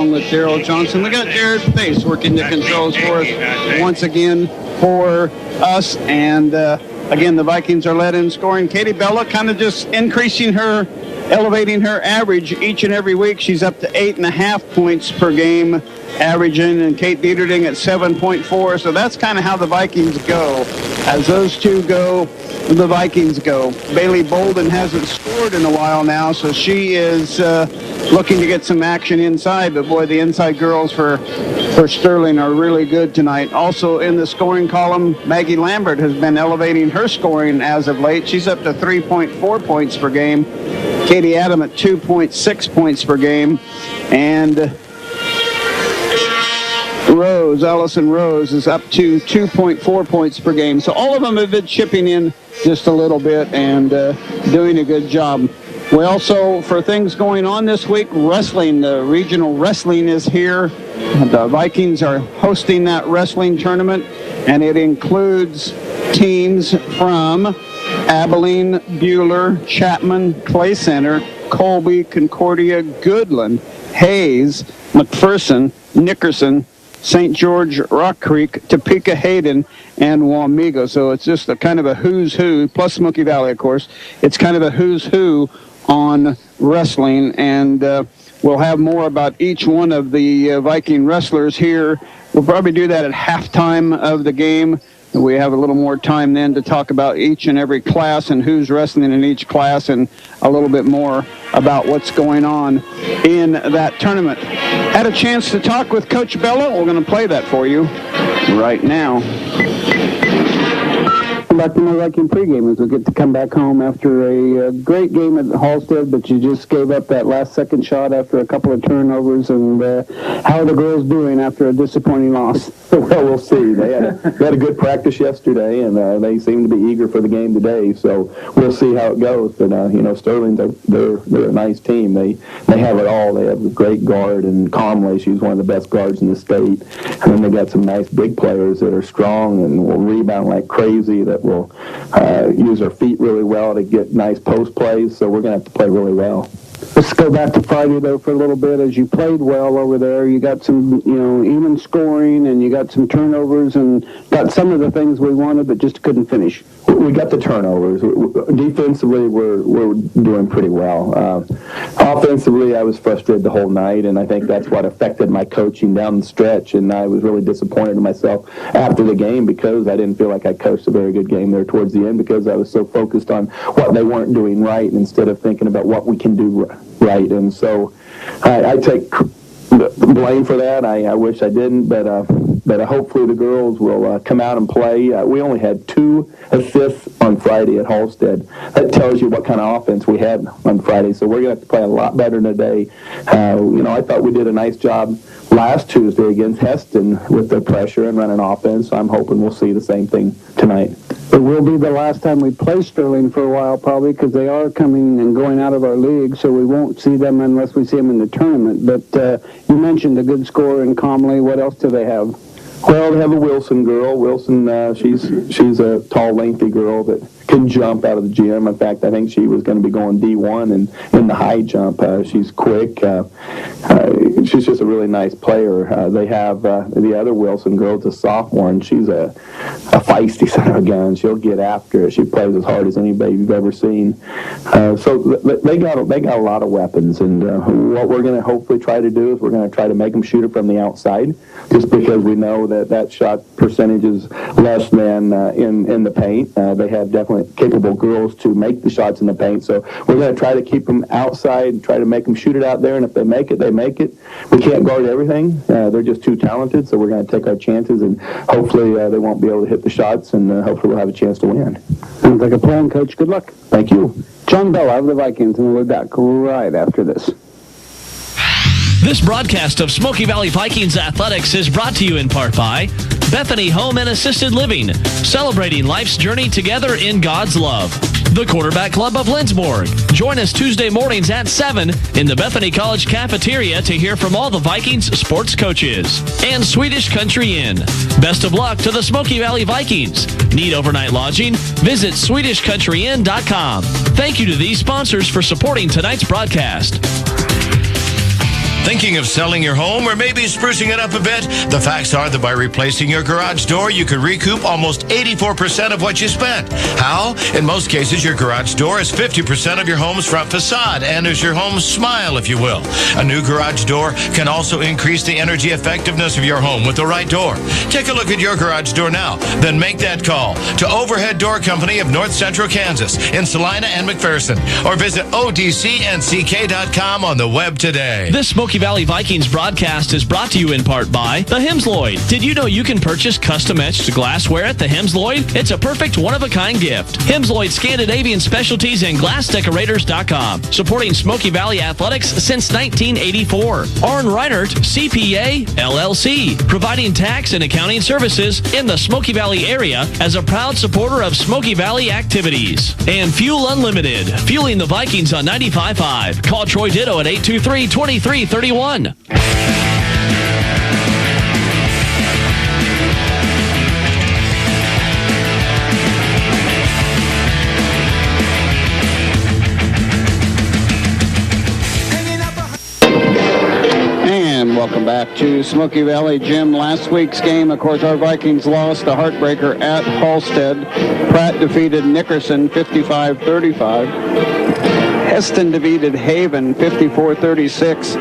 along with Daryl Johnson. We got Jared Pace working the controls for us once again for us. And again, the Vikings are led in scoring. Katie Bella kind of just elevating her average each and every week. She's up to 8.5 points per game averaging, and Kate Dieterding at 7.4. So that's kind of how the Vikings go. As those two go, the Vikings go. Bailey Bolden hasn't scored in a while now, so she is looking to get some action inside. But boy, the inside girls for Sterling are really good tonight. Also in the scoring column, Maggie Lambert has been elevating her scoring as of late. She's up to 3.4 points per game. Katie Adam at 2.6 points per game. And Allison Rose is up to 2.4 points per game. So all of them have been chipping in just a little bit and doing a good job. We also, for things going on this week, wrestling, the regional wrestling is here. The Vikings are hosting that wrestling tournament, and it includes teams from Abilene, Buhler, Chapman, Clay Center, Colby, Concordia, Goodland, Hayes, McPherson, Nickerson, St. George, Rock Creek, Topeka, Hayden, and Wamego. So it's just a kind of a who's who, plus Smoky Valley, of course. It's kind of a who's who on wrestling, and we'll have more about each one of the Viking wrestlers here. We'll probably do that at halftime of the game. We have a little more time then to talk about each and every class and who's wrestling in each class, and a little bit more about what's going on in that tournament. Had a chance to talk with Coach Bella. We're going to play that for you right now. Back to my Viking pregame as we get to come back home after a great game at Halstead, but you just gave up that last second shot after a couple of turnovers. And how are the girls doing after a disappointing loss? Well, we'll see. They had a good practice yesterday, and they seem to be eager for the game today. So we'll see how it goes. But Sterling, they're a nice team. They have it all. They have a great guard, and Conley, she's one of the best guards in the state. And then they got some nice big players that are strong and will rebound like crazy, that will use their feet really well to get nice post plays. So we're going to have to play really well. Let's go back to Friday, though, for a little bit. As you played well over there, you got some, even scoring, and you got some turnovers, and got some of the things we wanted, but just couldn't finish. We got the turnovers. Defensively, we're doing pretty well. Offensively, I was frustrated the whole night, and I think that's what affected my coaching down the stretch, and I was really disappointed in myself after the game because I didn't feel like I coached a very good game there towards the end, because I was so focused on what they weren't doing right instead of thinking about what we can do right. And so I take blame for that. I wish I didn't, but hopefully the girls will come out and play. We only had 2 assists on Friday at Halstead. That tells you what kind of offense we had on Friday. So we're going to have to play a lot better today. I thought we did a nice job last Tuesday against Heston with the pressure and running offense. So I'm hoping we'll see the same thing tonight. It will be the last time we play Sterling for a while, probably, because they are coming and going out of our league, so we won't see them unless we see them in the tournament. But you mentioned a good scorer in Comley. What else do they have? Well, they have a Wilson girl. Wilson, she's a tall, lengthy girl that can jump out of the gym. In fact, I think she was going to be going D1 and in the high jump. She's quick. She's just a really nice player. They have the other Wilson girl, a sophomore, and she's a feisty son of a gun. She'll get after it. She plays as hard as anybody you've ever seen. So they got a lot of weapons, and what we're going to hopefully try to do is we're going to try to make them shoot it from the outside, just because we know that shot percentage is less than in the paint. They have definitely capable girls to make the shots in the paint, so we're going to try to keep them outside and try to make them shoot it out there, and if they make it, they make it. We can't guard everything. They're just too talented, so we're going to take our chances, and hopefully they won't be able to hit the shots, and hopefully we'll have a chance to win. Sounds like a plan, Coach. Good luck. Thank you. John Bella of the Vikings, and we'll be back right after this. This broadcast of Smoky Valley Vikings Athletics is brought to you in part by Bethany Home and Assisted Living, celebrating life's journey together in God's love. The Quarterback Club of Lindsborg. Join us Tuesday mornings at 7 in the Bethany College cafeteria to hear from all the Vikings sports coaches. And Swedish Country Inn. Best of luck to the Smoky Valley Vikings. Need overnight lodging? Visit SwedishCountryInn.com. Thank you to these sponsors for supporting tonight's broadcast. Thinking of selling your home or maybe sprucing it up a bit? The facts are that by replacing your garage door, you could recoup almost 84% of what you spent. How? In most cases, your garage door is 50% of your home's front facade and is your home's smile, if you will. A new garage door can also increase the energy effectiveness of your home with the right door. Take a look at your garage door now. Then make that call to Overhead Door Company of North Central Kansas in Salina and McPherson, or visit odcnck.com on the web today. This Smoky Valley Vikings broadcast is brought to you in part by the Hemsloyd. Did you know you can purchase custom-etched glassware at the Hemsloyd? It's a perfect one-of-a-kind gift. Hemsloyd Scandinavian Specialties and GlassDecorators.com, supporting Smoky Valley athletics since 1984. Arn Reinert, CPA, LLC, providing tax and accounting services in the Smoky Valley area as a proud supporter of Smoky Valley activities. And Fuel Unlimited, fueling the Vikings on 95.5. Call Troy Ditto at 823-2331. And welcome back to Smoky Valley. Jim, last week's game, of course, our Vikings lost a heartbreaker at Halstead. Pratt defeated Nickerson 55-35. Heston defeated Haven 54-36.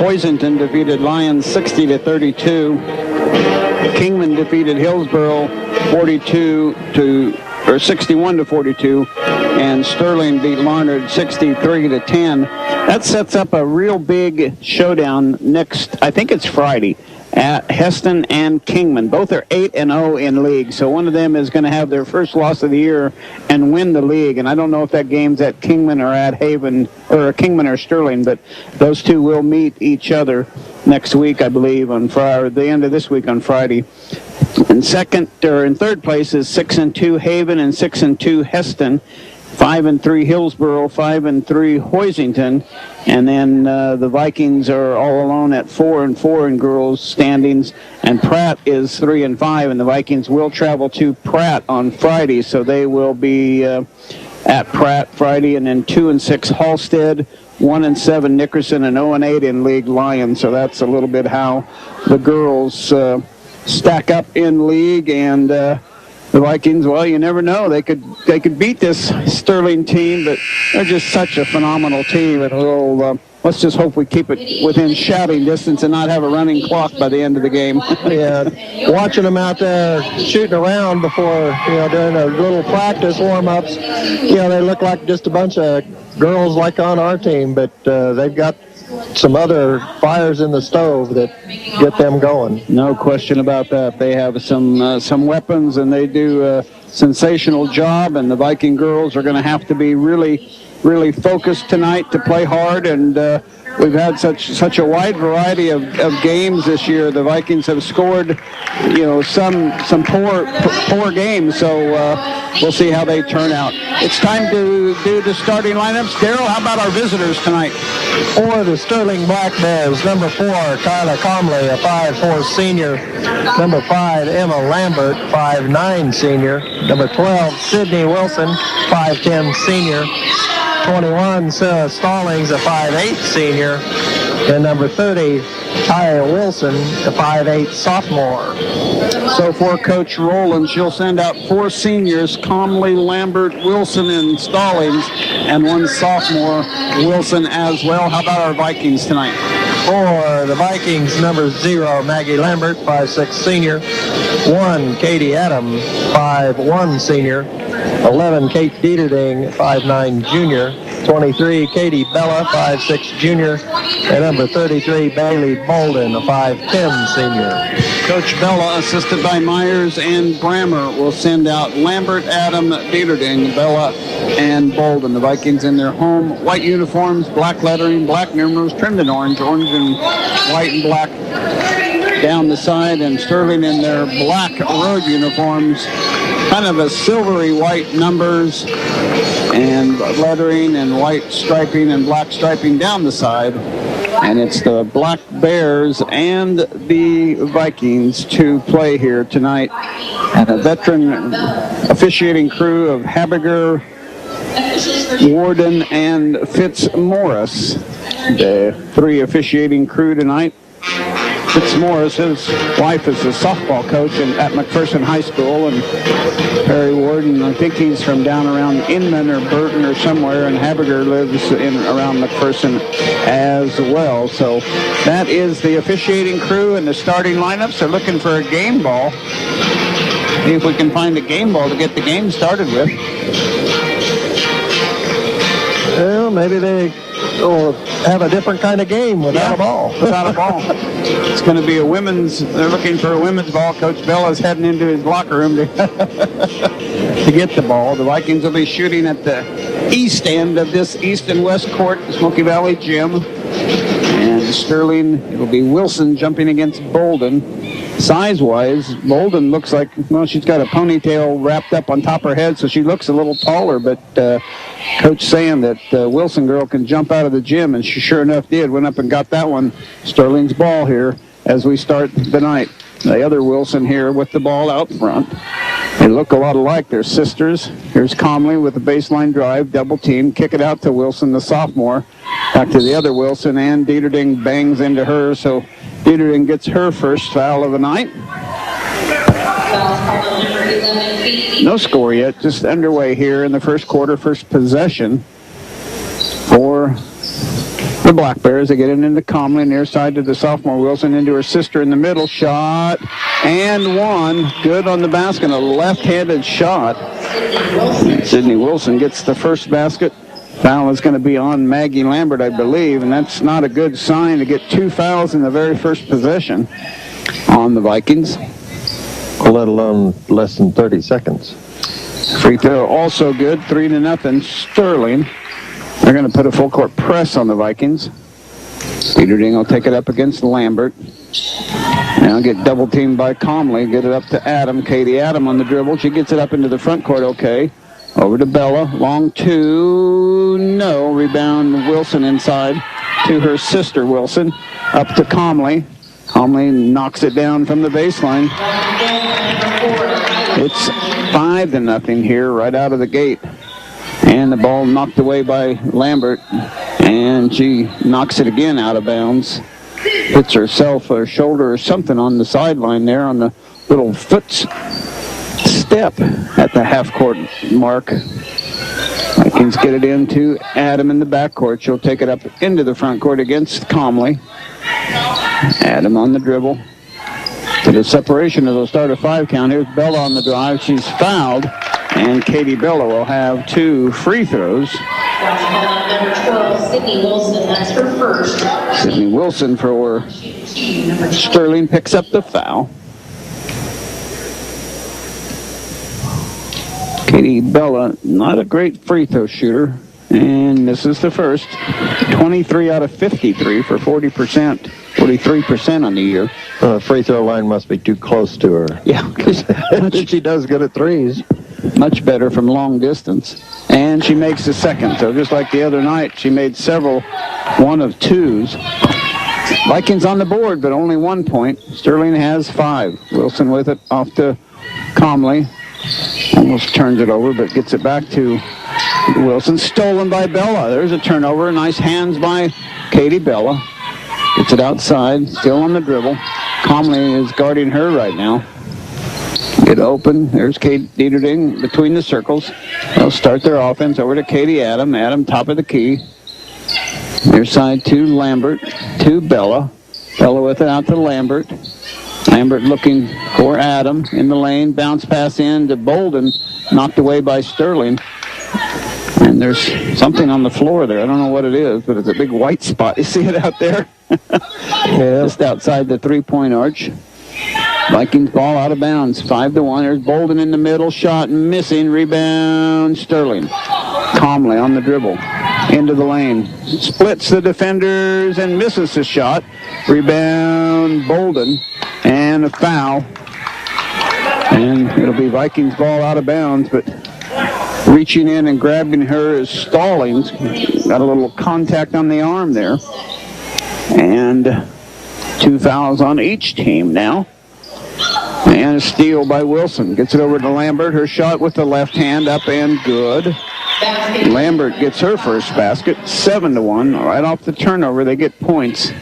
Hoisington defeated Lyons 60-32. Kingman defeated Hillsborough 61-42, and Sterling beat Larned 63-10. That sets up a real big showdown next, I think it's Friday, at Heston and Kingman. Both are 8-0 in league, so one of them is going to have their first loss of the year and win the league. And I don't know if that game's at Kingman or at Haven, or Kingman or Sterling, but those two will meet each other next week, I believe, on Friday, or the end of this week on Friday. In third place is 6-2 Haven and 6-2 Heston. 5-3 Hillsborough, 5-3 Hoisington, and then the Vikings are all alone at 4-4 in girls standings, and Pratt is 3-5, and the Vikings will travel to Pratt on Friday, so they will be at Pratt Friday, and then 2-6 Halstead, 1-7 Nickerson, and 0-8 in league Lions. So that's a little bit how the girls stack up in league, and the Vikings, well, you never know. They could beat this Sterling team, but they're just such a phenomenal team. And let's just hope we keep it within shouting distance and not have a running clock by the end of the game. Yeah, watching them out there shooting around before, during a little practice warm-ups, they look like just a bunch of girls like on our team, but they've got some other fires in the stove that get them going. No question about that. They have some weapons, and they do a sensational job, and the Viking girls are going to have to be really, really focused tonight to play hard, and we've had such a wide variety of games this year. The Vikings have scored, some poor games, so we'll see how they turn out. It's time to do the starting lineups. Daryl, how about our visitors tonight? For the Sterling Black Bears, number 4, Kyla Comley, a 5'4 senior. Number 5, Emma Lambert, 5'9 senior. Number 12, Sydney Wilson, 5'10 senior. 21, Sarah Stallings, a 5'8 senior. And number 30, Tyra Wilson, a 5'8 sophomore. So for Coach Rowland, she'll send out 4 seniors, Comley, Lambert, Wilson, and Stallings, and 1 sophomore, Wilson as well. How about our Vikings tonight? For the Vikings, number 0, Maggie Lambert, 5'6 senior. 1, Katie Adam, 5'1 senior. 11, Kate Dieterding, 5'9 junior. 23, Katie Bella, 5'6 junior. And number 33, Bailey Bolden, a 5'10 senior. Coach Bella, assisted by Myers and Brammer, will send out Lambert, Adam, Dieterding, Bella, and Bolden. The Vikings in their home white uniforms, black lettering, black numerals, trimmed in orange and white and black down the side, and Sterling in their black road uniforms, kind of a silvery white numbers and lettering and white striping and black striping down the side. And it's the Black Bears and the Vikings to play here tonight. And a veteran officiating crew of Habiger, Warden, and Fitzmaurice. the 3 officiating crew tonight. Fitz Morris, his wife is a softball coach at McPherson High School, and Perry Warden, I think he's from down around Inman or Burton or somewhere, and Haberger lives around McPherson as well. So that is the officiating crew, and the starting lineups are looking for a game ball. See if we can find a game ball to get the game started with. Well, maybe they will have a different kind of game without a ball. Without a ball. It's going to be they're looking for a women's ball. Coach Bella's heading into his locker room to get the ball. The Vikings will be shooting at the east end of this east and west court, the Smoky Valley Gym. And Sterling, it'll be Wilson jumping against Bolden. Size-wise, Bolden looks like, well, she's got a ponytail wrapped up on top of her head, so she looks a little taller, but Coach saying that Wilson girl can jump out of the gym, and she sure enough did. Went up and got that one. Sterling's ball here as we start the night. The other Wilson here with the ball out front. They look a lot alike. They're sisters. Here's Comley with a baseline drive, double team, kick it out to Wilson, the sophomore. Back to the other Wilson, and Dieterding bangs into her, so Dieterding gets her first foul of the night. No score yet, just underway here in the first quarter, first possession for the Black Bears. They get it into Comley, near side to the sophomore Wilson, into her sister in the middle. Shot and one. Good on the basket, a left-handed shot. Sydney Wilson gets the first basket. Foul is going to be on Maggie Lambert, I believe, and that's not a good sign to get 2 fouls in the very first possession on the Vikings. Let alone less than 30 seconds. Free throw also good, 3-0 Sterling. They're going to put a full court press on the Vikings. Dieterding will take it up against Lambert. Now get double teamed by Comley. Get it up to Adam. Katie Adam on the dribble. She gets it up into the front court okay. Over to Bella. Long two. No. Rebound Wilson inside to her sister Wilson. Up to Comley. Comley knocks it down from the baseline. It's 5-0 here right out of the gate. And the ball knocked away by Lambert. And she knocks it again out of bounds. Hits herself or shoulder or something on the sideline there on the little foot step at the half-court mark. Vikings get it into Adam in the backcourt. She'll take it up into the front court against Comley. Adam on the dribble. To the separation, it'll start a 5 count. Here's Bella on the drive. She's fouled, and Katie Bella will have 2 free throws. Number 12, Sydney Wilson. That's her first. Sydney Wilson for Sterling picks up the foul. Katie Bella, not a great free throw shooter, and this is the first. 23 out of 53 for 40%, 43% on the year. Free throw line must be too close to her. Yeah, She does good at threes. Much better from long distance. And she makes the second. So just like the other night, she made several 1 of 2s. Vikings on the board, but only 1 point. Sterling has 5. Wilson with it off to Comley. Almost turns it over, but gets it back to Wilson. Stolen by Bella. There's a turnover. Nice hands by Katie Bella. Gets it outside. Still on the dribble. Comley is guarding her right now. Get open. There's Kate Dieterding between the circles. They'll start their offense over to Katie Adam. Adam top of the key. Near side to Lambert. To Bella. Bella with it out to Lambert. Lambert looking for Adam in the lane. Bounce pass in to Bolden. Knocked away by Sterling. And there's something on the floor there. I don't know what it is, but it's a big white spot. You see it out there? Yeah. Just outside the three-point arch. Vikings ball out of bounds. 5-1. There's Bolden in the middle. Shot missing. Rebound Sterling. Comley on the dribble. Into the lane. Splits the defenders and misses the shot. Rebound Bolden. And a foul. And it'll be Vikings ball out of bounds, but reaching in and grabbing her is Stallings. Got a little contact on the arm there. And 2 fouls on each team now. And a steal by Wilson. Gets it over to Lambert. Her shot with the left hand up and good. Basket. Lambert gets her first basket, 7-1. Right off the turnover, they get points.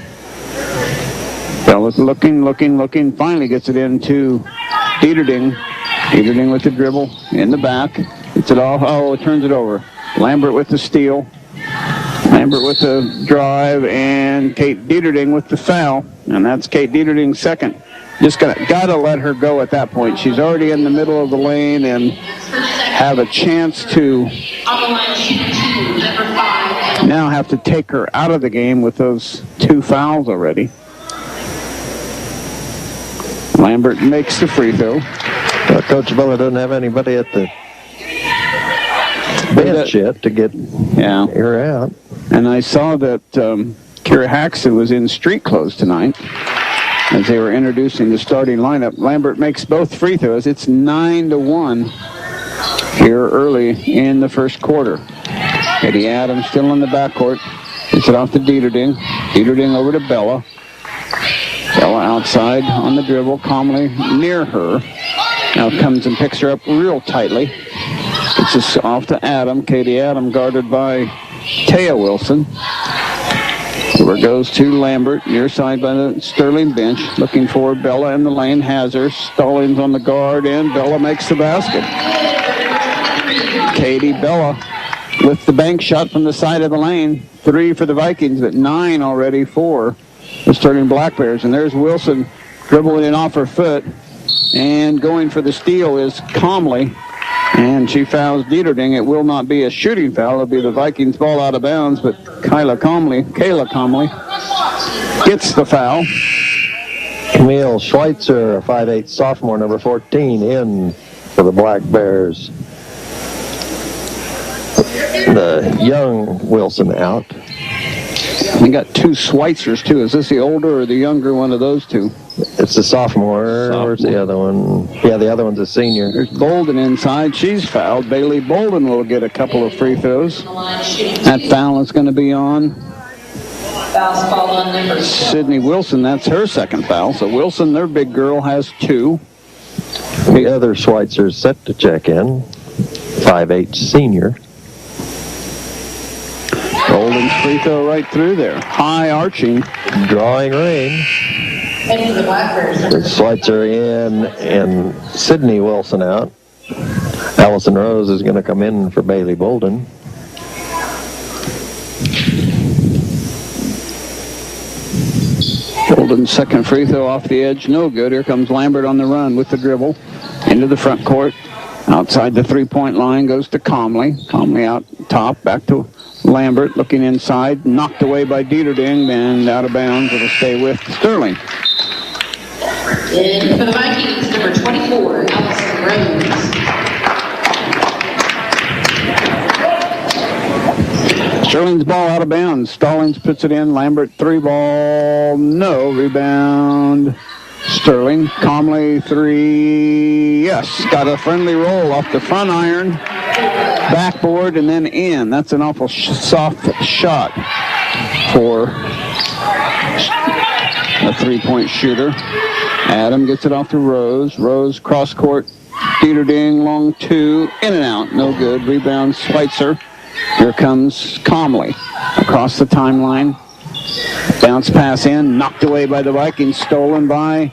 Bella's looking, finally gets it into Dieterding. Dieterding with the dribble in the back. Gets it off, turns it over. Lambert with the steal. Lambert with the drive, and Kate Dieterding with the foul. And that's Kate Dieterding's second. Just gotta let her go at that point. She's already in the middle of the lane and have a chance to On the line, shooting 2, number 5. now have to take her out of the game with those 2 fouls already. Lambert makes the free throw. Coach Bella doesn't have anybody at the bench yet to get her out. And I saw that Kira Haxon was in street clothes tonight as they were introducing the starting lineup. Lambert makes both free throws. It's 9-1 here early in the first quarter. Eddie Adams still in the backcourt. Gets it off to Dieterding. Dieterding over to Bella. Bella outside on the dribble, calmly near her. Now comes and picks her up real tightly. Gets this off to Adam. Katie Adam guarded by Taya Wilson. Over goes to Lambert, near side by the Sterling bench. Looking for Bella in the lane, has her. Stallings on the guard, and Bella makes the basket. Katie Bella with the bank shot from the side of the lane. 3 for the Vikings, but 9 already for the Sterling Black Bears. And there's Wilson dribbling it off her foot. And going for the steal is Comley. And she fouls Dieterding. It will not be a shooting foul. It'll be the Vikings ball out of bounds, but Kayla Comley gets the foul. Camille Schweitzer, a 5'8" sophomore, number 14, in for the Black Bears. The young Wilson out. We got 2 Schweitzers, too. Is this the older or the younger one of those 2? It's a sophomore. Where's the other one? Yeah, the other one's a senior. There's Bolden inside. She's fouled. Bailey Bolden will get a couple of free throws. That foul is going to be on Fouls fall on number 12. Sydney Wilson. That's her second foul. So Wilson, their big girl, has 2. The other Schweitzer's set to check in. 5'8" senior. Bolden's free throw right through there. High arching. Drawing rain. And for the Black Bears, number Schweitzer in and Sydney Wilson out. Allison Rose is going to come in for Bailey Bolden. Bolden's second free throw off the edge. No good. Here comes Lambert on the run with the dribble. Into the front court. Outside the three-point line goes to Comley. Comley out top. Back to Lambert looking inside. Knocked away by Dieterding and out of bounds. It'll stay with Sterling. And for the Vikings, number 24, Allison Rose. Sterling's ball out of bounds. Stallings puts it in. Lambert 3-ball. No. Rebound. Sterling. Comley 3. Yes. Got a friendly roll off the front iron. Backboard and then in. That's an awful soft shot for a 3-point shooter. Adam gets it off to Rose. Rose cross court. Dieterding long 2. In and out. No good. Rebound Schweitzer. Here comes Comley across the timeline. Bounce pass in. Knocked away by the Vikings. Stolen by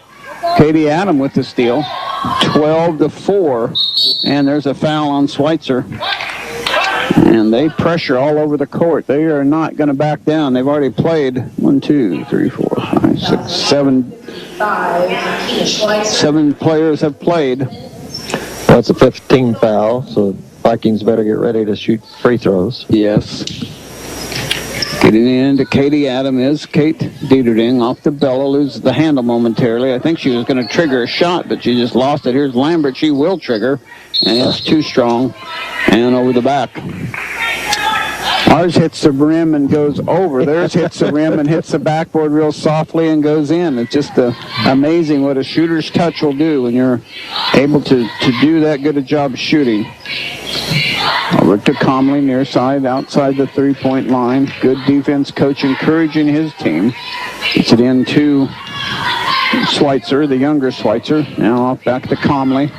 Katie Adam with the steal. 12-4. And there's a foul on Schweitzer. And they pressure all over the court. They are not going to back down. They've already played 1, 2, 3, 4, 5, 6, 7. 7 players have played. That's a 15 foul, so Vikings better get ready to shoot free throws. Yes. Getting in to Katie Adam is Kate Dieterding off to Bella. Loses the handle momentarily. I think she was going to trigger a shot, but she just lost it. Here's Lambert. She will trigger, and it's too strong. And over the back. Ours hits the rim and goes over. Theirs hits the rim and hits the backboard real softly and goes in. It's just amazing what a shooter's touch will do when you're able to do that good a job shooting. Over to Comley, near side, outside the three-point line. Good defense coach encouraging his team. Gets it into Schweitzer, the younger Schweitzer. Now off back to Comley.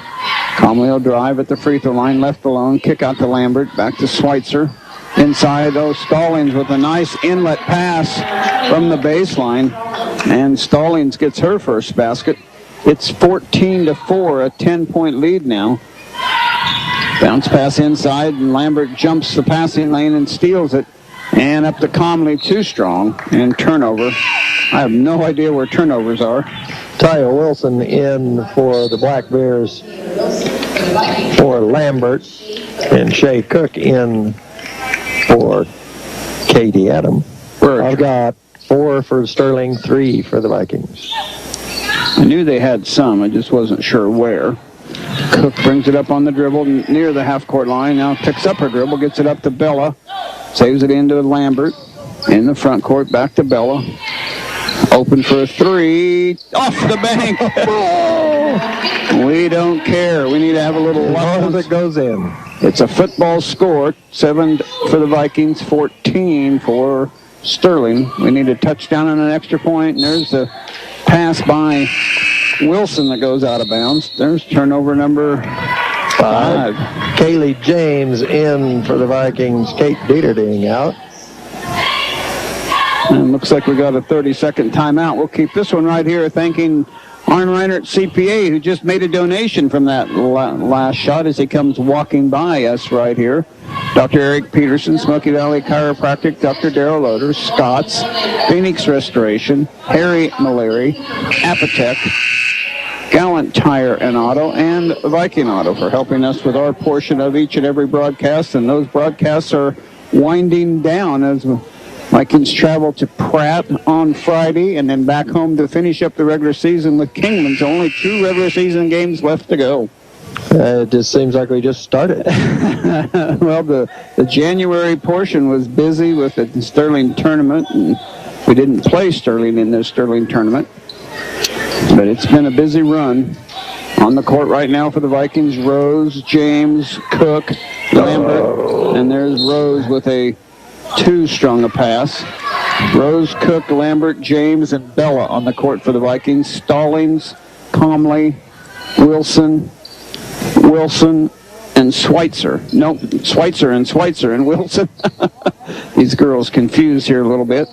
Comley will drive at the free throw line, left alone, kick out to Lambert, back to Schweitzer. Inside, Stallings with a nice inlet pass from the baseline. And Stallings gets her first basket. It's 14-4, a 10-point lead now. Bounce pass inside, and Lambert jumps the passing lane and steals it. And up to Comley, too strong, and turnover. I have no idea where turnovers are. Taya Wilson in for the Black Bears for Lambert, and Shay Cook in for Katie Adam. I've got 4 for Sterling, 3 for the Vikings. I knew they had some, I just wasn't sure where. Cook brings it up on the dribble near the half-court line. Now picks up her dribble, gets it up to Bella. Saves it into Lambert. In the front court, back to Bella. Open for a 3. Off the bank. We don't care. We need to have a little luck as it goes in. It's a football score. 7 for the Vikings, 14 for Sterling. We need a touchdown and an extra point. And there's a pass by Wilson that goes out of bounds. There's turnover number 5. Kaylee James in for the Vikings. Kate Dieterding out. And looks like we got a 30-second timeout. We'll keep this one right here, thanking Arn Reinert CPA, who just made a donation from that last shot as he comes walking by us right here. Dr. Eric Peterson, Smoky Valley Chiropractic, Dr. Darrell Loader, Scott's, Phoenix Restoration, Harry Malary, Apotec, Gallant Tire and Auto, and Viking Auto for helping us with our portion of each and every broadcast. And those broadcasts are winding down as Vikings travel to Pratt on Friday and then back home to finish up the regular season with Kingman. So only 2 regular season games left to go. It just seems like we just started. Well, the January portion was busy with the Sterling tournament, and we didn't play Sterling in the Sterling tournament. But it's been a busy run. On the court right now for the Vikings, Rose, James, Cook, Lambert, and there's Rose with a too strong a pass. Rose, Cook, Lambert, James, and Bella on the court for the Vikings. Stallings, Comley, Wilson, and Schweitzer. Nope, Schweitzer and Wilson. These girls confused here a little bit.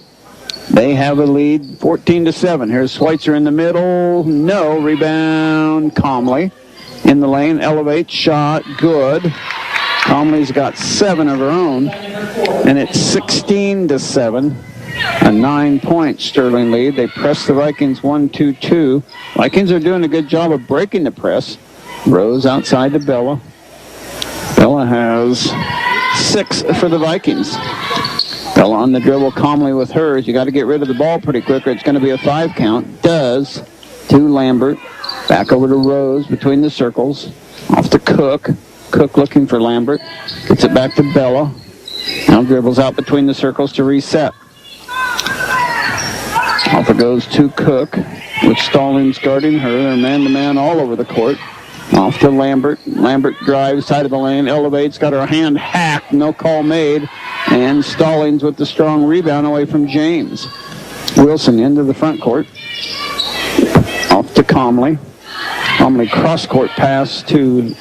They have a lead, 14-7. Here's Schweitzer in the middle. No, rebound, Comley. In the lane, elevate, shot, good. Comley's got 7 of her own, and it's 16-7. A 9-point Sterling lead. They press the Vikings 1-2-2. Vikings are doing a good job of breaking the press. Rose outside to Bella. Bella has 6 for the Vikings. Bella on the dribble, Comley with hers. You got to get rid of the ball pretty quick or it's going to be a 5 count. Does. To Lambert. Back over to Rose between the circles. Off to Cook. Cook looking for Lambert. Gets it back to Bella. Now dribbles out between the circles to reset. Off it goes to Cook with Stallings guarding her. They're man-to-man all over the court. Off to Lambert. Lambert drives, side of the lane, elevates, got her hand hacked, no call made. And Stallings with the strong rebound away from James. Wilson into the front court. Off to Comley. Comley cross-court pass to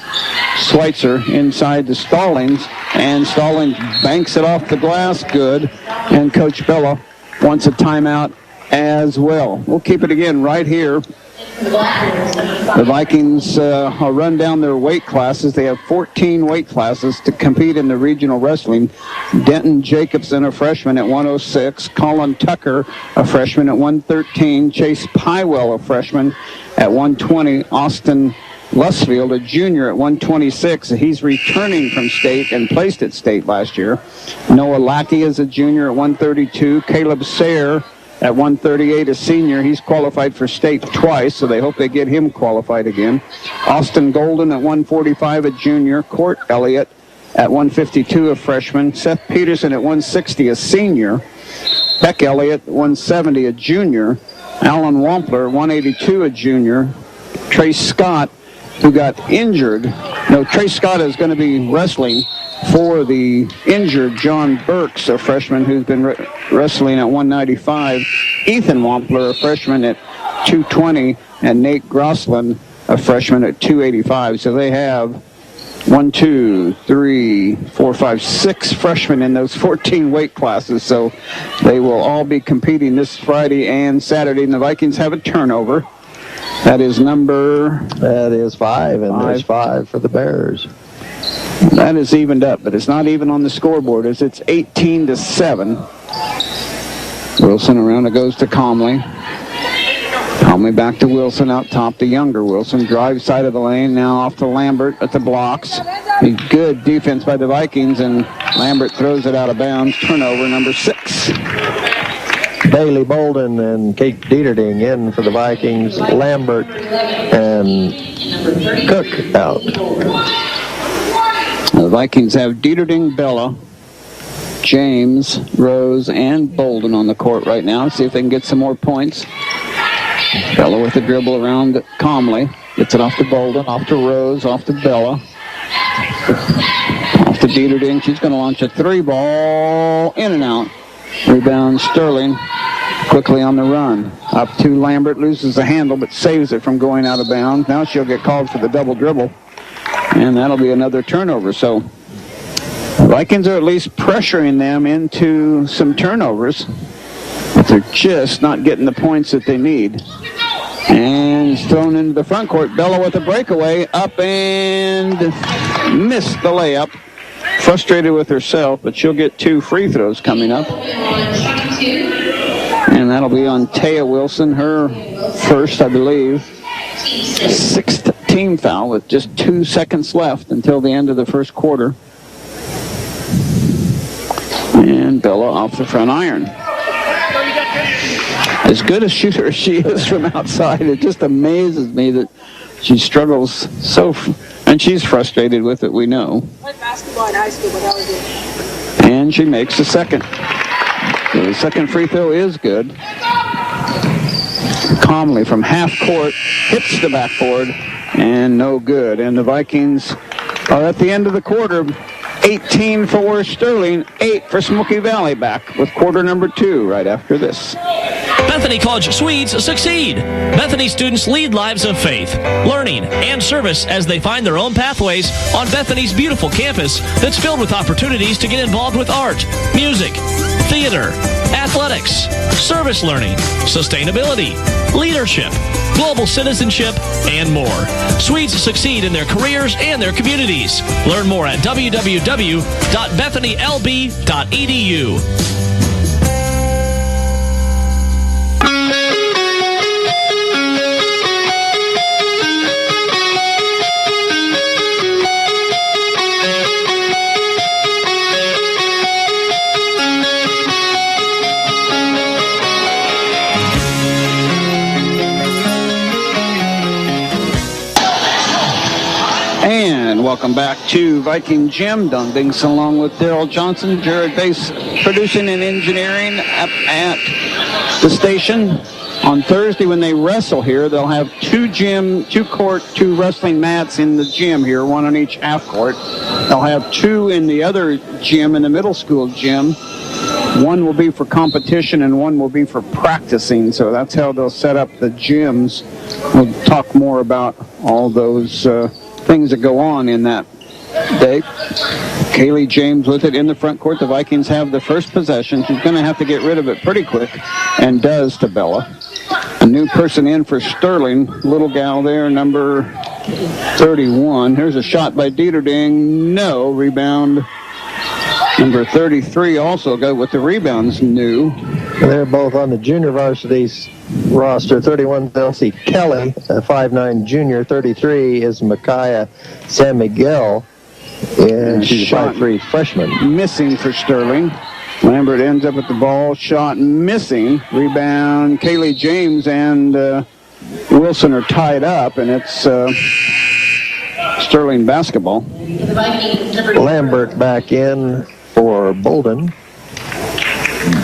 Schweitzer inside to Stallings. And Stallings banks it off the glass, good. And Coach Bella wants a timeout as well. We'll keep it again right here. The Vikings run down their weight classes. They have 14 weight classes to compete in the regional wrestling. Denton Jacobson, a freshman at 106. Colin Tucker, a freshman at 113. Chase Pywell, a freshman at 120. Austin Lusfield, a junior at 126. He's returning from state and placed at state last year. Noah Lackey is a junior at 132. Caleb Sayre at 138, a senior. He's qualified for state twice, so they hope they get him qualified again. Austin Golden at 145, a junior. Court Elliott at 152, a freshman. Seth Peterson at 160, a senior. Beck Elliott, 170, a junior. Alan Wampler, 182, a junior. Trace Scott, who got injured. No, Trace Scott is going to be wrestling for the injured John Burks, a freshman who's been wrestling at 195. Ethan Wampler, a freshman at 220. And Nate Grosslin, a freshman at 285. So they have 1, 2, 3, 4, 5, 6 freshmen in those 14 weight classes. So they will all be competing this Friday and Saturday. And the Vikings have a turnover. That is 5, and there's 5 for the Bears. That is evened up, but it's not even on the scoreboard as it's 18-7. Wilson around it goes to Comley. Comley back to Wilson out top, the younger Wilson. Drives side of the lane, now off to Lambert at the blocks. A good defense by the Vikings, and Lambert throws it out of bounds. Turnover number 6. Bailey Bolden and Kate Dieterding in for the Vikings. Lambert and Cook out. The Vikings have Dieterding, Bella, James, Rose, and Bolden on the court right now. See if they can get some more points. Bella with the dribble around Comley. Gets it off to Bolden, off to Rose, off to Bella. Off to Dieterding. She's going to launch a 3-ball in and out. Rebound Sterling quickly on the run. Up to Lambert, loses the handle, but saves it from going out of bounds. Now she'll get called for the double dribble. And that'll be another turnover. So the Vikings are at least pressuring them into some turnovers. But they're just not getting the points that they need. And it's thrown into the front court. Bella with a breakaway. Up and missed the layup. Frustrated with herself, but she'll get 2 free throws coming up. And that'll be on Taya Wilson, her first, I believe. 6th team foul with just 2 seconds left until the end of the first quarter. And Bella off the front iron. As good a shooter as she is from outside, it just amazes me that she struggles so, and she's frustrated with it, we know. I played basketball in high school, but that was it. And she makes the second. So the second free throw is good. Comley from half court hits the backboard, and no good. And the Vikings are at the end of the quarter. 18 for Sterling, 8 for Smoky Valley, back with quarter number 2 right after this. Bethany College Swedes succeed. Bethany students lead lives of faith, learning, and service as they find their own pathways on Bethany's beautiful campus that's filled with opportunities to get involved with art, music, theater, athletics, service learning, sustainability, leadership, global citizenship, and more. Swedes succeed in their careers and their communities. Learn more at www.bethanylb.edu. And welcome back to Viking Gym. Don Dingson along with Daryl Johnson, Jared Bass producing and engineering up at the station. On Thursday when they wrestle here, they'll have 2 wrestling mats in the gym here, 1 on each half court. They'll have 2 in the other gym, in the middle school gym. 1 will be for competition and 1 will be for practicing. So that's how they'll set up the gyms. We'll talk more about all those things that go on in that day. Kaylee James with it in the front court. The Vikings have the first possession. She's going to have to get rid of it pretty quick, and does to Bella. A new person in for Sterling. Little gal there, number 31. Here's a shot by Dieterding. No. Rebound. Number 33 also got with the rebounds new. They're both on the junior varsity's roster. 31, Elsie Kelly, a 5'9 junior. 33 is Micaiah San Miguel, and she's a 5'3 freshman. Missing for Sterling. Lambert ends up with the ball. Shot missing. Rebound. Kaylee James and Wilson are tied up, and it's Sterling basketball. Lambert back in for Bolden.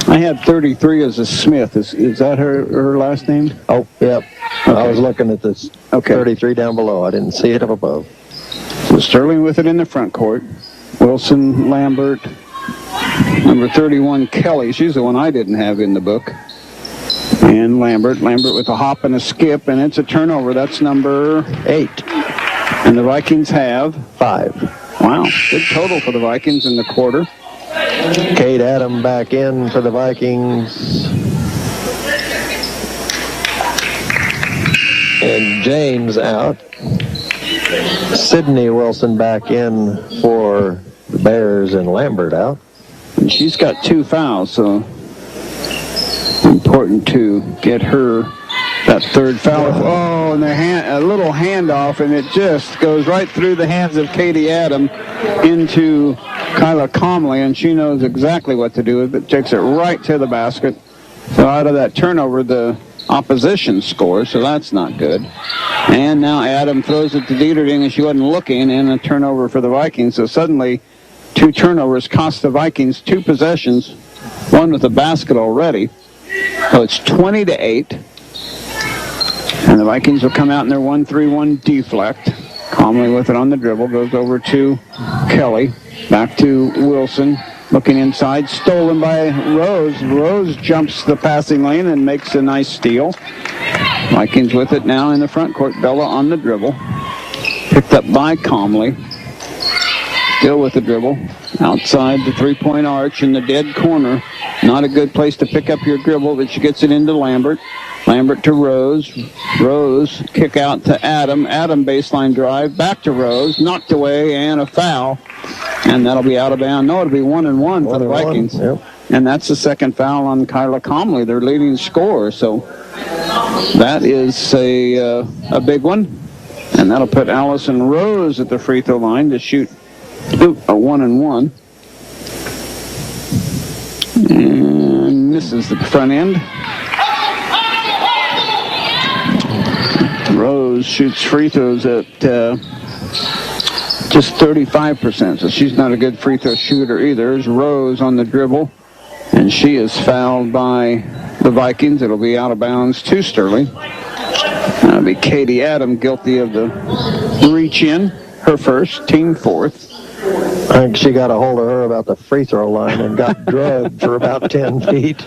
I had 33 as a Smith. Is that her last name? Oh, yep. Okay. I was looking at this 33 down below. I didn't see it up above. So Sterling with it in the front court. Wilson, Lambert, number 31, Kelly. She's the one I didn't have in the book. And Lambert with a hop and a skip, and it's a turnover. That's number 8. And the Vikings have 5. wow, good total for the Vikings in the quarter. Kate Adam back in for the Vikings. And James out. Sydney Wilson back in for the Bears, and Lambert out. And she's got 2 fouls, so important to get her that 3rd foul. Oh, and a little handoff, and it just goes right through the hands of Katie Adam into Kyla Comley, and she knows exactly what to do with it. Takes it right to the basket. So out of that turnover, the opposition scores, so that's not good. And now Adam throws it to Dieterding, and she wasn't looking, and a turnover for the Vikings. So suddenly, 2 turnovers cost the Vikings 2 possessions, one with a basket already. So it's 20-8. And the Vikings will come out in their 1-3-1 deflect. Comley with it on the dribble, goes over to Kelly, back to Wilson. Looking inside, stolen by Rose. Rose jumps the passing lane and makes a nice steal. Vikings with it now in the front court. Bella on the dribble. Picked up by Comley. Still with the dribble. Outside the 3-point arch in the dead corner. Not a good place to pick up your dribble, but she gets it into Lambert. Lambert to Rose. Rose kick out to Adam. Adam baseline drive. Back to Rose. Knocked away and a foul. And that'll be out of bounds. No, it'll be 1-1 for the Vikings. Yep. And that's the 2nd foul on Kyla Comley, their leading scorer. So that is a big one. And that'll put Allison Rose at the free throw line to shoot a 1-1. And misses the front end. Rose shoots free throws at just 35%, so she's not a good free throw shooter either. There's Rose on the dribble, and she is fouled by the Vikings. It'll be out of bounds to Sterling. That'll be Katie Adam guilty of the reach in, her first, team 4th. I think she got a hold of her about the free throw line and got drugged for about 10 feet.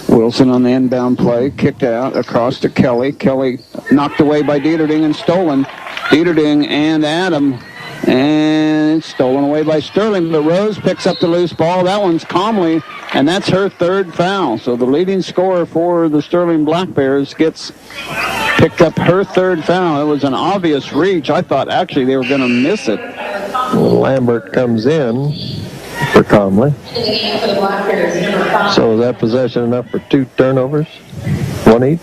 Wilson on the inbound play, kicked out across to Kelly. Kelly knocked away by Dieterding and stolen. Dieterding and Adam, and it's stolen away by Sterling. But Rose picks up the loose ball. That one's Comley, and that's her 3rd foul. So the leading scorer for the Sterling Black Bears gets picked up her 3rd foul. It was an obvious reach. I thought actually they were going to miss it. Lambert comes in for Comley. So is that possession enough for 2 turnovers? 1 each?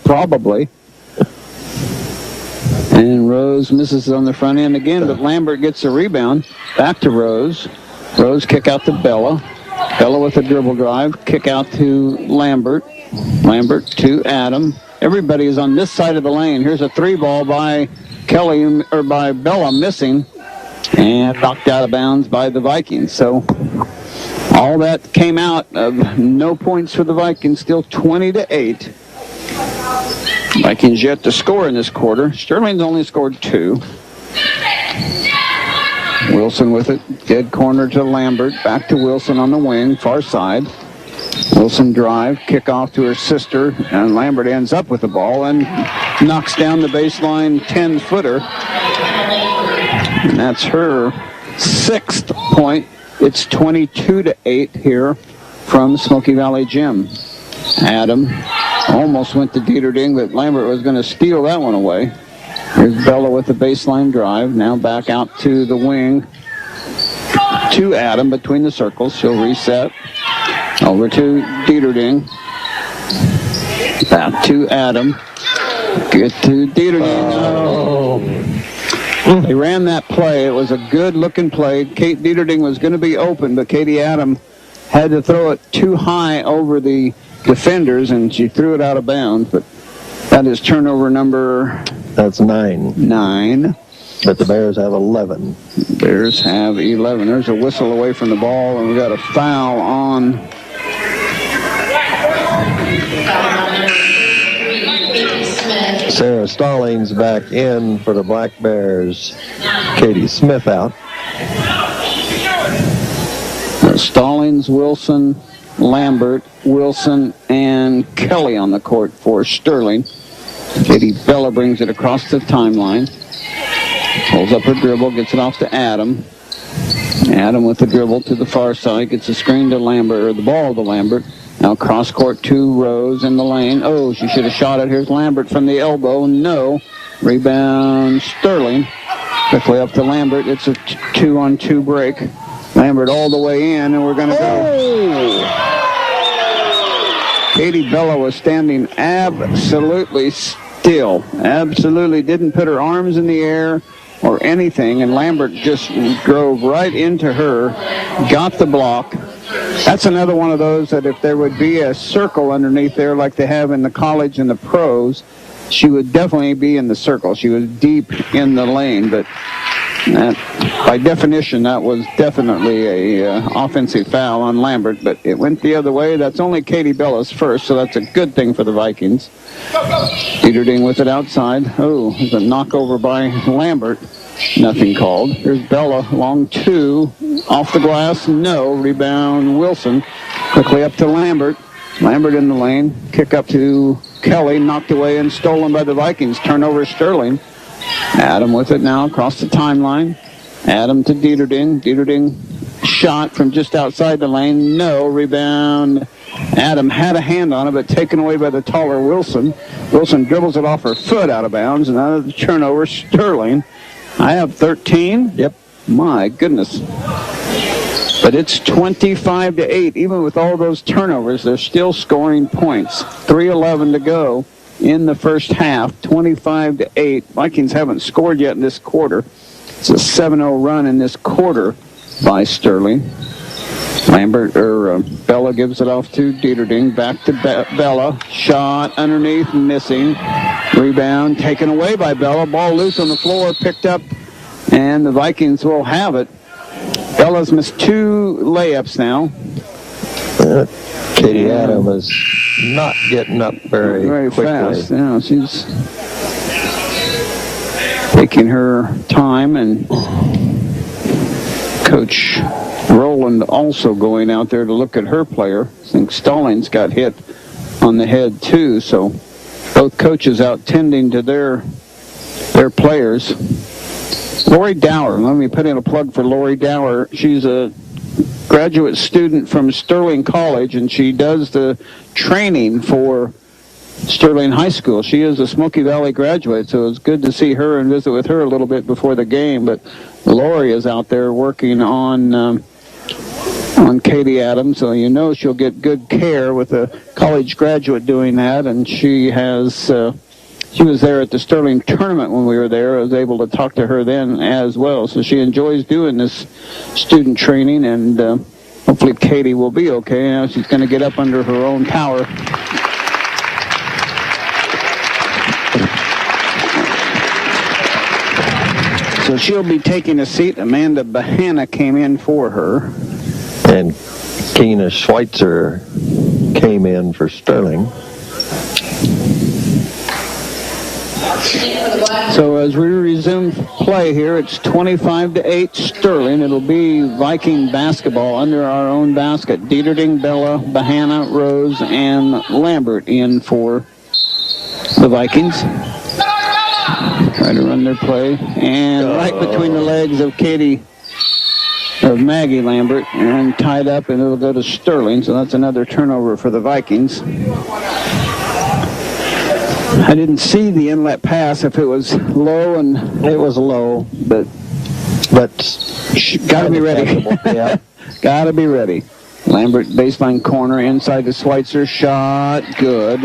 Probably. And Rose misses it on the front end again, but Lambert gets the rebound. Back to Rose. Rose kick out to Bella. Bella with a dribble drive. Kick out to Lambert. Lambert to Adam. Everybody is on this side of the lane. Here's a 3-ball by Kelly, or by Bella, missing. And knocked out of bounds by the Vikings. So all that came out of no points for the Vikings. Still 20-8. Vikings yet to score in this quarter. Sterling's only scored 2. Wilson with it. Dead corner to Lambert. Back to Wilson on the wing, far side. Wilson drive, kick off to her sister, and Lambert ends up with the ball and knocks down the baseline 10-footer. And that's her 6th point. It's 22-8 here from Smoky Valley Gym. Adam almost went to Dieterding, but Lambert was going to steal that one away. Here's Bella with the baseline drive. Now back out to the wing to Adam between the circles. She'll reset. Over to Dieterding. Back to Adam. Get to Dieterding. Oh. They ran that play. It was a good-looking play. Kate Dieterding was going to be open, but Katie Adam had to throw it too high over the defenders, and she threw it out of bounds. But that is turnover number... That's 9. 9. But the Bears have 11. Bears have 11. There's a whistle away from the ball, and we got a foul on... Sarah Stallings back in for the Black Bears. Katie Smith out. Stallings, Wilson, Lambert, Wilson, and Kelly on the court for Sterling. Katie Bella brings it across the timeline. Pulls up her dribble, gets it off to Adam. Adam with the dribble to the far side, gets the screen to Lambert, or the ball to Lambert. Now cross court to Rose in the lane. Oh, she should have shot it. Here's Lambert from the elbow. No. Rebound Sterling. Quickly up to Lambert. It's a 2-on-2 break. Lambert all the way in, and we're going to go. Katie Bella was standing absolutely still. Absolutely didn't put her arms in the air or anything, and Lambert just drove right into her, got the block. That's another one of those that if there would be a circle underneath there like they have in the college and the pros, she would definitely be in the circle. She was deep in the lane, but by definition, that was definitely a offensive foul on Lambert, but it went the other way. That's only Katie Bella's first, so that's a good thing for the Vikings. Dieterding with it outside. Oh, there's a knockover by Lambert. Nothing called. Here's Bella, long two, off the glass, no. Rebound Wilson. Quickly up to Lambert. Lambert in the lane. Kick up to Kelly, knocked away and stolen by the Vikings. Turnover Sterling. Adam with it now across the timeline. Adam to Dieterding. Dieterding shot from just outside the lane. No. Rebound. Adam had a hand on it, but taken away by the taller Wilson. Wilson dribbles it off her foot out of bounds. Another turnover Sterling. I have 13. Yep. My goodness. But it's 25-8. Even with all those turnovers, they're still scoring points. 3:11 to go in the first half. 25-8. Vikings haven't scored yet in this quarter. It's a 7-0 run in this quarter by Sterling. Bella gives it off to Dieterding. Back to Bella. Shot underneath, missing. Rebound taken away by Bella. Ball loose on the floor, picked up, and the Vikings will have it. Bella's missed 2 layups now. Katie Adam is not getting up very quickly. Fast. Yeah, she's taking her time, and Coach Rowland also going out there to look at her player. I think Stallings got hit on the head too, so both coaches out tending to their players. Lori Dower, let me put in a plug for Lori Dower. She's a graduate student from Sterling College, and she does the training for Sterling High School. She is a Smoky Valley graduate, so it's good to see her and visit with her a little bit before the game. But Lori is out there working on Katie Adams, so you know she'll get good care with a college graduate doing that. And she has she was there at the Sterling tournament when we were there. I was able to talk to her then as well. So she enjoys doing this student training, and hopefully Katie will be okay. Now she's going to get up under her own power. So she'll be taking a seat. Amanda Bahana came in for her. And Keena Schweitzer came in for Sterling. So as we resume play here, it's 25-8 Sterling. It'll be Viking basketball under our own basket. Dieterding, Bella, Bahana, Rose, and Lambert in for the Vikings. Try to run their play. And right between the legs of Maggie Lambert, and tied up, and it'll go to Sterling. So that's another turnover for the Vikings. I didn't see the inlet pass if it was low, and It was low, but gotta be ready. Yeah. Gotta be ready. Lambert baseline corner inside the Schweitzer shot. Good.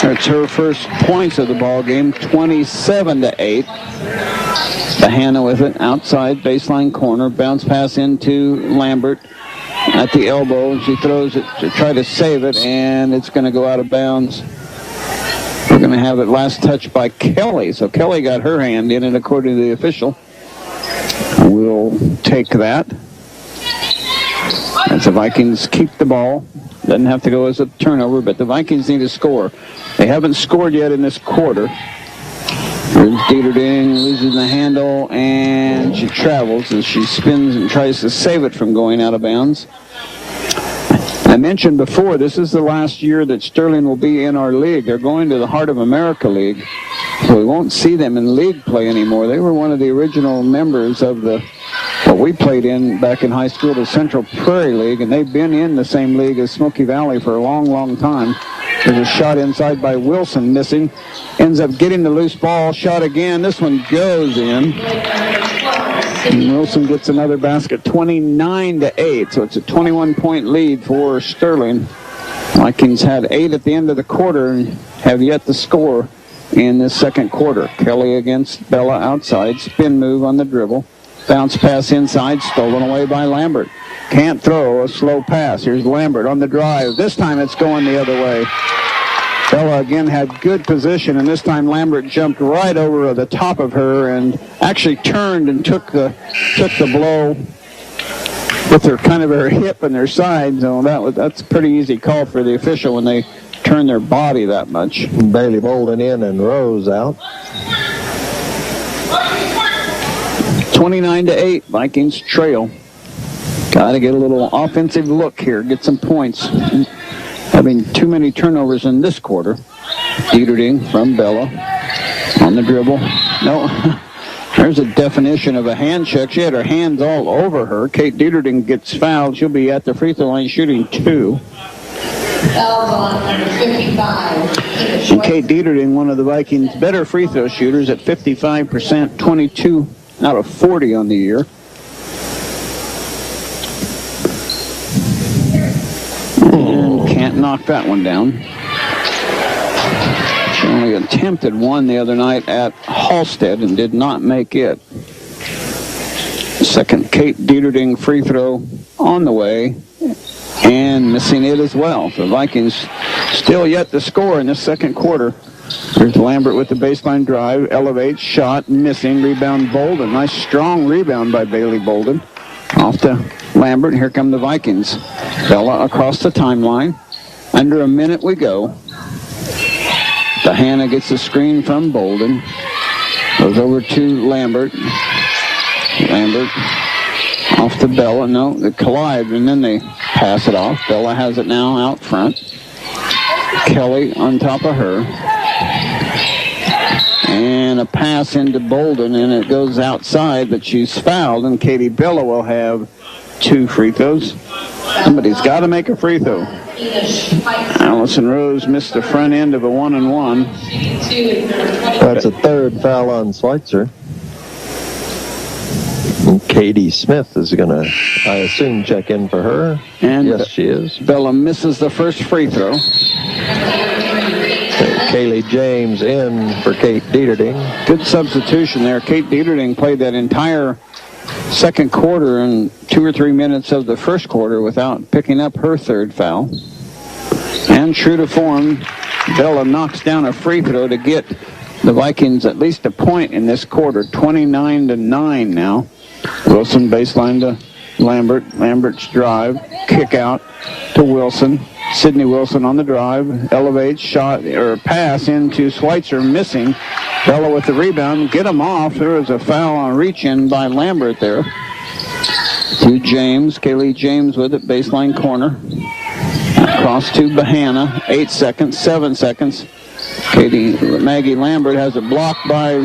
That's her first points of the ball game. 27-8. Bahana with it outside baseline corner. Bounce pass into Lambert at the elbow. She throws it to try to save it, and it's going to go out of bounds. We're going to have it last touch by Kelly. So Kelly got her hand in it according to the official. We'll take that. As the Vikings keep the ball. Doesn't have to go as a turnover, but the Vikings need to score. They haven't scored yet in this quarter. Here's Dieterding, loses the handle, and she travels as she spins and tries to save it from going out of bounds. I mentioned before, this is the last year that Sterling will be in our league. They're going to the Heart of America League. So we won't see them in league play anymore. They were one of the original members of what we played in back in high school, the Central Prairie League, and they've been in the same league as Smoky Valley for a long, long time. There's a shot inside by Wilson, missing. Ends up getting the loose ball, shot again. This one goes in. And Wilson gets another basket, 29-8. So it's a 21-point lead for Sterling. Vikings had 8 at the end of the quarter and have yet to score in this second quarter. Kelly against Bella outside. Spin move on the dribble. Bounce pass inside, stolen away by Lambert. Can't throw, a slow pass. Here's Lambert on the drive. This time it's going the other way. Bella again had good position, and this time Lambert jumped right over the top of her and actually turned and took the blow with her kind of her hip and their side. So that's a pretty easy call for the official when they turn their body that much. Bailey Bolden in and Rose out. 29-8, Vikings trail. Got to get a little offensive look here, get some points. Having too many turnovers in this quarter. Dieterding from Bella on the dribble. No, there's a definition of a hand check. She had her hands all over her. Kate Dieterding gets fouled. She'll be at the free throw line shooting 2. Fouls on number 55. And Kate Dieterding, one of the Vikings' better free throw shooters at 55%, 22 out of 40 on the year. And can't knock that one down. She only attempted one the other night at Halstead and did not make it. Second Kate Dieterding free throw on the way and missing it as well. So Vikings still yet to score in this second quarter. Here's Lambert with the baseline drive, elevates, shot, missing, rebound Bolden. Nice strong rebound by Bailey Bolden. Off to Lambert, here come the Vikings. Bella across the timeline. Under a minute we go. Hannah gets the screen from Bolden. Goes over to Lambert. Lambert off to Bella. No, they collide, and then they pass it off. Bella has it now out front. Kelly on top of her. And a pass into Bolden, and it goes outside, but she's fouled, and Katie Bella will have 2 free throws. Somebody's got to make a free throw. Allison Rose missed the front end of a 1-and-1. That's a third foul on Schweitzer. And Katie Smith is going to, I assume, check in for her. And yes, she is. Bella misses the first free throw. Kaylee James in for Kate Dieterding. Good substitution there. Kate Dieterding played that entire second quarter and 2 or 3 minutes of the first quarter without picking up her third foul. And true to form, Bella knocks down a free throw to get the Vikings at least a point in this quarter. 29-9 now. Wilson baseline to Lambert. Lambert's drive, kick out to Wilson. Sydney Wilson on the drive, elevates, shot, or pass into Schweitzer, missing. Bella with the rebound, get him off. There was a foul on reach-in by Lambert there. To James, Kaylee James with it, baseline corner. Across to Bahana, 8 seconds, 7 seconds. Maggie Lambert has it blocked by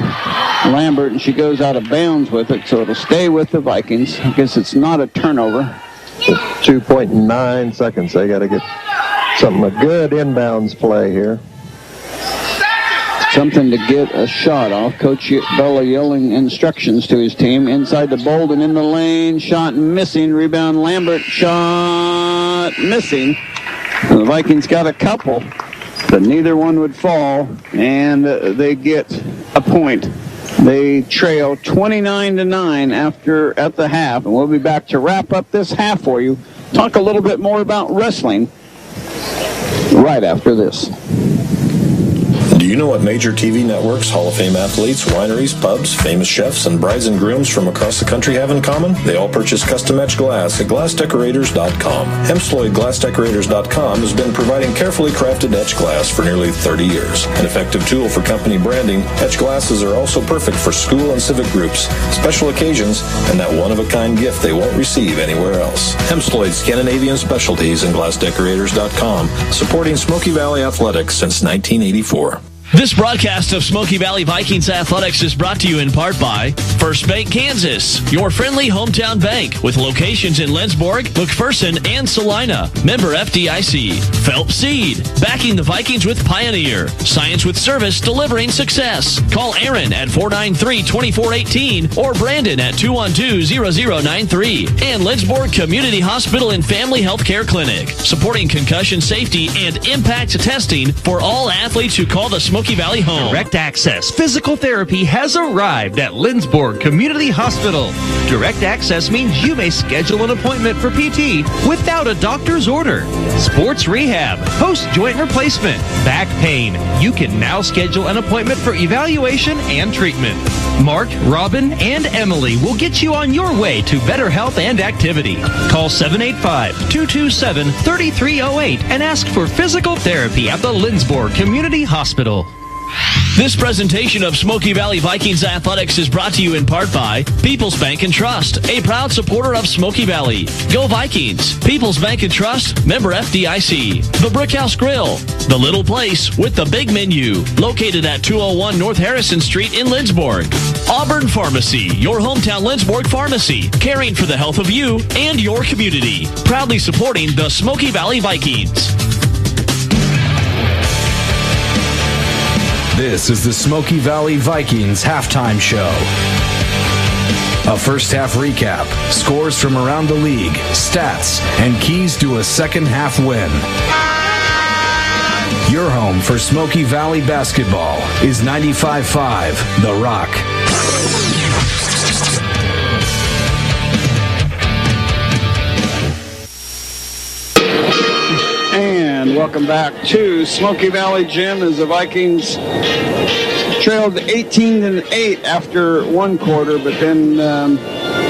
Lambert, and she goes out of bounds with it, so it'll stay with the Vikings. I guess it's not a turnover. 2.9 seconds. They got to get a good inbounds play here. Something to get a shot off. Coach Bella yelling instructions to his team. Inside the Bolden in the lane. Shot missing. Rebound Lambert. Shot missing. The Vikings got a couple, but neither one would fall, and they get a point. They trail 29-9 at the half, and we'll be back to wrap up this half for you. Talk a little bit more about wrestling right after this. Do you know what major TV networks, Hall of Fame athletes, wineries, pubs, famous chefs, and brides and grooms from across the country have in common? They all purchase custom-etched glass at glassdecorators.com. Hempsloyd.glassdecorators.com has been providing carefully crafted etched glass for nearly 30 years. An effective tool for company branding, etched glasses are also perfect for school and civic groups, special occasions, and that one-of-a-kind gift they won't receive anywhere else. Hempsloyd Scandinavian Specialties and glassdecorators.com, supporting Smoky Valley Athletics since 1984. This broadcast of Smoky Valley Vikings Athletics is brought to you in part by First Bank Kansas, your friendly hometown bank with locations in Lindsborg, McPherson, and Salina. Member FDIC. Phelps Seed, backing the Vikings with Pioneer. Science with Service, delivering success. Call Aaron at 493-2418 or Brandon at 212-0093. And Lindsborg Community Hospital and Family Health Care Clinic, supporting concussion safety and impact testing for all athletes who call the Smoky Valley home. Direct Access Physical Therapy has arrived at Lindsborg Community Hospital. Direct Access means you may schedule an appointment for PT without a doctor's order. Sports rehab, post-joint replacement, back pain. You can now schedule an appointment for evaluation and treatment. Mark, Robin, and Emily will get you on your way to better health and activity. Call 785-227-3308 and ask for physical therapy at the Lindsborg Community Hospital. This presentation of Smoky Valley Vikings Athletics is brought to you in part by People's Bank and Trust, a proud supporter of Smoky Valley. Go Vikings! People's Bank and Trust, member FDIC. The Brickhouse Grill, the little place with the big menu, located at 201 North Harrison Street in Lindsborg. Auburn Pharmacy, your hometown Lindsborg pharmacy, caring for the health of you and your community. Proudly supporting the Smoky Valley Vikings. This is the Smoky Valley Vikings halftime show. A first half recap, scores from around the league, stats, and keys to a second half win. Your home for Smoky Valley basketball is 95.5 The Rock. And welcome back to Smoky Valley Gym as the Vikings trailed 18-8 after one quarter, but then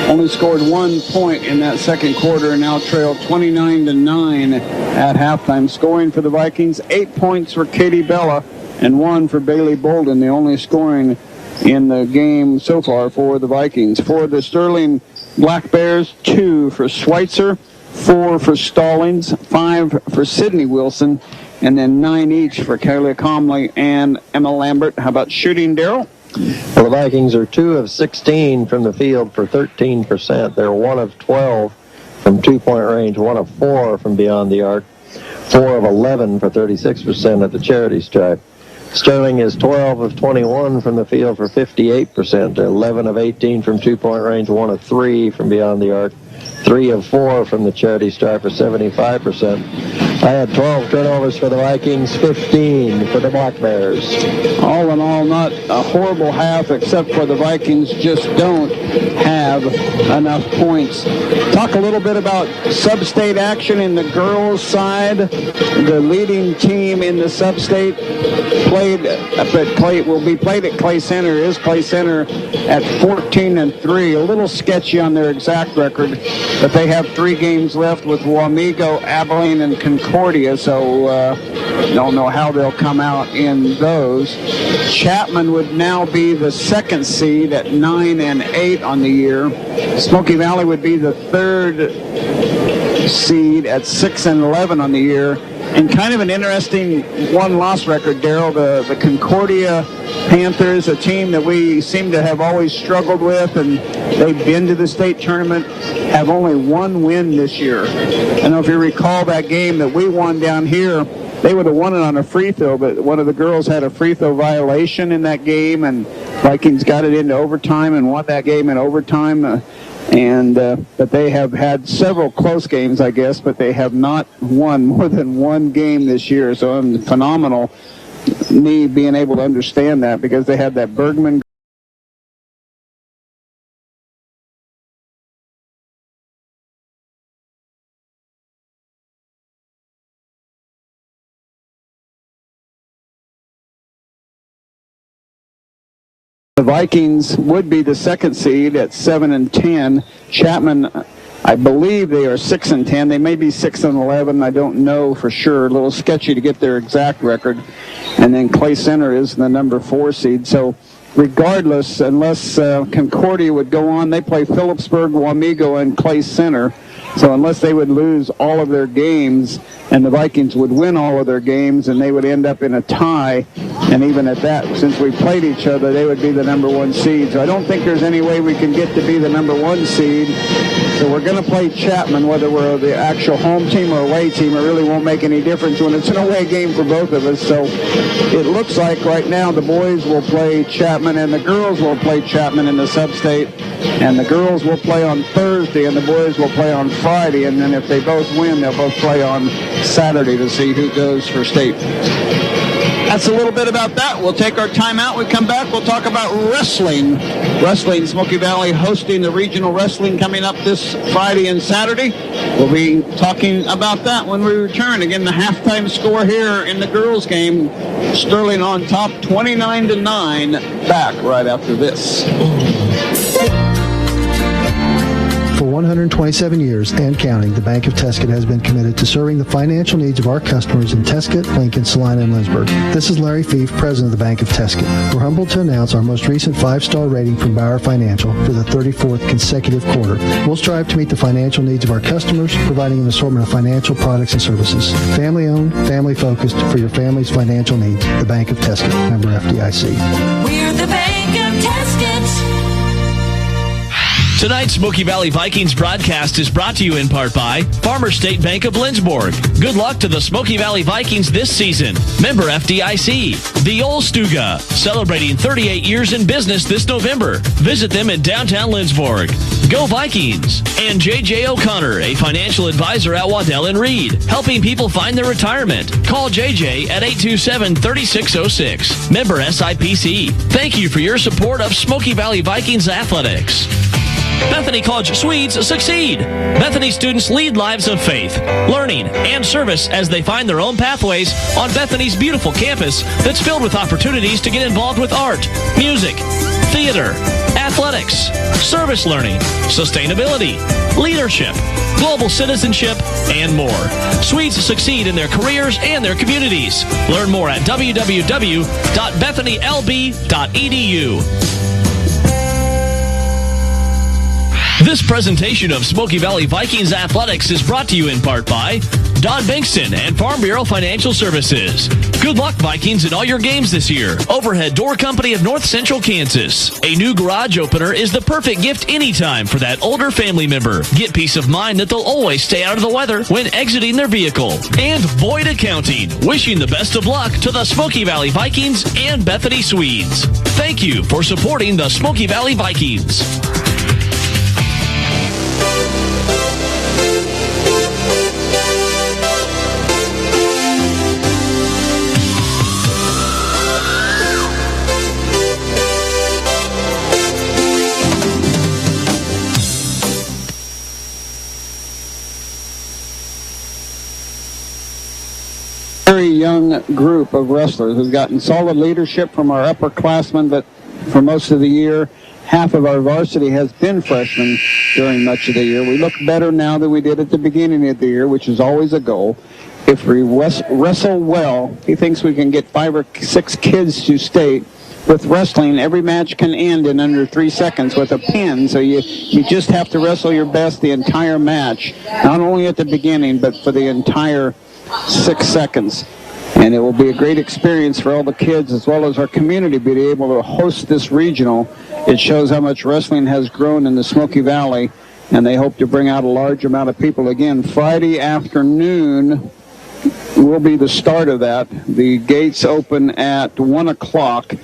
only scored 1 point in that second quarter and now trailed 29-9 at halftime. Scoring for the Vikings, 8 points for Katie Bella and 1 for Bailey Bolden, the only scoring in the game so far for the Vikings. For the Sterling Black Bears, 2 for Schweitzer, 4 for Stallings, 5 for Sydney Wilson, and then 9 each for Kayla Comley and Emma Lambert. How about shooting, Daryl? Well, the Vikings are 2 of 16 from the field for 13%. They're 1 of 12 from two-point range, 1 of 4 from beyond the arc, 4 of 11 for 36% at the charity stripe. Sterling is 12 of 21 from the field for 58%. They're 11 of 18 from two-point range, 1 of 3 from beyond the arc, 3 of 4 from the charity stripe for 75%. I had 12 turnovers for the Vikings, 15 for the Black Bears. All in all, not a horrible half, except for the Vikings just don't have enough points. Talk a little bit about sub-state action in the girls' side. The leading team in the sub-state played at Clay, will be played at Clay Center, is Clay Center at 14-3. A little sketchy on their exact record, but they have 3 games left with Wamego, Abilene, and Concordia, so don't know how they'll come out in those. Chapman would now be the 2nd seed at 9-8 on the year. Smoky Valley would be the 3rd seed at 6-11 on the year. And kind of an interesting one-loss record, Daryl. The Concordia Panthers, a team that we seem to have always struggled with, and they've been to the state tournament, have only 1 win this year. I don't know if you recall that game that we won down here. They would have won it on a free throw, but one of the girls had a free throw violation in that game, and Vikings got it into overtime and won that game in overtime. But they have had several close games, I guess, but they have not won more than 1 game this year. So I'm phenomenal, me being able to understand that, because they had that Bergman The Vikings would be the second seed at 7-10. Chapman, I believe they are 6-10. They may be 6-11. I don't know for sure. A little sketchy to get their exact record. And then Clay Center is the number 4 seed. So regardless, unless Concordia would go on, they play Phillipsburg, Wamego, and Clay Center. So unless they would lose all of their games and the Vikings would win all of their games and they would end up in a tie, and even at that, since we played each other, they would be the number 1 seed. So I don't think there's any way we can get to be the number 1 seed. So we're going to play Chapman, whether we're the actual home team or away team. It really won't make any difference when it's an away game for both of us. So it looks like right now the boys will play Chapman and the girls will play Chapman in the sub-state. And the girls will play on Thursday and the boys will play on Friday. And then if they both win, they'll both play on Saturday to see who goes for state. That's a little bit about that. We'll take our time out. We come back. We'll talk about wrestling. Wrestling, Smoky Valley hosting the regional wrestling coming up this Friday and Saturday. We'll be talking about that when we return. Again, the halftime score here in the girls' game. Sterling on top, 29-9. Back right after this. For 127 years and counting, the Bank of Tesket has been committed to serving the financial needs of our customers in Tesket, Lincoln, Salina, and Lynchburg. This is Larry Fief, President of the Bank of Tesket. We're humbled to announce our most recent 5-star rating from Bauer Financial for the 34th consecutive quarter. We'll strive to meet the financial needs of our customers, providing an assortment of financial products and services. Family-owned, family-focused for your family's financial needs. The Bank of Tesket, member FDIC. We're the Bank of Tesket. Tonight's Smoky Valley Vikings broadcast is brought to you in part by Farmers State Bank of Lynchburg. Good luck to the Smoky Valley Vikings this season. Member FDIC. The Old Stuga, celebrating 38 years in business this November. Visit them in downtown Lynchburg. Go Vikings. And J.J. O'Connor, a financial advisor at Waddell & Reed, helping people find their retirement. Call J.J. at 827-3606. Member SIPC. Thank you for your support of Smoky Valley Vikings athletics. Bethany College Swedes succeed. Bethany students lead lives of faith, learning, and service as they find their own pathways on Bethany's beautiful campus that's filled with opportunities to get involved with art, music, theater, athletics, service learning, sustainability, leadership, global citizenship, and more. Swedes succeed in their careers and their communities. Learn more at www.bethanylb.edu. This presentation of Smoky Valley Vikings Athletics is brought to you in part by Don Bankston and Farm Bureau Financial Services. Good luck, Vikings, in all your games this year. Overhead Door Company of North Central Kansas. A new garage opener is the perfect gift anytime for that older family member. Get peace of mind that they'll always stay out of the weather when exiting their vehicle. And Boyd Accounting, wishing the best of luck to the Smoky Valley Vikings and Bethany Swedes. Thank you for supporting the Smoky Valley Vikings. Very young group of wrestlers. We've gotten solid leadership from our upperclassmen, but for most of the year, half of our varsity has been freshmen during much of the year. We look better now than we did at the beginning of the year, which is always a goal. If we wrestle well, he thinks we can get 5 or 6 kids to state. With wrestling, every match can end in under 3 seconds with a pin, so you just have to wrestle your best the entire match, not only at the beginning, but for the entire 6 seconds. And it will be a great experience for all the kids as well as our community to be able to host this regional. It shows how much wrestling has grown in the Smoky Valley, and they hope to bring out a large amount of people. Again, Friday afternoon will be the start of that. The gates open at 1 o'clock.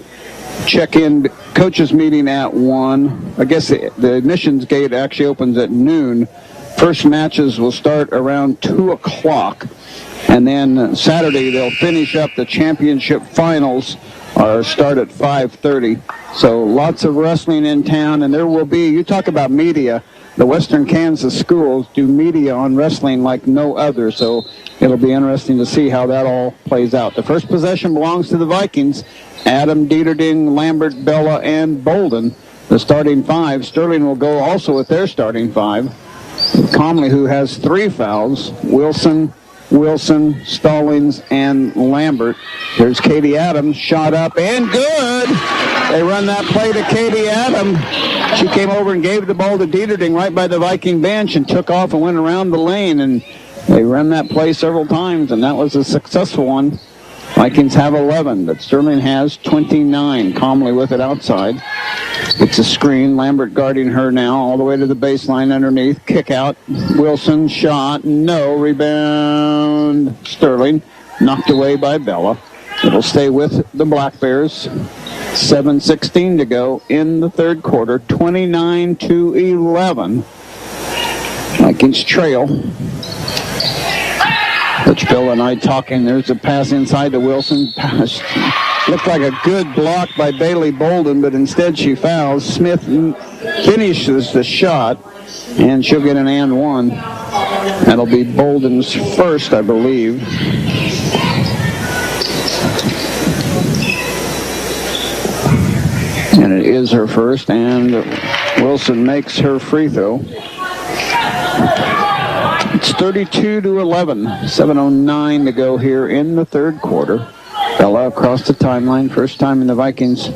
Check-in coaches meeting at 1. I guess the admissions gate actually opens at noon. First matches will start around 2 o'clock. And then Saturday they'll finish up the championship finals or start at 5:30. So lots of wrestling in town, and there will be, you talk about media, the Western Kansas schools do media on wrestling like no other, so it'll be interesting to see how that all plays out. The first possession belongs to the Vikings. Adam, Dieterding, Lambert, Bella, and Bolden, the starting five. Sterling will go also with their starting five. Comley, who has 3 fouls, Wilson, Stallings, and Lambert. There's Katie Adams, shot up and good. They run that play to Katie Adams. She came over and gave the ball to Dieterding right by the Viking bench and took off and went around the lane, and they ran that play several times, and that was a successful one. Vikings have 11, but Sterling has 29. Comley with it outside. It's a screen. Lambert guarding her now all the way to the baseline underneath. Kick out. Wilson shot. No. Rebound. Sterling. Knocked away by Bella. It'll stay with the Black Bears. 7:16 to go in the third quarter. 29-11. Vikings trail. Coach Bill and I talking. There's a pass inside to Wilson. Pass looked like a good block by Bailey Bolden, but instead she fouls. Smith finishes the shot, and she'll get an and one. That'll be Bolden's first, I believe. And it is her first, and Wilson makes her free throw. It's 32-11, 7:09 to go here in the third quarter. Bella across the timeline, first time in the Vikings,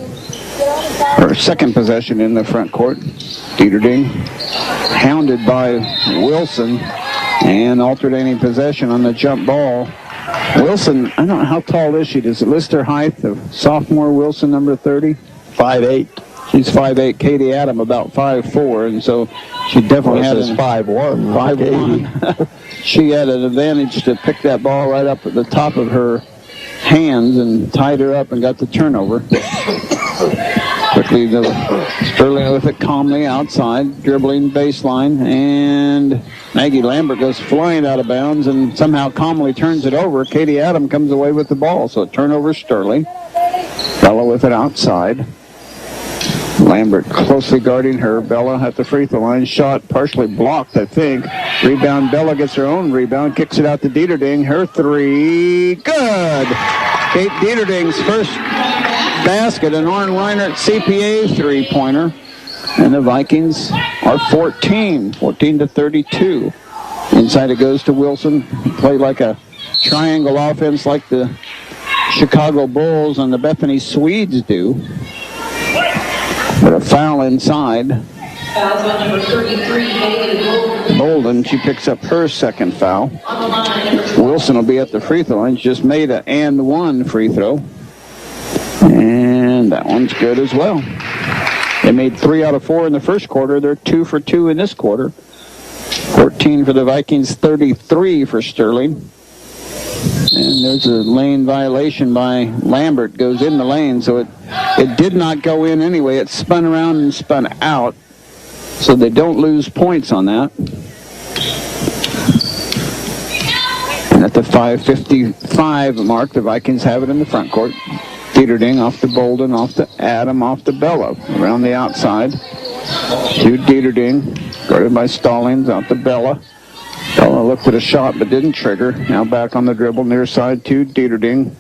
or second possession in the front court. Dieterding, hounded by Wilson, and alternating possession on the jump ball. Wilson, I don't know, how tall is she? Does it list her height? The sophomore Wilson, number 30? 5'8". She's 5'8". Katie Adam about 5'4", and so she definitely had 5'1". 5'1". She had an advantage to pick that ball right up at the top of her hands and tied her up and got the turnover. Quickly, Sterling with it calmly outside, dribbling baseline, and Maggie Lambert goes flying out of bounds, and somehow calmly turns it over. Katie Adam comes away with the ball, so turnover Sterling. Bella with it outside. Lambert closely guarding her. Bella at the free throw line. Shot partially blocked, I think. Rebound. Bella gets her own rebound. Kicks it out to Dieterding. Her three. Good. Kate Dieterding's first basket. An Orrin Reinert CPA three-pointer. And the Vikings are 14-32. Inside it goes to Wilson. Play like a triangle offense like the Chicago Bulls and the Bethany Swedes do. But a foul inside. Fouls on number 33, Bailey Bolden, she picks up her second foul. Wilson will be at the free throw line. She just made an and one free throw. And that one's good as well. They made 3 out of 4 in the first quarter. They're 2 for 2 in this quarter. 14 for the Vikings, 33 for Sterling. And there's a lane violation by Lambert. Goes in the lane, so it did not go in anyway. It spun around and spun out, so they don't lose points on that. And at the 5:55 mark, the Vikings have it in the front court. Dieterding off to Bolden, off to Adam, off to Bella. Around the outside to Dieterding, guarded by Stallings, out to Bella. Bella looked at a shot but didn't trigger. Now back on the dribble, near side to Dieterding.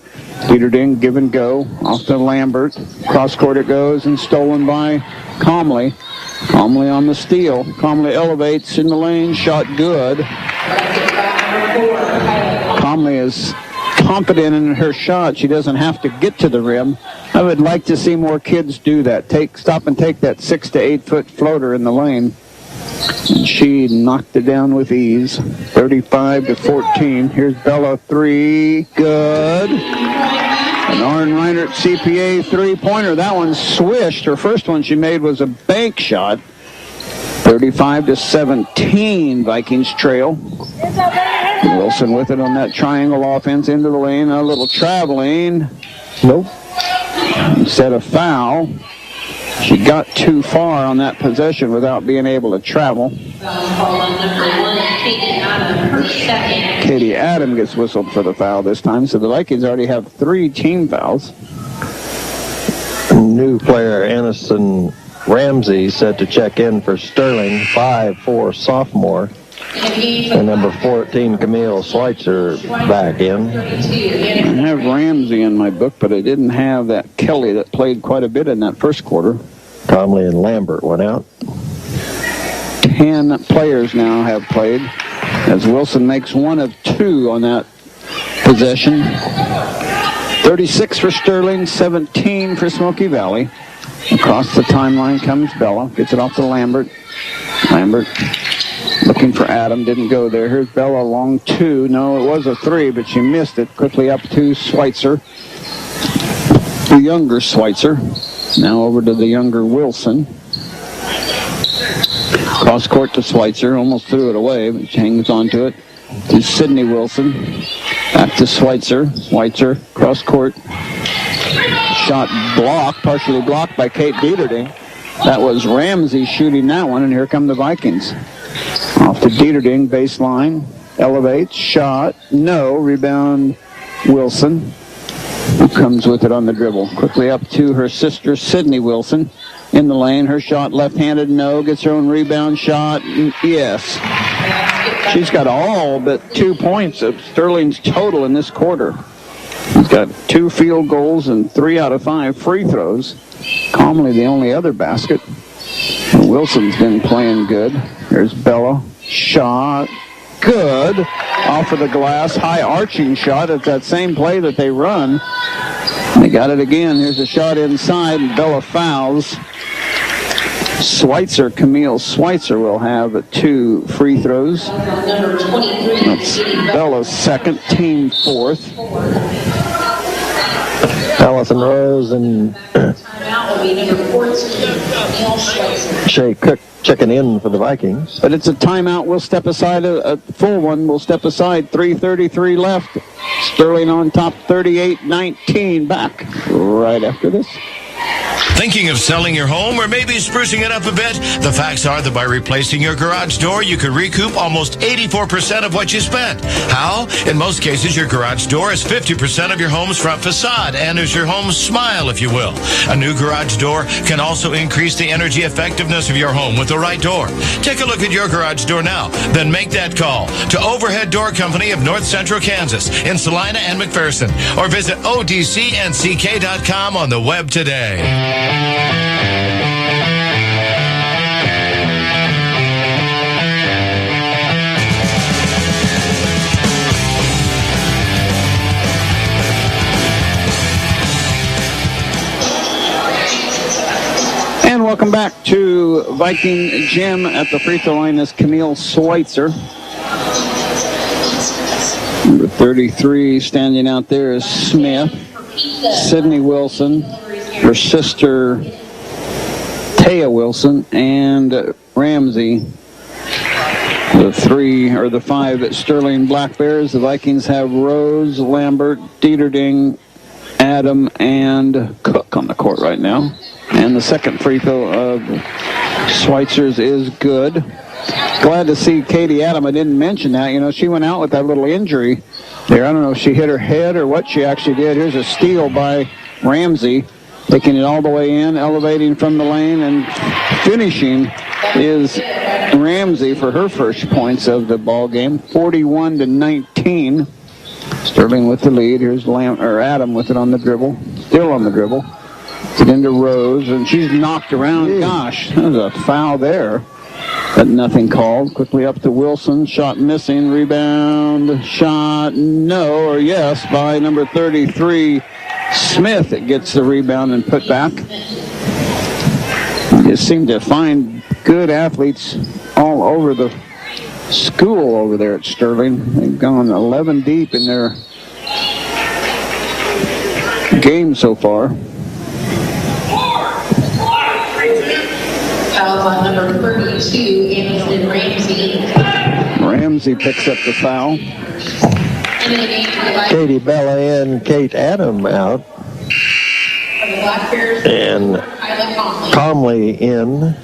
Dieterding, give and go, off to Lambert. Cross court it goes and stolen by Comley. Comley on the steal. Comley elevates in the lane, shot good. Comley is confident in her shot. She doesn't have to get to the rim. I would like to see more kids do that. Stop and take that 6 to 8 foot floater in the lane. And she knocked it down with ease. 35-14. Here's Bella, three. Good. An Orrin Reinert CPA three-pointer. That one swished. Her first one she made was a bank shot. 35-17. Vikings trail. Wilson with it on that triangle offense into the lane. A little traveling. Nope. Instead of foul. She got too far on that possession without being able to travel. Katie Adam gets whistled for the foul this time, so the Vikings already have 3 team fouls. New player, Aniston Ramsey set to check in for Sterling, 5'4" sophomore. And number 14, Camille Schweitzer, back in. I have Ramsey in my book, but I didn't have that Kelly that played quite a bit in that first quarter. Comley and Lambert went out. 10 players now have played, as Wilson makes 1 of 2 on that possession. 36 for Sterling, 17 for Smoky Valley. Across the timeline comes Bella, gets it off to Lambert. Lambert looking for Adam, didn't go there. Here's Bella, long 2. No, it was a 3, but she missed it. Quickly up to Schweitzer, the younger Schweitzer. Now over to the younger Wilson. Cross court to Schweitzer, almost threw it away, but she hangs on to it. To Sydney Wilson, back to Schweitzer. Schweitzer, cross court. Shot blocked, partially blocked by Kate Dieterding. That was Ramsey shooting that one, and here come the Vikings. Off to Dieterding, baseline, elevates, shot, no, rebound Wilson, who comes with it on the dribble. Quickly up to her sister, Sydney Wilson, in the lane. Her shot left-handed, no, gets her own rebound shot, yes. She's got all but 2 points of Sterling's total in this quarter. She's got 2 field goals and 3 out of 5 free throws. Calmly the only other basket. Wilson's been playing good. There's Bella. Shot. Good. Off of the glass. High arching shot. It's that same play that they run. They got it again. Here's a shot inside, and Bella fouls. Schweitzer, Camille Schweitzer, will have 2 free throws. That's Bella's second, team 4th. Allison Rose and Shay Cook checking in for the Vikings. But it's a timeout. We'll step aside, a full one. We'll step aside. 3:33 left. Sterling on top, 38-19. Back right after this. Thinking of selling your home or maybe sprucing it up a bit? The facts are that by replacing your garage door, you could recoup almost 84% of what you spent. How? In most cases, your garage door is 50% of your home's front facade and is your home's smile, if you will. A new garage door can also increase the energy effectiveness of your home with the right door. Take a look at your garage door now. Then make that call to Overhead Door Company of North Central Kansas in Salina and McPherson, or visit odcnck.com on the web today. And welcome back to Viking Gym. At the free throw line is Camille Schweitzer. Number 33 standing out there is Smith. Sydney Wilson, her sister Taya Wilson, and Ramsey. The 5 Sterling Black Bears. The Vikings have Rose, Lambert, Dieterding, Adam, and Cook on the court right now. And the second free throw of Schweitzer's is good. Glad to see Katie Adam. I didn't mention that. You know, she went out with that little injury there. I don't know if she hit her head or what she actually did. Here's a steal by Ramsey, taking it all the way in, elevating from the lane, and finishing is Ramsey for her first points of the ball game, 41-19. Sterling with the lead. Here's Adam with it on the dribble, still on the dribble. It's into Rose, and she's knocked around. Gosh, there's a foul there, but nothing called. Quickly up to Wilson, shot missing, rebound, shot, no, or yes, by number 33, Smith. It gets the rebound and put back. You seem to find good athletes all over the school over there at Sterling. They've gone 11 deep in their game so far. Foul on number 32, Anderson Ramsey. Ramsey picks up the foul. Katie Bella in, Kate Adam out. And Comley in.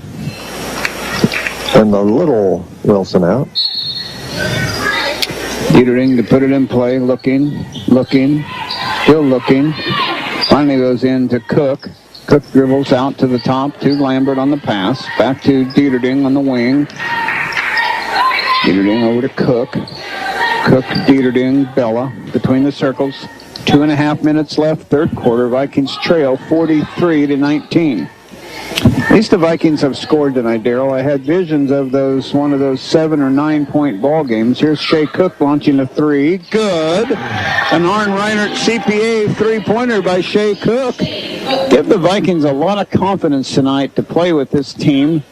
And the little Wilson out. Dieterding to put it in play, looking, still looking. Finally goes in to Cook. Cook dribbles out to the top to Lambert on the pass. Back to Dieterding on the wing. Dieterding over to Cook. Cook, Dieterding, Bella between the circles. 2.5 minutes left, third quarter. Vikings trail 43-19. At least the Vikings have scored tonight, Darrell. I had visions of one of those 7 or 9 point ball games. Here's Shea Cook launching a three. Good. An Arn Reinert CPA three-pointer by Shea Cook. Give the Vikings a lot of confidence tonight to play with this team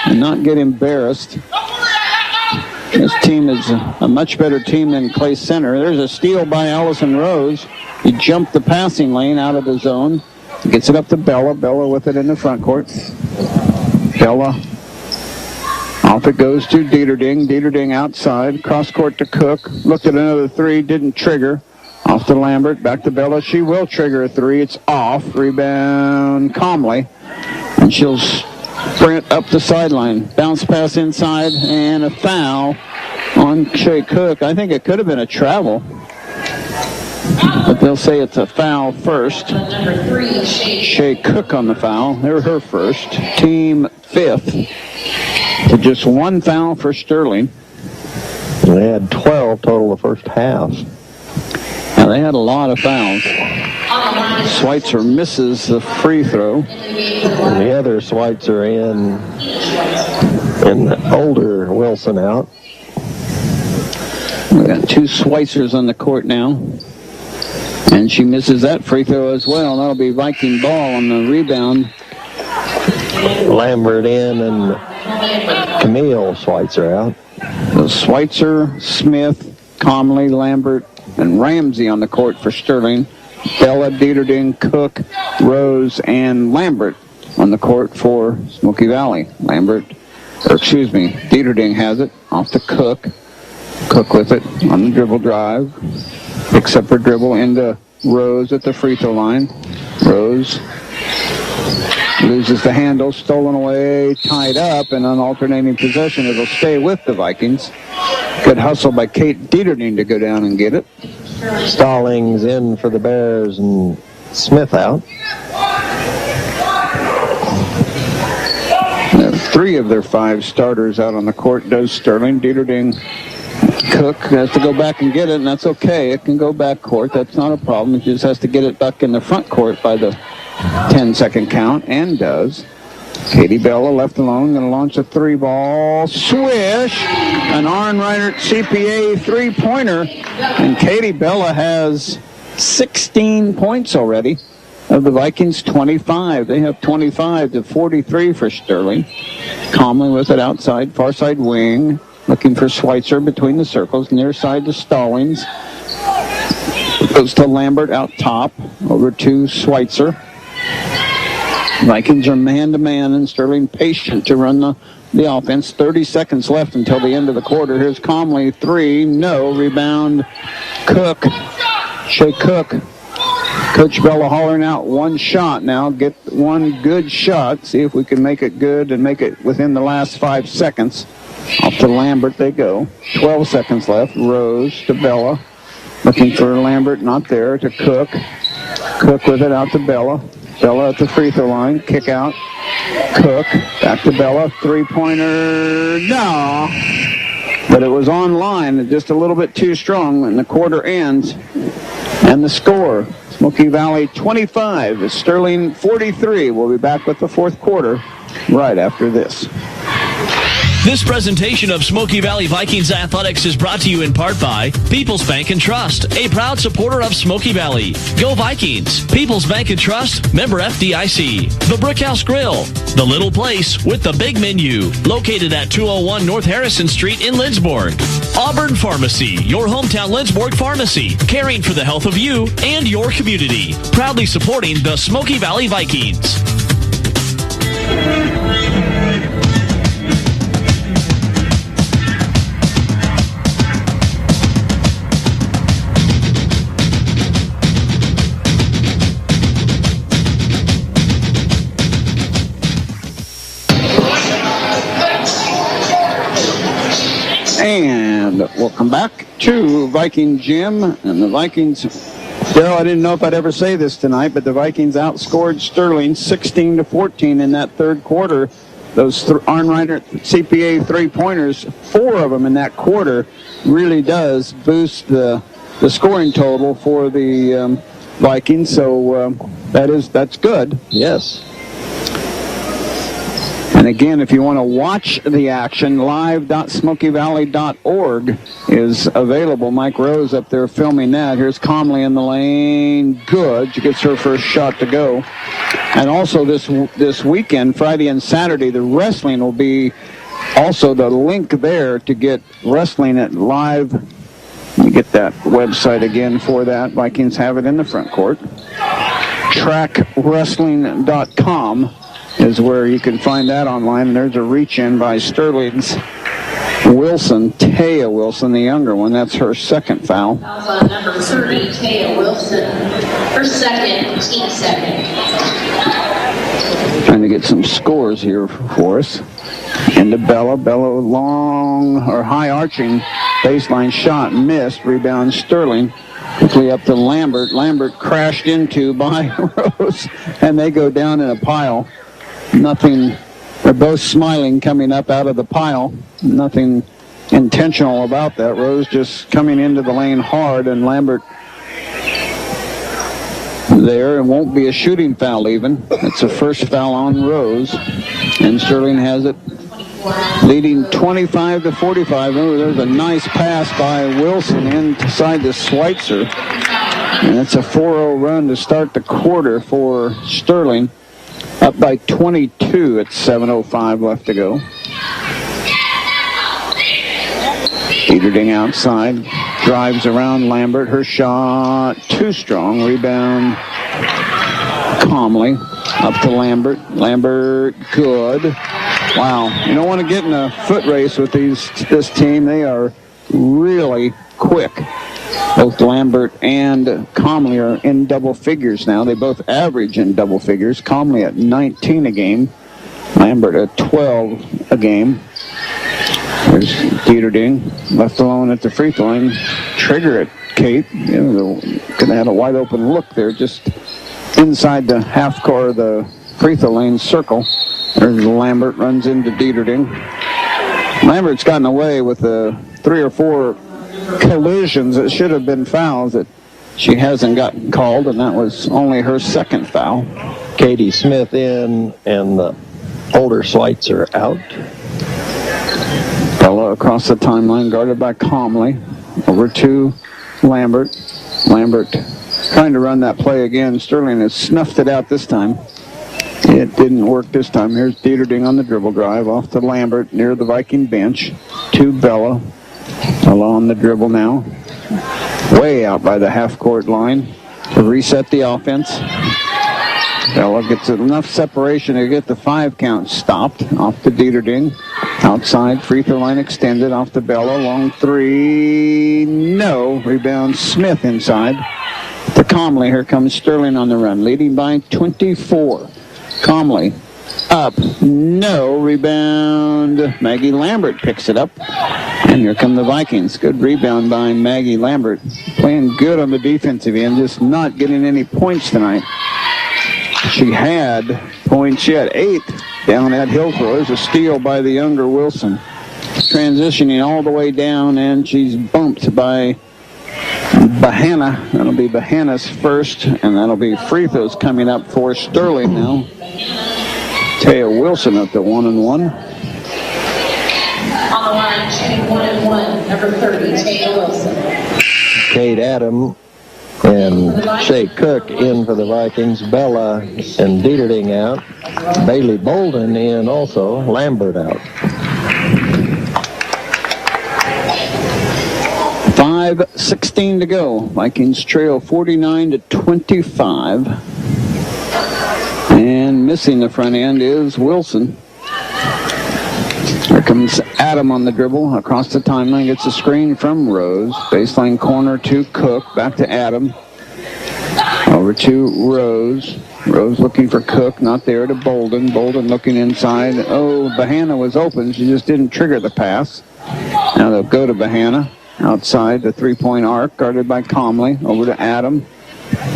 and not get embarrassed. This team is a much better team than Clay Center. There's a steal by Allison Rose. He jumped the passing lane out of the zone. Gets it up to Bella. Bella with it in the front court. Bella. Off it goes to Dieterding. Dieterding outside. Cross court to Cook. Looked at another three. Didn't trigger. Off to Lambert. Back to Bella. She will trigger a three. It's off. Rebound Comley. And she'll sprint up the sideline. Bounce pass inside. And a foul on Shea Cook. I think it could have been a travel. But they'll say it's a foul first. Shea Cook on the foul. They're her first. Team fifth. To just one foul for Sterling. They had 12 total the first half. Now they had a lot of fouls. Schweitzer misses the free throw. And the other Schweitzer in and older Wilson out. We got two Schweitzers on the court now. And she misses that free throw as well. That'll be Viking ball on the rebound. Lambert in and Camille Schweitzer out. So Schweitzer, Smith, Comley, Lambert, and Ramsey on the court for Sterling. Bella, Dieterding, Cook, Rose, and Lambert on the court for Smoky Valley. Dieterding has it off to Cook. Cook with it on the dribble drive. Picks up her dribble into Rose at the free throw line. Rose loses the handle, stolen away, tied up, and on alternating possession, it'll stay with the Vikings. Good hustle by Kate Dieterding to go down and get it. Stallings in for the Bears and Smith out. Three of their five starters out on the court does Sterling. Dieterding, Cook has to go back and get it, and that's okay. It can go back court. That's not a problem. It just has to get it back in the front court by the 10-second count, and does. Katie Bella left alone, going to launch a three ball. Swish! An Arn Reinert CPA three-pointer, and Katie Bella has 16 points already of the Vikings 25. They have 25-43 for Sterling. Comley with it outside, far side wing. Looking for Schweitzer between the circles, near side to Stallings. Goes to Lambert out top, over to Schweitzer. Vikings are man-to-man, and Sterling patient to run the offense. 30 seconds left until the end of the quarter. Here's Comley, three, no. Rebound, Cook, Shea Cook. Coach Bella hollering out one shot now. Get one good shot. See if we can make it good and make it within the last 5 seconds. Off to Lambert they go. 12 seconds left. Rose to Bella. Looking for Lambert, not there. To Cook. Cook with it out to Bella. Bella at the free throw line. Kick out. Cook. Back to Bella. Three-pointer. No. But it was on line. Just a little bit too strong. And the quarter ends. And the score. Smoky Valley 25. Sterling 43. We'll be back with the fourth quarter right after this. This presentation of Smoky Valley Vikings Athletics is brought to you in part by People's Bank and Trust, a proud supporter of Smoky Valley. Go Vikings! People's Bank and Trust, member FDIC. The Brickhouse Grill, the little place with the big menu, located at 201 North Harrison Street in Lindsborg. Auburn Pharmacy, your hometown Lindsborg pharmacy, caring for the health of you and your community. Proudly supporting the Smoky Valley Vikings. And we'll come back to Viking Gym, and the Vikings Daryl, I didn't know if I'd ever say this tonight, but the Vikings outscored Sterling 16-14 in that third quarter. Those Arnreiner CPA three-pointers, 4 of them in that quarter, really does boost the scoring total for the Vikings. So that's good. Yes. And again, if you want to watch the action, live.smokyvalley.org is available. Mike Rose up there filming that. Here's Comley in the lane. Good. She gets her first shot to go. And also this weekend, Friday and Saturday, the wrestling will be also the link there to get wrestling at live. Let me get that website again for that. Vikings have it in the front court. Trackwrestling.com is where you can find that online. And there's a reach-in by Sterling's Wilson, Taya Wilson, the younger one. That's her second foul. Fouls on number 30, Taya Wilson. Her second, team second. Trying to get some scores here for us. Into Bella. Bella long or high arching baseline shot missed. Rebound Sterling. Quickly up to Lambert. Lambert crashed into by Rose, and they go down in a pile. Nothing. They're both smiling coming up out of the pile. Nothing intentional about that. Rose just coming into the lane hard, and Lambert there. It won't be a shooting foul even. It's a first foul on Rose, and Sterling has it leading 25-45. Oh, there's a nice pass by Wilson inside to Schweitzer, and it's a 4-0 run to start the quarter for Sterling. Up by 22 at 7:05 left to go. Dieterding outside, drives around Lambert. Her shot too strong. Rebound Comley. Up to Lambert. Lambert, good. Wow, you don't want to get in a foot race with this team. They are really quick. Both Lambert and Comley are in double figures now. They both average in double figures. Comley at 19 a game. Lambert at 12 a game. There's Dieterding, left alone at the free throw line. Trigger it, Kate. Could have had a wide open look there, just inside the half court of the free throw lane circle. There's Lambert, runs into Dieterding. Lambert's gotten away with the 3 or 4 collisions that should have been fouls that she hasn't gotten called, and that was only her second foul. Katie Smith in, and the older Schweitzer out. Bella across the timeline, guarded by Comley. Over to Lambert. Lambert trying to run that play again. Sterling has snuffed it out this time. It didn't work this time. Here's Dieterding on the dribble drive off to Lambert near the Viking bench. To Bella. Bella on the dribble now. Way out by the half-court line to reset the offense. Bella gets enough separation to get the 5 count stopped. Off to Dieterding. Outside, free throw line extended. Off to Bella. Long 3. No. Rebound Smith inside. To Comley. Here comes Sterling on the run. Leading by 24. Comley up. No. Rebound. Maggie Lambert picks it up. And here come the Vikings. Good rebound by Maggie Lambert. Playing good on the defensive end. Just not getting any points tonight. She had points. She had 8 down at Hillsborough. There's a steal by the younger Wilson. Transitioning all the way down, and she's bumped by Bahana. That'll be Bahana's first, and that'll be free throws coming up for Sterling now. Taya Wilson up to 1-1. On the line, shooting 1-1, number 30, Taya Wilson. Kate Adam and Shay Cook in for the Vikings. Bella and Dieterding out. Bailey Bolden in also. Lambert out. 5:16 to go. Vikings trail 49-25. And missing the front end is Wilson. Here comes Adam on the dribble. Across the timeline, gets a screen from Rose. Baseline corner to Cook. Back to Adam. Over to Rose. Rose looking for Cook. Not there to Bolden. Bolden looking inside. Oh, Bahana was open. She just didn't trigger the pass. Now they'll go to Bahana. Outside the three-point arc, guarded by Comley. Over to Adam.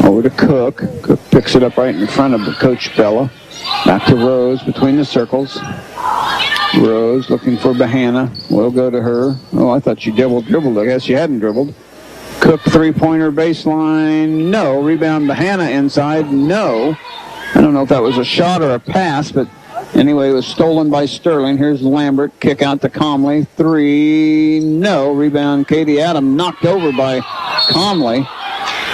Over to Cook. Cook picks it up right in front of Coach Bella. Back to Rose between the circles. Rose looking for Bahana. We'll go to her. Oh, I thought she dribbled. I guess she hadn't dribbled. Cook three-pointer baseline. No. Rebound Bahana inside. No. I don't know if that was a shot or a pass, but anyway, it was stolen by Sterling. Here's Lambert. Kick out to Comley. Three. No. Rebound Katie Adam knocked over by Comley.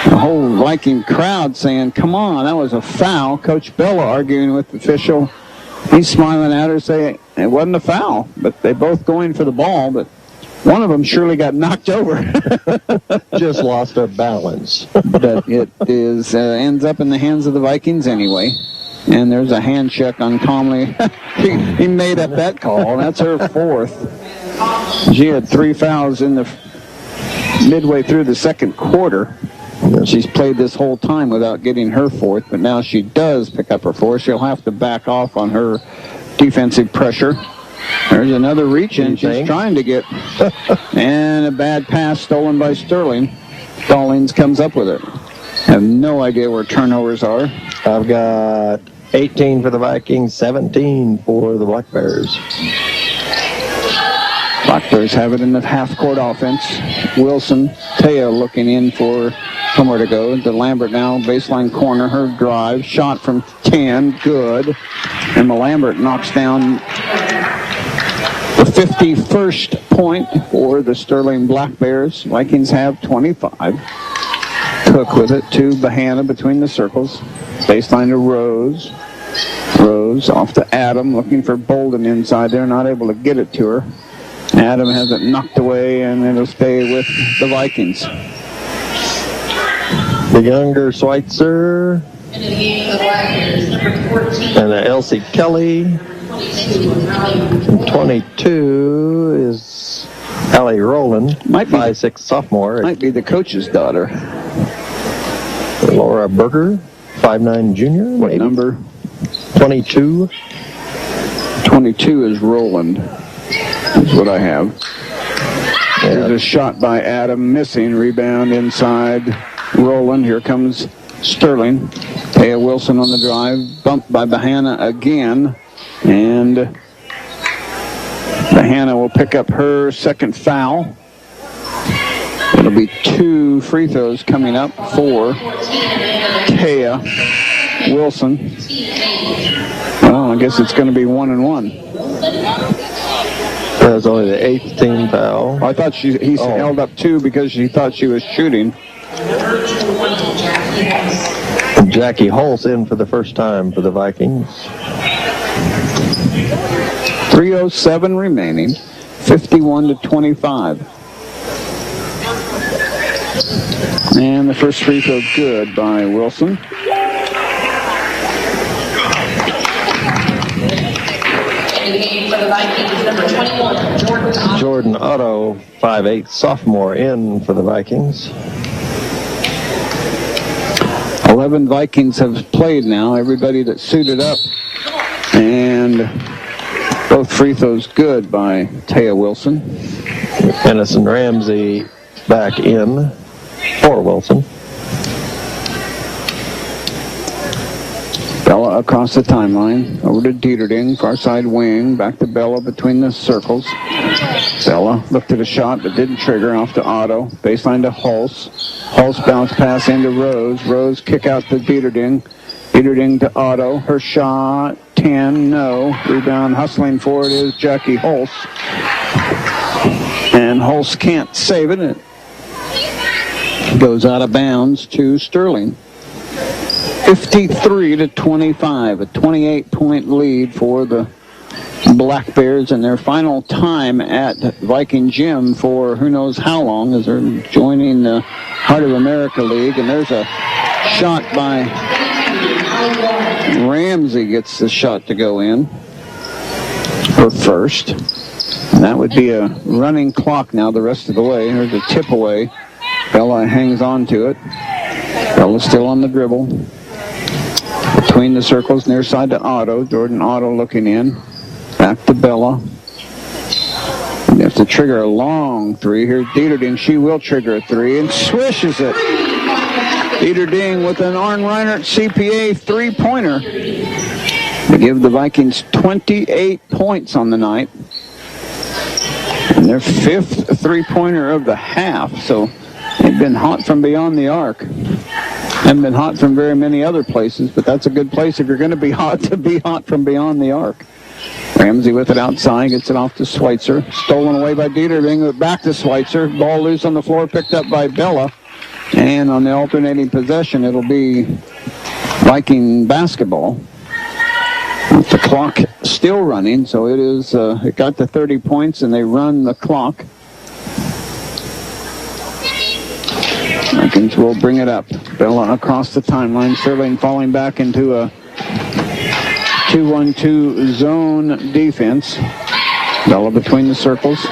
The whole Viking crowd saying, come on, that was a foul. Coach Bella arguing with the official. He's smiling at her saying it wasn't a foul, but they both going for the ball, but one of them surely got knocked over. Just lost her balance. But it is ends up in the hands of the Vikings anyway. And there's a hand check on Comley. he made up that call. That's her fourth. She had 3 fouls in the midway through the second quarter. She's played this whole time without getting her fourth, but now she does pick up her fourth. She'll have to back off on her defensive pressure. There's another reach in. She's trying to get, and a bad pass stolen by Sterling. Stallings comes up with it. Have no idea where turnovers are. I've got 18 for the Vikings, 17 for the Black Bears. Black Bears have it in the half-court offense. Wilson, Taya looking in for somewhere to go. To Lambert now, baseline corner, her drive. Shot from 10, good. And Lambert knocks down the 51st point for the Sterling Black Bears. Vikings have 25. Cook with it to Bahana between the circles. Baseline to Rose. Rose off to Adam, looking for Bolden inside there. Not able to get it to her. Adam has it knocked away, and it'll stay with the Vikings. The younger Schweitzer. And in the game for the Black Bears, number 14. And Elsie Kelly. 22 is Allie Rowland. Might be 5'6" sophomore. Might be the coach's daughter. Laura Berger, 5'9" junior. What maybe? number? 22. 22 is Rowland. Is what I have. Yeah. There's a shot by Adam, missing. Rebound inside. Rowland. Here comes Sterling. Taya Wilson on the drive. Bumped by Bahana again. And Bahana will pick up her second foul. It'll be 2 free throws coming up for Taya Wilson. Well, I guess it's going to be 1 and 1. That was only the 8th team foul. I thought he held up 2 because she thought she was shooting. Jackie Holtz in for the first time for the Vikings. 3:07 remaining, 51-25. And the first free throw good by Wilson. In the game for the Vikings, number 21, Jordan Otto. Jordan Otto, 5'8", sophomore, in for the Vikings. 11 Vikings have played now, everybody that suited up. And both free throws good by Taya Wilson. Edison Ramsey back in for Wilson. Bella across the timeline, over to Dieterding, far side wing, back to Bella between the circles. Bella looked at a shot but didn't trigger, off to Otto, baseline to Hulse. Hulse bounce pass into Rose. Rose kick out to Dieterding. Dieterding to Otto, her shot, 10, no. Rebound hustling for it is Jackie Hulse. And Hulse can't save it. It goes out of bounds to Sterling. 53-25, a 28-point lead for the Black Bears in their final time at Viking Gym for who knows how long, as they're joining the Heart of America League. And there's a shot by Ramsey, gets the shot to go in for first. And that would be a running clock now the rest of the way. Here's a tip away. Bella hangs on to it. Bella's still on the dribble. Between the circles, near side to Otto. Jordan Otto looking in. Back to Bella. You have to trigger a long three. Here's Dieterding. She will trigger a three and swishes it. Dieter Ding with an Arn Reinert CPA three-pointer to give the Vikings 28 points on the night. And their fifth three-pointer of the half, so they've been hot from beyond the arc. Haven't been hot from very many other places, but that's a good place if you're going to be hot from beyond the arc. Ramsey with it outside, gets it off to Schweitzer. Stolen away by Dieter Ding, back to Schweitzer. Ball loose on the floor, picked up by Bella. And on the alternating possession, it'll be Viking basketball. With the clock still running, so it is. It got to 30 points, and they run the clock. Vikings will bring it up. Bella across the timeline. Sterling falling back into a 2-1-2 zone defense. Bella between the circles.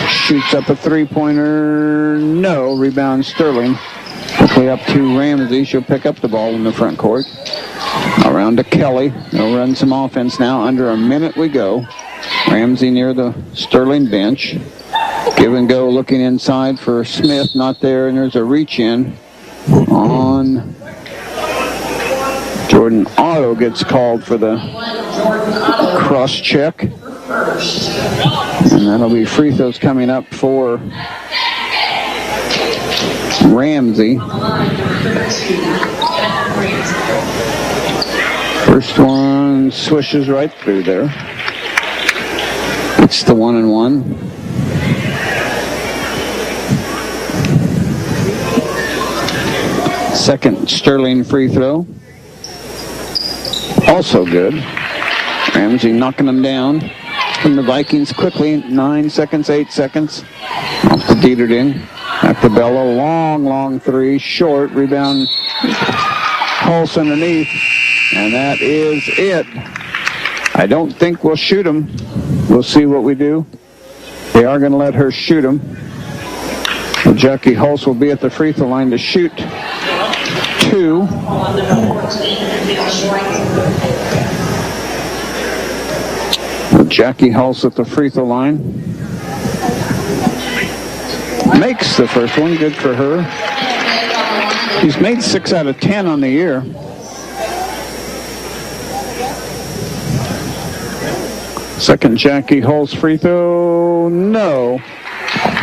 Shoots up a three-pointer. No. Rebound Sterling. Quickly up to Ramsey. She'll pick up the ball in the front court. Around to Kelly. They'll run some offense now. Under a minute we go. Ramsey near the Sterling bench. Give and go looking inside for Smith. Not there. And there's a reach in on Jordan. Otto gets called for the cross check. And that'll be free throws coming up for Ramsey. First one swishes right through there. It's the 1-and-1. Second Sterling free throw. Also good. Ramsey knocking them down from the Vikings quickly. 9 seconds, 8 seconds. Off to Dieter Ding. Back to Bella. Long three. Short. Rebound. Hulse underneath. And that is it. I don't think we'll shoot them. We'll see what we do. They are going to let her shoot them. So Jackie Hulse will be at the free throw line to shoot 2. Jackie Hulse at the free throw line. Makes the first one. Good for her. She's made 6 out of 10 on the year. Second Jackie Hulse free throw. No.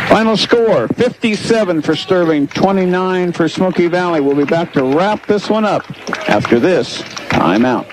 Final score, 57 for Sterling, 29 for Smoky Valley. We'll be back to wrap this one up after this timeout.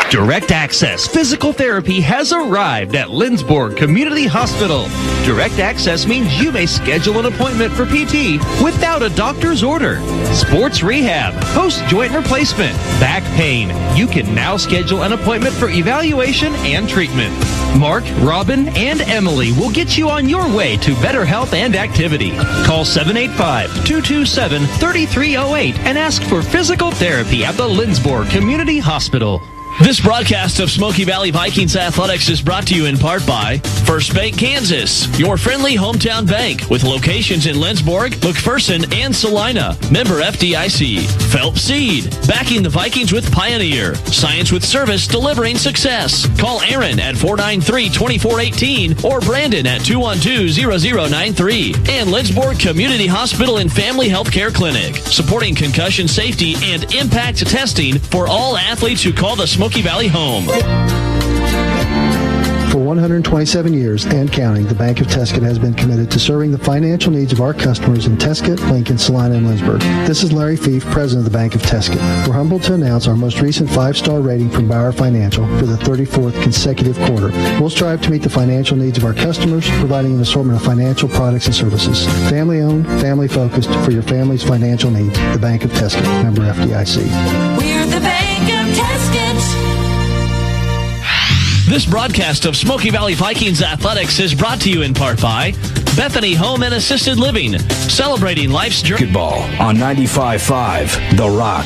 Direct Access Physical Therapy has arrived at Lindsborg Community Hospital. Direct Access means you may schedule an appointment for PT without a doctor's order. Sports rehab, post-joint replacement, back pain. You can now schedule an appointment for evaluation and treatment. Mark, Robin, and Emily will get you on your way to better health and activity. Call 785-227-3308 and ask for physical therapy at the Lindsborg Community Hospital. This broadcast of Smoky Valley Vikings Athletics is brought to you in part by First Bank Kansas, your friendly hometown bank with locations in Lindsborg, McPherson, and Salina. Member FDIC. Phelps Seed, backing the Vikings with Pioneer. Science with Service, delivering success. Call Aaron at 493-2418 or Brandon at 212-0093. And Lindsborg Community Hospital and Family Healthcare Clinic, supporting concussion safety and impact testing for all athletes who call the Smoky Valley home. For 127 years and counting, the Bank of Tuscan has been committed to serving the financial needs of our customers in Tuscan, Lincoln, Salina, and Lynchburg. This is Larry Fief, President of the Bank of Tuscan. We're humbled to announce our most recent 5-star rating from Bauer Financial for the 34th consecutive quarter. We'll strive to meet the financial needs of our customers, providing an assortment of financial products and services. Family-owned, family-focused for your family's financial needs. The Bank of Tuscan, member FDIC. We're the Bank of Tuscan. This broadcast of Smoky Valley Vikings Athletics is brought to you in part by Bethany Home and Assisted Living, celebrating life's journey. Basketball on 95.5 The Rock.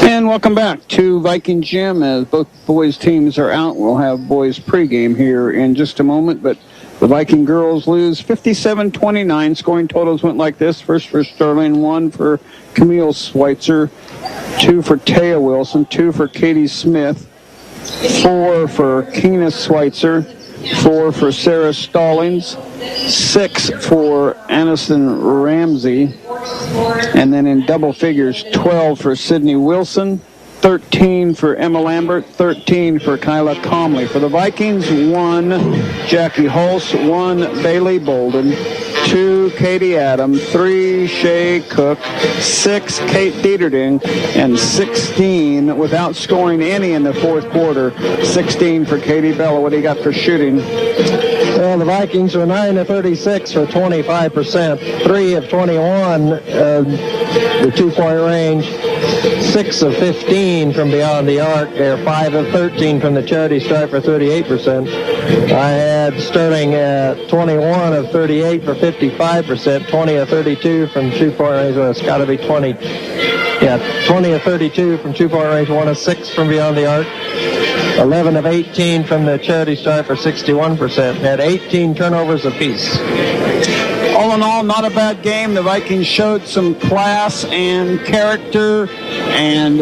And welcome back to Viking Gym. As both boys' teams are out, we'll have boys' pregame here in just a moment, but the Viking girls lose 57-29. Scoring totals went like this. First for Sterling, 1 for Camille Schweitzer, 2 for Taya Wilson, 2 for Katie Smith, 4 for Keena Schweitzer, 4 for Sarah Stallings, 6 for Aniston Ramsey, and then in double figures, 12 for Sydney Wilson, 13 for Emma Lambert, 13 for Kyla Comley. For the Vikings, 1 Jackie Hulse, 1 Bailey Bolden, 2 Katie Adams, 3 Shay Cook, 6 Kate Dieterding, and 16, without scoring any in the fourth quarter, 16 for Katie Bella. What do you got for shooting? Well, the Vikings were 9 of 36 for 25%, 3 of 21 the two-point range, 6 of 15 from beyond the arc. They're 5 of 13 from the charity stripe for 38%. I had Sterling at 21 of 38 for 55%, 20 of 32 from two-point range. Well, it's got to be 20. Yeah, 20 of 32 from two-point range, 1 of 6 from beyond the arc. 11 of 18 from the charity stripe for 61%. Had 18 turnovers apiece. All in all, not a bad game. The Vikings showed some class and character and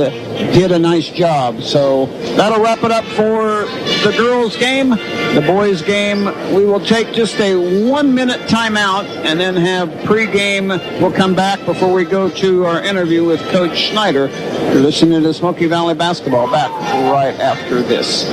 did a nice job. So that'll wrap it up for the girls' game. The boys' game, we will take just a 1-minute timeout and then have pregame. We'll come back before we go to our interview with Coach Schneider. You're listening to Smoky Valley Basketball. Back right after this.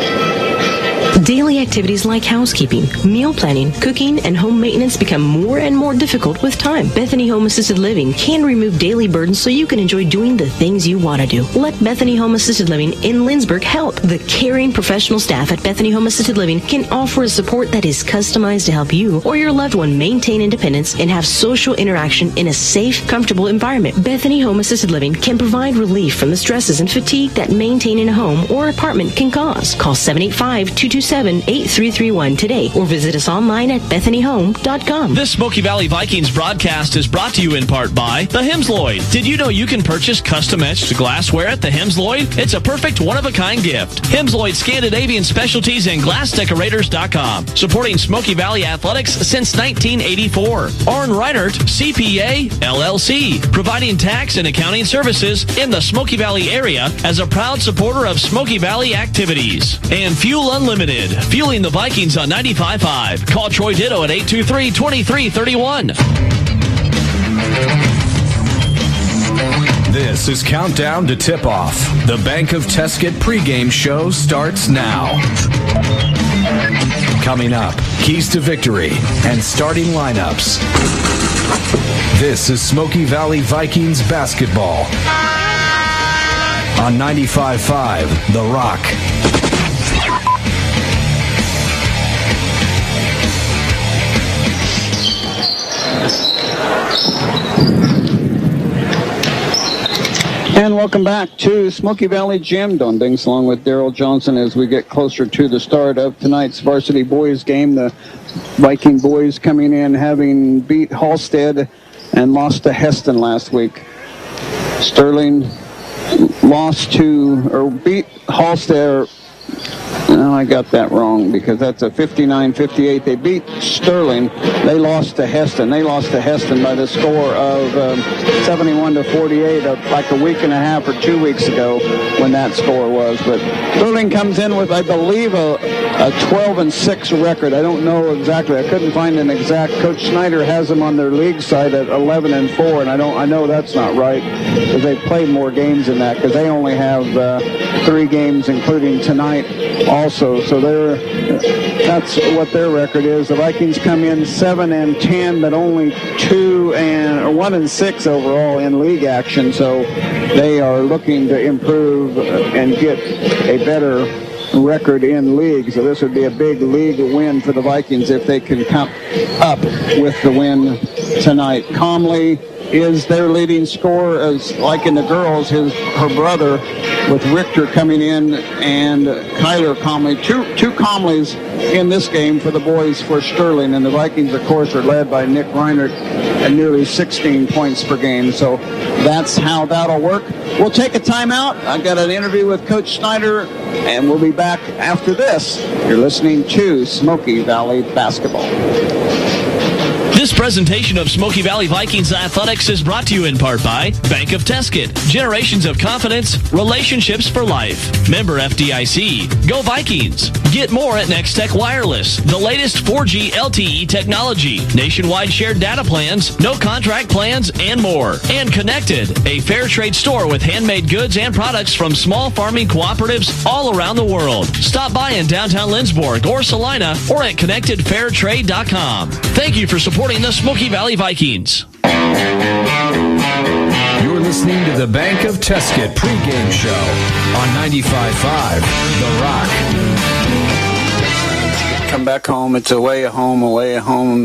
Daily activities like housekeeping, meal planning, cooking, and home maintenance become more and more difficult with time. Bethany Home Assisted Living can remove daily burdens so you can enjoy doing the things you want to do. Let Bethany Home Assisted Living in Lindsborg help. The caring professional staff at Bethany Home Assisted Living can offer a support that is customized to help you or your loved one maintain independence and have social interaction in a safe, comfortable environment. Bethany Home Assisted Living can provide relief from the stresses and fatigue that maintaining a home or apartment can cause. Call 785-227-8331 today or visit us online at bethanyhome.com. This Smoky Valley Vikings broadcast is brought to you in part by the Hemsloyd. Did you know you can purchase custom-etched glassware at the Hemsloyd? It's a perfect one-of-a-kind gift. Hemsloyd Scandinavian Specialties and GlassDecorators.com. Supporting Smoky Valley Athletics since 1984. Arn Reinert, CPA, LLC. Providing tax and accounting services in the Smoky Valley area as a proud supporter of Smoky Valley activities. And Fuel Unlimited, fueling the Vikings on 95.5. Call Troy Ditto at 823-2331. This is Countdown to Tip-Off. The Bank of Teskett pregame show starts now. Coming up, keys to victory and starting lineups. This is Smoky Valley Vikings basketball on 95.5 The Rock. And welcome back to Smoky Valley Gym. Don Dings along with Daryl Johnson as we get closer to the start of tonight's varsity boys game. The Viking boys coming in having beat Halstead and lost to Heston last week. Sterling beat Halstead. No, I got that wrong because that's a 59-58. They beat Sterling. They lost to Heston. They lost to Heston by the score of 71-48, like a week and a half or 2 weeks ago when that score was. But Sterling comes in with, I believe, a 12-6 record. I don't know exactly. I couldn't find an exact. Coach Schneider has them on their league side at 11-4, and I know that's not right because they've played more games than that because they only have 3 games, including tonight also. So that's what their record is. The Vikings come in 7-10, but only 1-6 overall in league action. So they are looking to improve and get a better record in league. So this would be a big league win for the Vikings if they can come up with the win tonight. Comley is their leading scorer, as like in the girls, her brother with Richter coming in and Kyler Comley. Two Comleys in this game for the boys for Sterling, and the Vikings, of course, are led by Nick Reinert at nearly 16 points per game. So that's how that'll work. We'll take a timeout. I've got an interview with Coach Schneider, and we'll be back after this. You're listening to Smoky Valley Basketball. This presentation of Smoky Valley Vikings Athletics is brought to you in part by Bank of Tesket. Generations of confidence, relationships for life. Member FDIC. Go Vikings. Get more at Nextech Wireless. The latest 4G LTE technology. Nationwide shared data plans, no contract plans, and more. And Connected, a fair trade store with handmade goods and products from small farming cooperatives all around the world. Stop by in downtown Lindsborg or Salina or at connectedfairtrade.com. Thank you for supporting the Smoky Valley Vikings. You're listening to the Bank of Tesket pregame show on 95.5 The Rock. Come back home. It's away at home,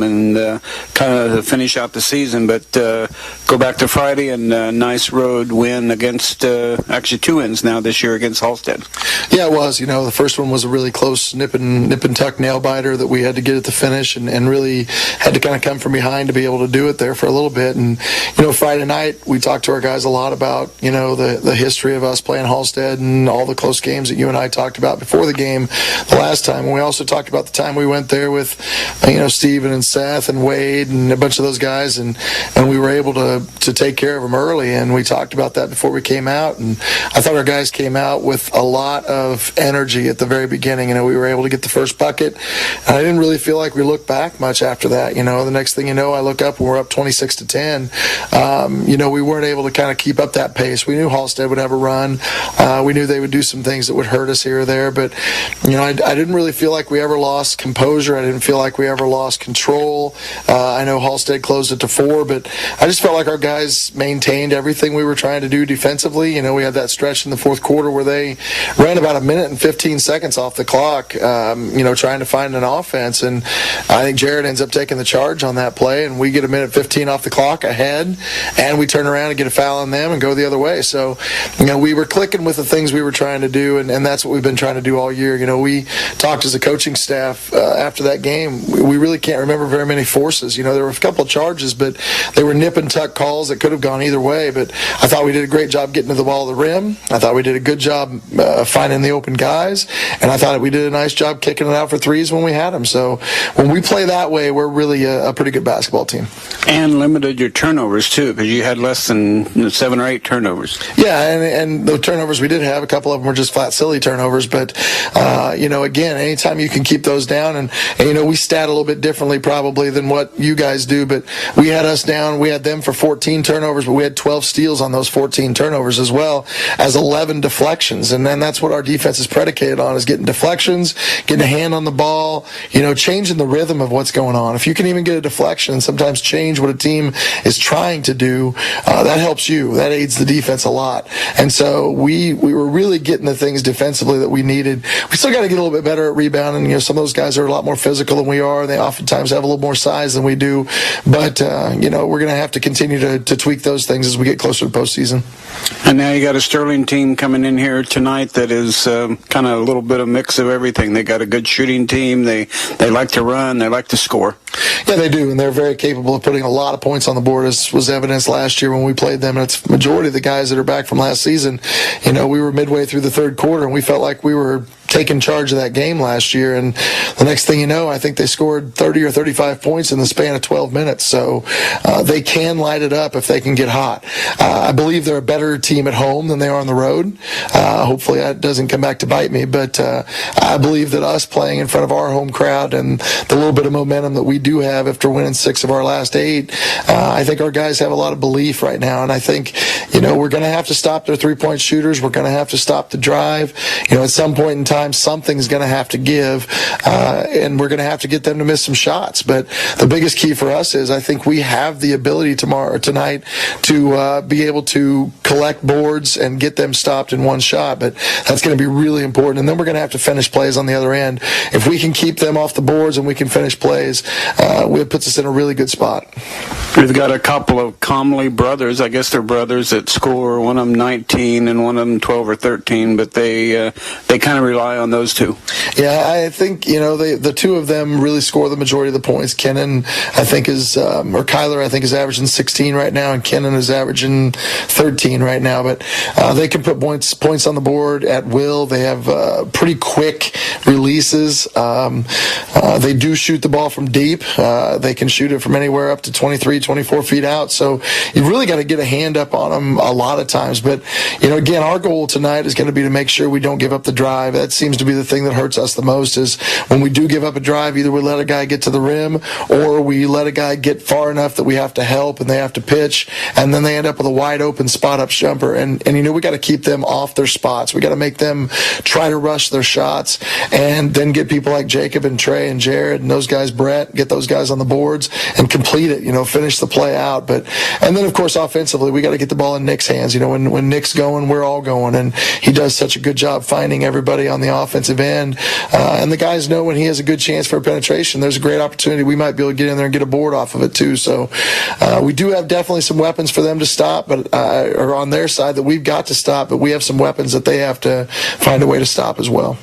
and kind of finish out the season. But go back to Friday and a nice road win against, actually 2 wins now this year against Halstead. Yeah, it was. You know, the first one was a really close nip and tuck nail biter that we had to get at the finish and really had to kind of come from behind to be able to do it there for a little bit. And, you know, Friday night we talked to our guys a lot about, you know, the history of us playing Halstead and all the close games that you and I talked about before the game the last time. And we also talked about the time we went there with, you know, Steven and Seth and Wade and a bunch of those guys, and we were able to take care of them early, and we talked about that before we came out. And I thought our guys came out with a lot of energy at the very beginning. You know, we were able to get the first bucket, and I didn't really feel like we looked back much after that. You know, the next thing you know, I look up and we're up 26-10. You know, we weren't able to kind of keep up that pace. We knew Halstead would have a run. We knew they would do some things that would hurt us here or there, but, you know, I didn't really feel like we ever lost composure. I didn't feel like we ever lost control. I know Halstead closed it to 4, but I just felt like our guys maintained everything we were trying to do defensively. You know, we had that stretch in the fourth quarter where they ran about 1 minute and 15 seconds off the clock, you know, trying to find an offense. And I think Jared ends up taking the charge on that play, and we get 1:15 off the clock ahead, and we turn around and get a foul on them and go the other way. So, you know, we were clicking with the things we were trying to do, and that's what we've been trying to do all year. You know, we talked as a coaching staff after that game. We really can't remember very many forces. You know, there were a couple of charges, but they were nip and tuck calls that could have gone either way. But I thought we did a great job getting to the ball at the rim. I thought we did a good job finding the open guys, and I thought we did a nice job kicking it out for threes when we had them. So when we play that way, we're really a pretty good basketball team. And limited your turnovers, too, because you had less than 7 or 8 turnovers. Yeah, and the turnovers we did have, a couple of them were just flat silly turnovers. But, you know, again, anytime you can keep those down, and, you know, we stat a little bit differently probably than what you guys do, but we had us down. We had them for 14 turnovers, but we had 12 steals on those 14 turnovers as well as 11 deflections. And then that's what our defense is predicated on, is getting deflections, getting a hand on the ball, you know, changing the rhythm of what's going on. If you can even get a deflection, sometimes change what a team is trying to do, that helps you. That aids the defense a lot. And so we were really getting the things defensively that we needed. We still got to get a little bit better at rebounding. You know, some of those guys are a lot more physical than we are. They oftentimes have a little more size than we do. But, you know, we're going to have to continue to tweak those things as we get closer to postseason. And now you got a Sterling team coming in here tonight that is kind of a little bit of mix of everything. They got a good shooting team. They like to run. They like to score. Yeah, they do, and they're very capable of putting a lot of points on the board, as was evidenced last year when we played them. And it's the majority of the guys that are back from last season. You know, we were midway through the third quarter, and we felt like we were taking charge of that game last year, and the next thing you know, I think they scored 30 or 35 points in the span of 12 minutes. So they can light it up if they can get hot. I believe they're a better team at home than they are on the road. Hopefully that doesn't come back to bite me, but I believe that us playing in front of our home crowd and the little bit of momentum that we do have after winning 6 of our last 8, I think our guys have a lot of belief right now, and I think, you know, we're going to have to stop their three-point shooters. We're going to have to stop the drive. You know, at some point in time, something's going to have to give, and we're going to have to get them to miss some shots. But the biggest key for us is I think we have the ability tonight to be able to collect boards and get them stopped in one shot. But that's going to be really important. And then we're going to have to finish plays on the other end. If we can keep them off the boards and we can finish plays, it puts us in a really good spot. We've got a couple of Comley brothers. I guess they're brothers that score. One of them 19 and one of them 12 or 13, but they kind of rely on those two. Yeah, I think, the two of them really score the majority of the points. Kennan, I think, Kyler, I think, is averaging 16 right now, and Kennan is averaging 13 right now. But they can put points on the board at will. They have pretty quick releases. They do shoot the ball from deep. They can shoot it from anywhere up to 23, 24 feet out. So you've really got to get a hand up on them a lot of times. But, again, our goal tonight is going to be to make sure we don't give up the drive. That seems to be the thing that hurts us the most, is when we do give up a drive, either we let a guy get to the rim or we let a guy get far enough that we have to help and they have to pitch, and then they end up with a wide open spot up jumper. And we got to keep them off their spots. We got to make them try to rush their shots, and then get people like Jacob and Trey and Jared and those guys, Brett, get those guys on the boards and complete it, finish the play out. And then, of course, offensively, we got to get the ball in Nick's hands. When Nick's going, we're all going, and he does such a good job finding everybody on the offensive end. And the guys know when he has a good chance for a penetration, there's a great opportunity. We might be able to get in there and get a board off of it too. So we do have definitely some weapons for them to stop, or on their side that we've got to stop, but we have some weapons that they have to find a way to stop as well.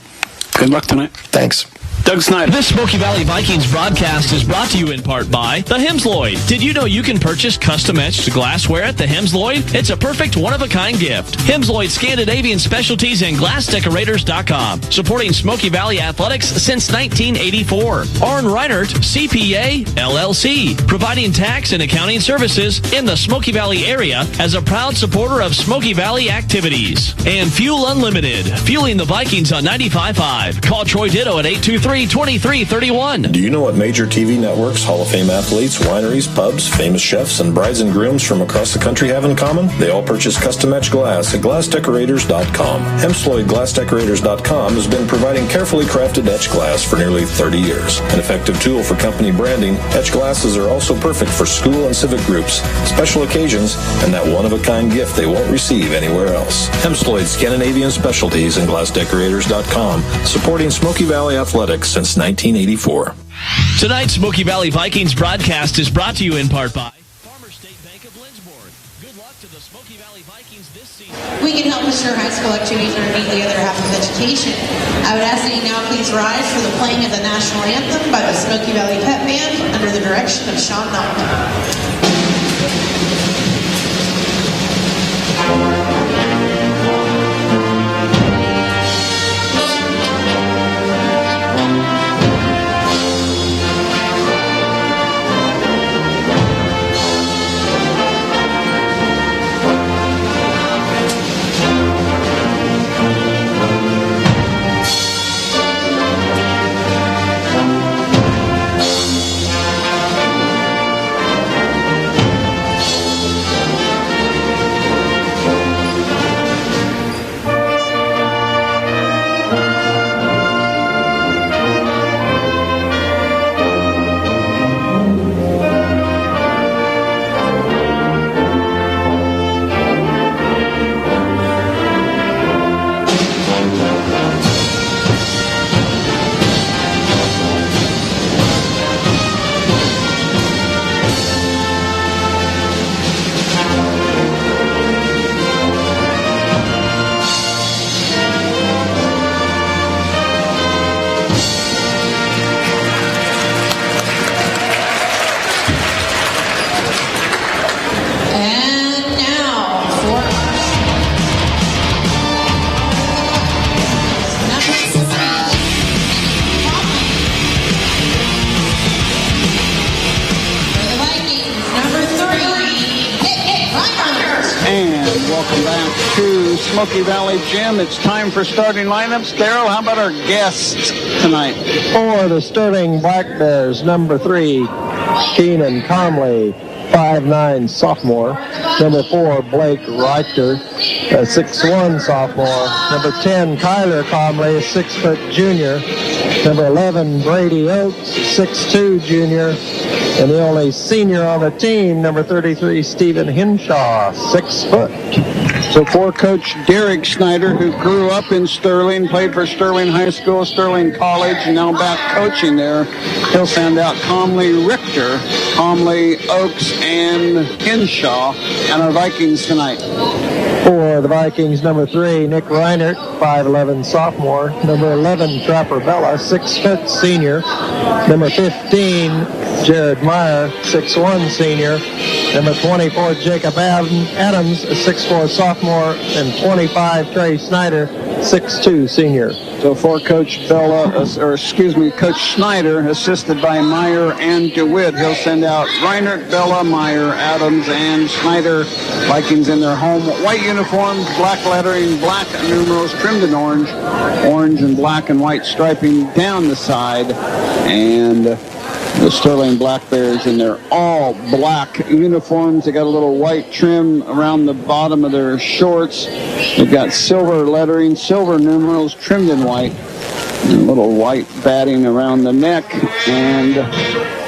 Good luck tonight. Thanks. Doug Snyder. This Smoky Valley Vikings broadcast is brought to you in part by the Hemsloyd. Did you know you can purchase custom-etched glassware at the Hemsloyd? It's a perfect one-of-a-kind gift. Hemsloyd Scandinavian Specialties and GlassDecorators.com. Supporting Smoky Valley Athletics since 1984. Arn Reinert, CPA, LLC. Providing tax and accounting services in the Smoky Valley area as a proud supporter of Smoky Valley activities. And Fuel Unlimited. Fueling the Vikings on 95.5. Call Troy Ditto at 823-2331. Do you know what major TV networks, Hall of Fame athletes, wineries, pubs, famous chefs, and brides and grooms from across the country have in common? They all purchase custom-etched glass at GlassDecorators.com. Hemsloyd GlassDecorators.com has been providing carefully crafted etched glass for nearly 30 years. An effective tool for company branding, etched glasses are also perfect for school and civic groups, special occasions, and that one-of-a-kind gift they won't receive anywhere else. Hemsloyd Scandinavian Specialties and GlassDecorators.com, supporting Smoky Valley Athletics since 1984. Tonight's Smoky Valley Vikings broadcast is brought to you in part by Farmers State Bank of Lindsborg. Good luck to the Smoky Valley Vikings this season. We can help assure high school activities underneath the other half of education. I would ask that you now please rise for the playing of the national anthem by the Smoky Valley Pep Band under the direction of Sean Melton. Smoky Valley Gym. It's time for starting lineups. Daryl, how about our guests tonight? For the Sterling Black Bears, number 3, Keenan Comley, 5'9" sophomore. Number 4, Blake Reichter, 6'1" sophomore. Number 10, Kyler Comley, 6-foot junior. Number 11, Brady Oates, 6'2" junior. And the only senior on the team, number 33, Stephen Hinshaw, 6 foot. So for Coach Derek Snyder, who grew up in Sterling, played for Sterling High School, Sterling College, and now back coaching there, he'll send out Comley Richter, Comley, Oaks, and Henshaw, and our Vikings tonight. For the Vikings, number 3, Nick Reinert, 5'11", sophomore. Number 11, Trapper Bella, 6' senior. Number 15, Jared Meyer, 6'1", senior. Number 24, Jacob Adams, 6'4", sophomore. And 25, Trey Snyder, 6'2", senior. So for Coach Coach Snyder, assisted by Meyer and DeWitt, he'll send out Reinert, Bella, Meyer, Adams, and Snyder. Vikings in their home white uniforms, black lettering, black numerals, trimmed in orange, orange and black and white striping down the side, and the Sterling Black Bears in their all black uniforms. They got a little white trim around the bottom of their shorts. They've got silver lettering, silver numerals trimmed in white, and a little white batting around the neck,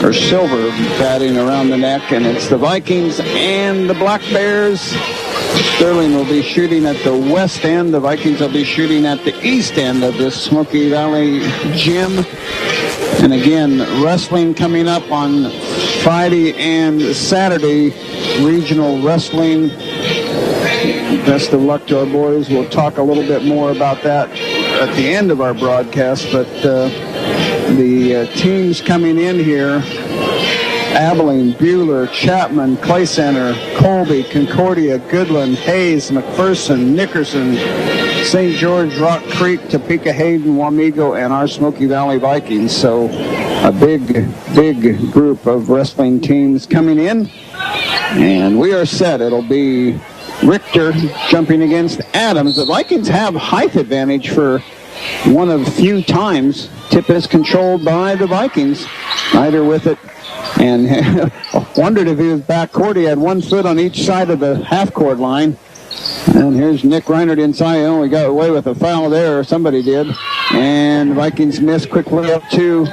or silver batting around the neck, and it's the Vikings and the Black Bears. Sterling will be shooting at the west end. The Vikings will be shooting at the east end of this Smoky Valley gym. And again, wrestling coming up on Friday and Saturday, regional wrestling. Best of luck to our boys. We'll talk a little bit more about that at the end of our broadcast, but the teams coming in here: Abilene, Buhler, Chapman, Clay Center, Colby, Concordia, Goodland, Hayes, McPherson, Nickerson, St. George, Rock Creek, Topeka, Hayden, Wamego, and our Smoky Valley Vikings. So a big group of wrestling teams coming in, and we are set. It'll be Richter jumping against Adams. The Vikings have height advantage for one of few times. Tip is controlled by the Vikings. Snyder with it, and wondered if he was backcourt. He had 1 foot on each side of the half-court line. And here's Nick Reinert inside. Oh, we got away with a foul there. Somebody did. And the Vikings miss quickly up to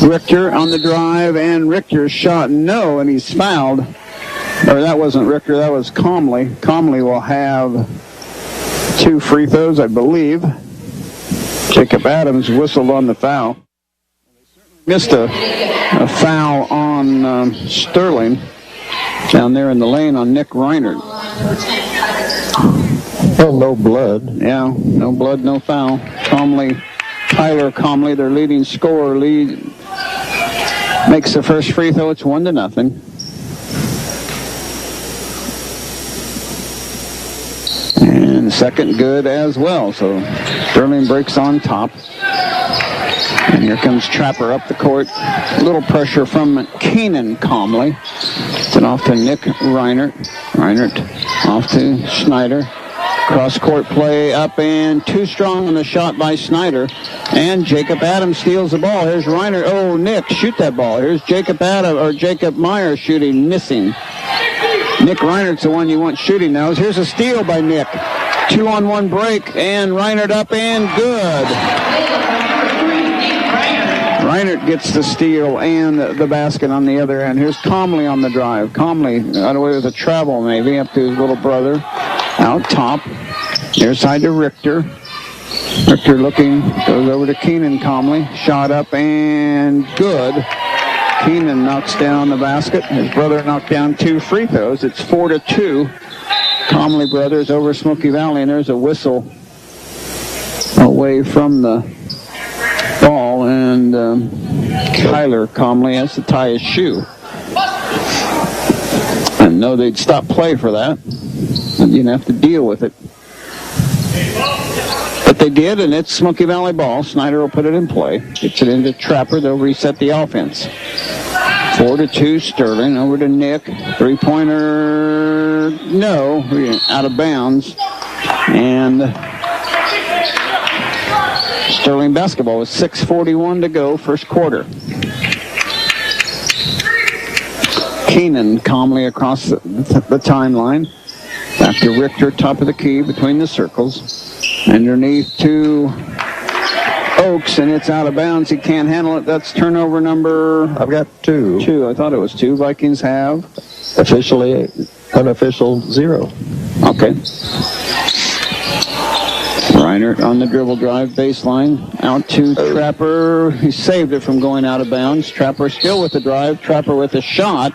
Richter on the drive. And Richter's shot no, and he's fouled. Or that wasn't Richter, that was Comley. Comley will have 2 free throws, I believe. Jacob Adams whistled on the foul. Missed a foul on Sterling down there in the lane on Nick Reinert. Well, no blood. Yeah, no blood, no foul. Tyler Comley, their leading scorer, makes the first free throw. It's 1-0. And second good as well. So Sterling breaks on top. And here comes Trapper up the court. A little pressure from Keenan Comley. It's it off to Nick Reinert. Reinert off to Snyder. Cross-court play up and too strong on the shot by Snyder. And Jacob Adams steals the ball. Here's Reinert. Oh, Nick, shoot that ball. Here's Jacob Meyer shooting, missing. Nick Reinert's the one you want shooting now. Here's a steal by Nick. 2-on-1 break, and Reinert up and good. Reinert gets the steal and the basket on the other end. Here's Comley on the drive. Comley got away with a travel maybe up to his little brother. Out top. Near side to Richter. Richter looking, goes over to Keenan Comley. Shot up and good. Keenan knocks down the basket. His brother knocked down 2 free throws. It's 4-2. Comley brothers over Smoky Valley, and there's a whistle away from the ball, and Tyler Comley has to tie his shoe. And no, they'd stop play for that. You didn't have to deal with it. But they did, and it's Smoky Valley ball. Snyder will put it in play. Gets it into Trapper. They'll reset the offense. 4-2 Sterling. Over to Nick. Three-pointer, no. Out of bounds. And Sterling basketball with 6:41 to go, first quarter. Keenan calmly across the timeline. Back to Richter, top of the key, between the circles. Underneath to Oaks, and it's out of bounds. He can't handle it. That's turnover number... I've got 2. 2. I thought it was 2. Vikings have... Officially, unofficial 0. Okay. Reiner on the dribble drive, baseline, out to Trapper. He saved it from going out of bounds. Trapper still with the drive. Trapper with a shot.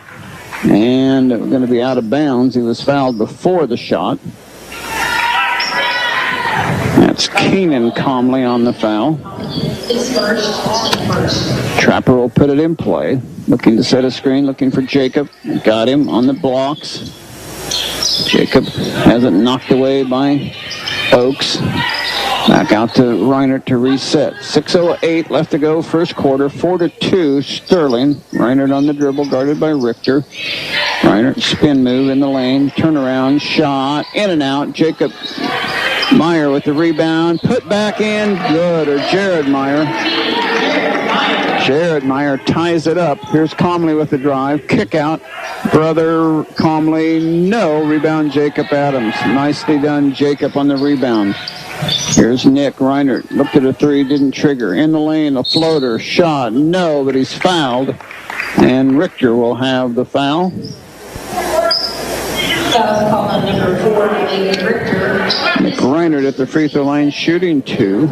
And going to be out of bounds. He was fouled before the shot. That's Keenan Comley on the foul. Trapper will put it in play. Looking to set a screen, looking for Jacob. Got him on the blocks. Jacob has it knocked away by Oakes. Back out to Reiner to reset. 6:08 left to go, first quarter. 4-2, Sterling. Reiner on the dribble, guarded by Richter. Reiner, spin move in the lane. Turnaround, shot, in and out. Jacob Meyer with the rebound. Put back in, good, or Jared Meyer. Jared Meyer ties it up. Here's Comley with the drive. Kick out. Brother Comley, no. Rebound, Jacob Adams. Nicely done, Jacob on the rebound. Here's Nick Reiner. Looked at a three, didn't trigger. In the lane, a floater, shot, no, but he's fouled. And Richter will have the foul. Nick Reiner at the free throw line, shooting 2.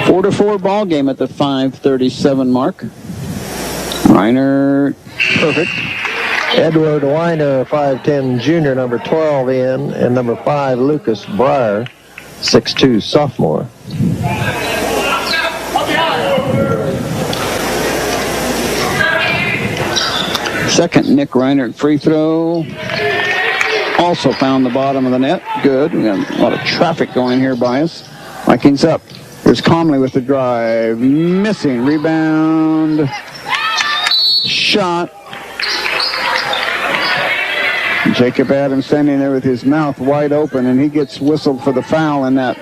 4-4 ball game at the 5:37 mark. Reiner, perfect. Edward Weiner, 5'10", junior, number 12 in, and number 5, Lucas Breyer, 6'2", sophomore. Second, Nick Reiner free throw. Also found the bottom of the net. Good. We got a lot of traffic going here by us. Vikings up. There's Comley with the drive. Missing. Rebound. Shot. Jacob Adams standing there with his mouth wide open, and he gets whistled for the foul in that.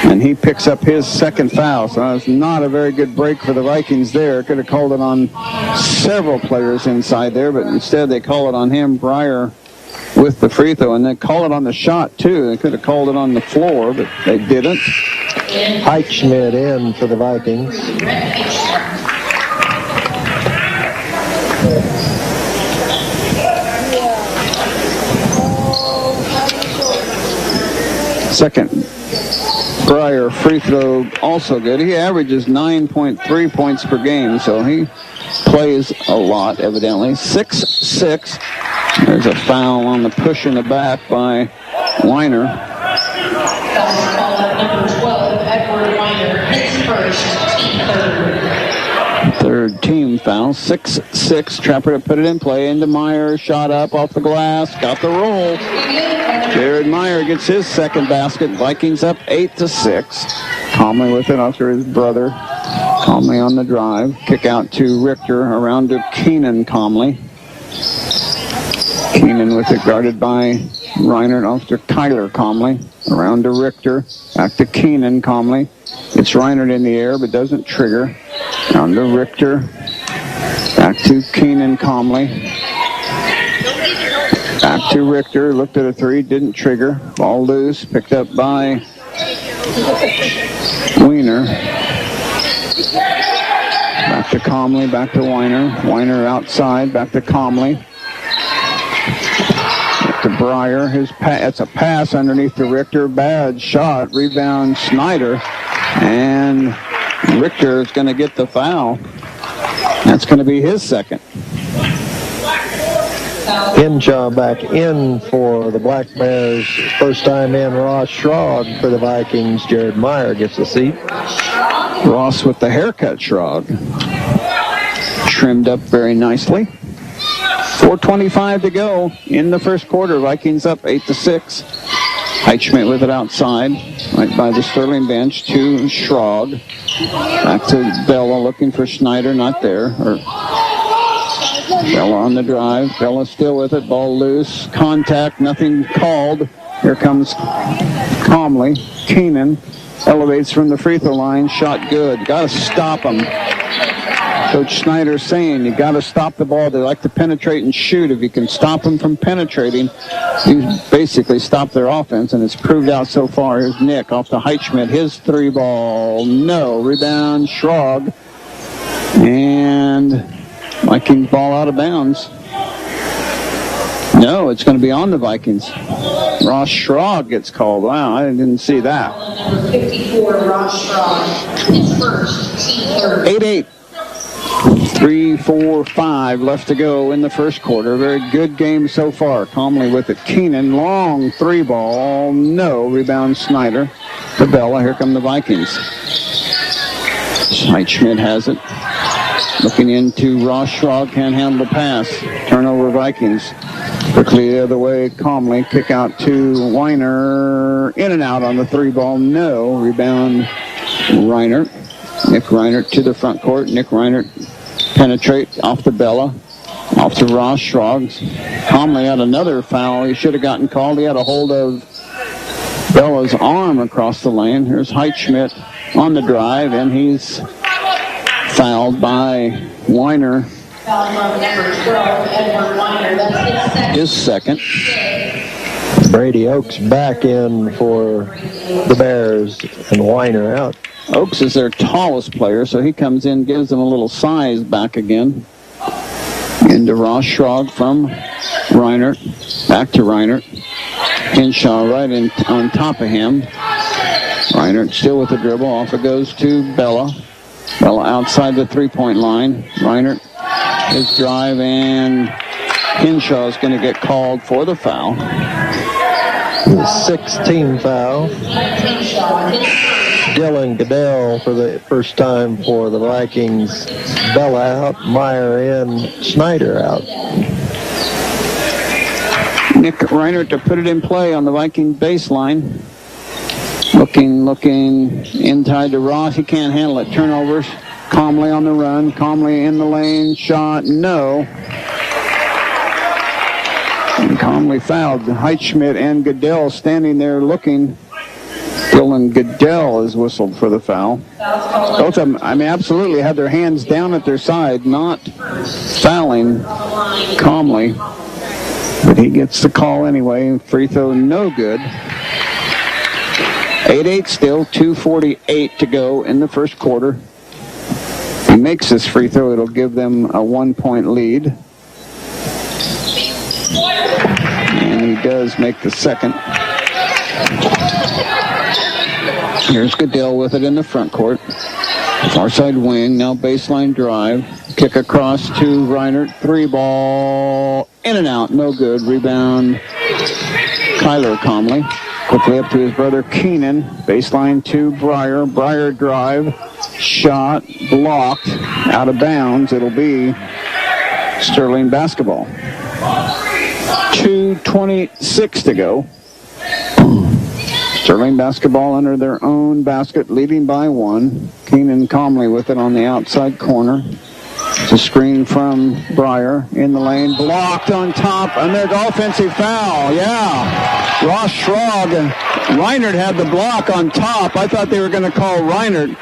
And he picks up his second foul. So it's not a very good break for the Vikings there. Could have called it on several players inside there, but instead they call it on him, Breyer, with the free throw. And they call it on the shot, too. They could have called it on the floor, but they didn't. Heichschmidt in for the Vikings. Second, Breyer free throw also good. He averages 9.3 points per game, so he plays a lot, evidently. 6-6. There's a foul on the push in the back by Weiner. Third team foul. 6-6. Trapper to put it in play. Into Meyer. Shot up off the glass. Got the roll. Jared Meyer gets his second basket. Vikings up 8-6. Comley with it after his brother. Comley on the drive. Kick out to Richter. Around to Keenan Comley. Keenan with it guarded by Reiner. Off to Kyler Comley. Around to Richter. Back to Keenan Comley. It's Reiner in the air but doesn't trigger. Down to Richter. Back to Keenan Comley. Back to Richter. Looked at a three. Didn't trigger. Ball loose. Picked up by Weiner. Back to Comley. Back to Weiner. Weiner outside. Back to Comley. Back to Breyer. It's a pass underneath to Richter. Bad shot. Rebound Snyder. And Richter is going to get the foul. That's going to be his second. Henshaw back in for the Black Bears. First time in, Ross Schrog for the Vikings. Jared Meyer gets the seat. Ross with the haircut, Schrog. Trimmed up very nicely. 4:25 to go in the first quarter. Vikings up 8-6. Heichschmidt with it outside, right by the Sterling bench to Schrog. Back to Bella looking for Snyder, not there. Bella on the drive. Bella still with it. Ball loose. Contact. Nothing called. Here comes Comley. Keenan elevates from the free throw line. Shot good. Got to stop him. Coach Snyder's saying you got to stop the ball. They like to penetrate and shoot. If you can stop them from penetrating, you basically stop their offense, and it's proved out so far. Here's Nick off to Heichschmidt. His three ball. No. Rebound. Schrog. And Vikings ball out of bounds. No, it's going to be on the Vikings. Ross Schrag gets called. Wow, I didn't see that. Number 54, Ross Schrag, is first, team third. 8-8. 3-4-5 left to go in the first quarter. Very good game so far. Calmly with it. Keenan, long three ball. No. Rebound Snyder. To Bella. Here come the Vikings. Schmidt has it. Looking into Ross Schrag. Can't handle the pass. Turnover Vikings. Quickly the other way. Calmly. Kick out to Weiner. In and out on the three ball. No. Rebound Reinert. Nick Reinert to the front court. Nick Reinert penetrate off the Bella. Off to Ross Schrag. Calmly had another foul. He should have gotten called. He had a hold of Bella's arm across the lane. Here's Heitschmidt on the drive, and he's fouled by Weiner. Number 12, Edward Weiner. That's his second. Brady Oaks back in for the Bears, and Weiner out. Oaks is their tallest player, so he comes in, gives them a little size back again. Into Ross Schrag from Reinert. Back to Reinert. Henshaw right in on top of him. Reinert still with the dribble. Off it goes to Bella. Bella outside the three-point line. Reinert, his drive, and Henshaw is going to get called for the foul. The 16 foul. Dylan Goodell for the first time for the Vikings. Bella out, Meyer in, Snyder out. Nick Reinert to put it in play on the Viking baseline. Looking inside to Ross. He can't handle it. Turnovers. Calmly on the run. Calmly in the lane. Shot. No. And Calmly fouled. Heitschmidt and Goodell standing there looking. Dylan Goodell is whistled for the foul. Both of them, absolutely had their hands down at their side, not fouling Calmly. But he gets the call anyway. Free throw no good. 8-8 still, 2:48 to go in the first quarter. If he makes this free throw, it'll give them a 1-point lead. And he does make the second. Here's Goodell with it in the front court. Far side wing, now baseline drive. Kick across to Reinert. Three ball, in and out, no good. Rebound, Kyler Calmly. Quickly up to his brother Keenan. Baseline to Breyer. Breyer drive. Shot blocked. Out of bounds. It'll be Sterling basketball. 2:26 to go. Sterling basketball under their own basket, leading by one. Keenan Calmly with it on the outside corner. It's a screen from Breyer in the lane. Blocked on top, and there's offensive foul. Yeah. Ross Schrag and Reinert had the block on top. I thought they were going to call Reinert.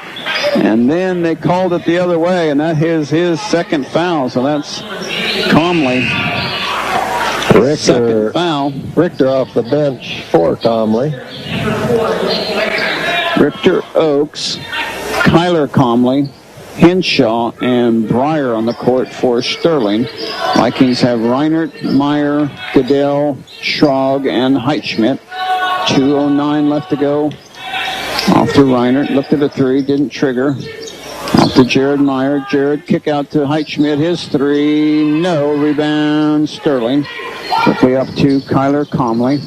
And then they called it the other way, and that is his second foul. So that's Calmly. Second foul. Richter off the bench for Calmly. Richter, Oaks, Kyler Calmly, Henshaw, and Breyer on the court for Sterling. Vikings have Reinert, Meyer, Goodell, Schrag, and Heitschmidt. 2:09 left to go. Off to Reinert, looked at a three, didn't trigger. Off to Jared Meyer. Jared kick out to Heitschmidt. His three, no. Rebound, Sterling. Quickly up to Kyler Calmly.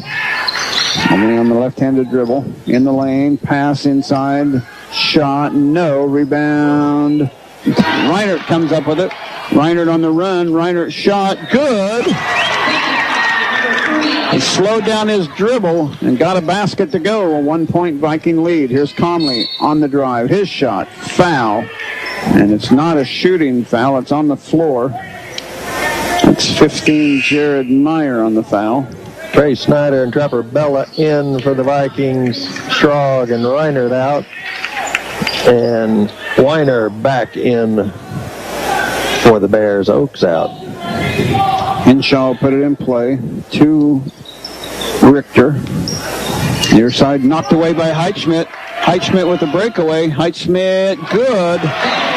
Calmly on the left-handed dribble. In the lane, pass inside. Shot, no. Rebound. Reinert comes up with it. Reinert on the run. Reinert shot, good. He slowed down his dribble and got a basket to go. A 1-point Viking lead. Here's Calmly on the drive. His shot, foul. And it's not a shooting foul. It's on the floor. It's 15, Jared Meyer on the foul. Trey Snyder and Trapper Bella in for the Vikings. Schrag and Reinert out. And Weiner back in for the Bears. Oaks out. Henshaw put it in play to Richter. Near side knocked away by Heitschmidt. Heitschmidt with the breakaway. Heitschmidt, good.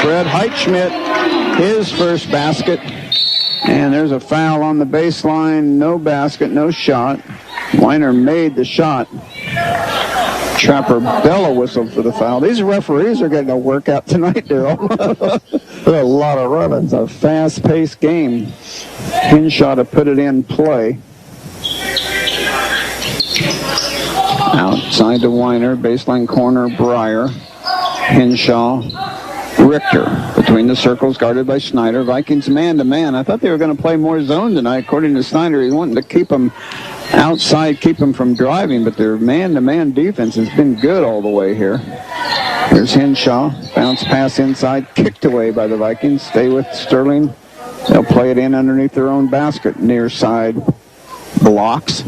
Fred Heitschmidt, his first basket. And there's a foul on the baseline. No basket, no shot. Weiner made the shot. Trapper Bella whistled for the foul. These referees are getting a workout tonight, Daryl. A lot of running. It's a fast-paced game. Henshaw to put it in play. Outside to Weiner, baseline corner, Breyer. Henshaw, Richter. Between the circles, guarded by Snyder. Vikings man-to-man. I thought they were going to play more zone tonight. According to Snyder, he's wanting to keep them outside, keep them from driving, but their man-to-man defense has been good all the way here. There's Henshaw. Bounce pass inside, kicked away by the Vikings. Stay with Sterling. They'll play it in underneath their own basket. Near side blocks.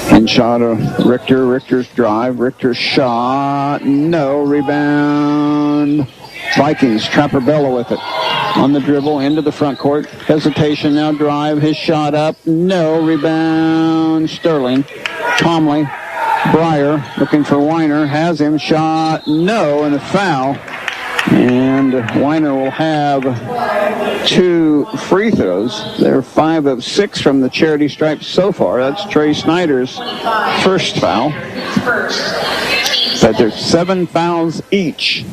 Henshaw to Richter. Richter's drive. Richter's shot. No. Rebound. Vikings. Trapper Bella with it. On the dribble, into the front court. Hesitation now, drive. His shot up. No. Rebound. Sterling. Tomley. Breyer looking for Weiner. Has him. Shot. No. And a foul. And Weiner will have 2 free throws. They're 5 of 6 from the charity stripe so far. That's Trey Snyder's first foul. But there's 7 fouls each.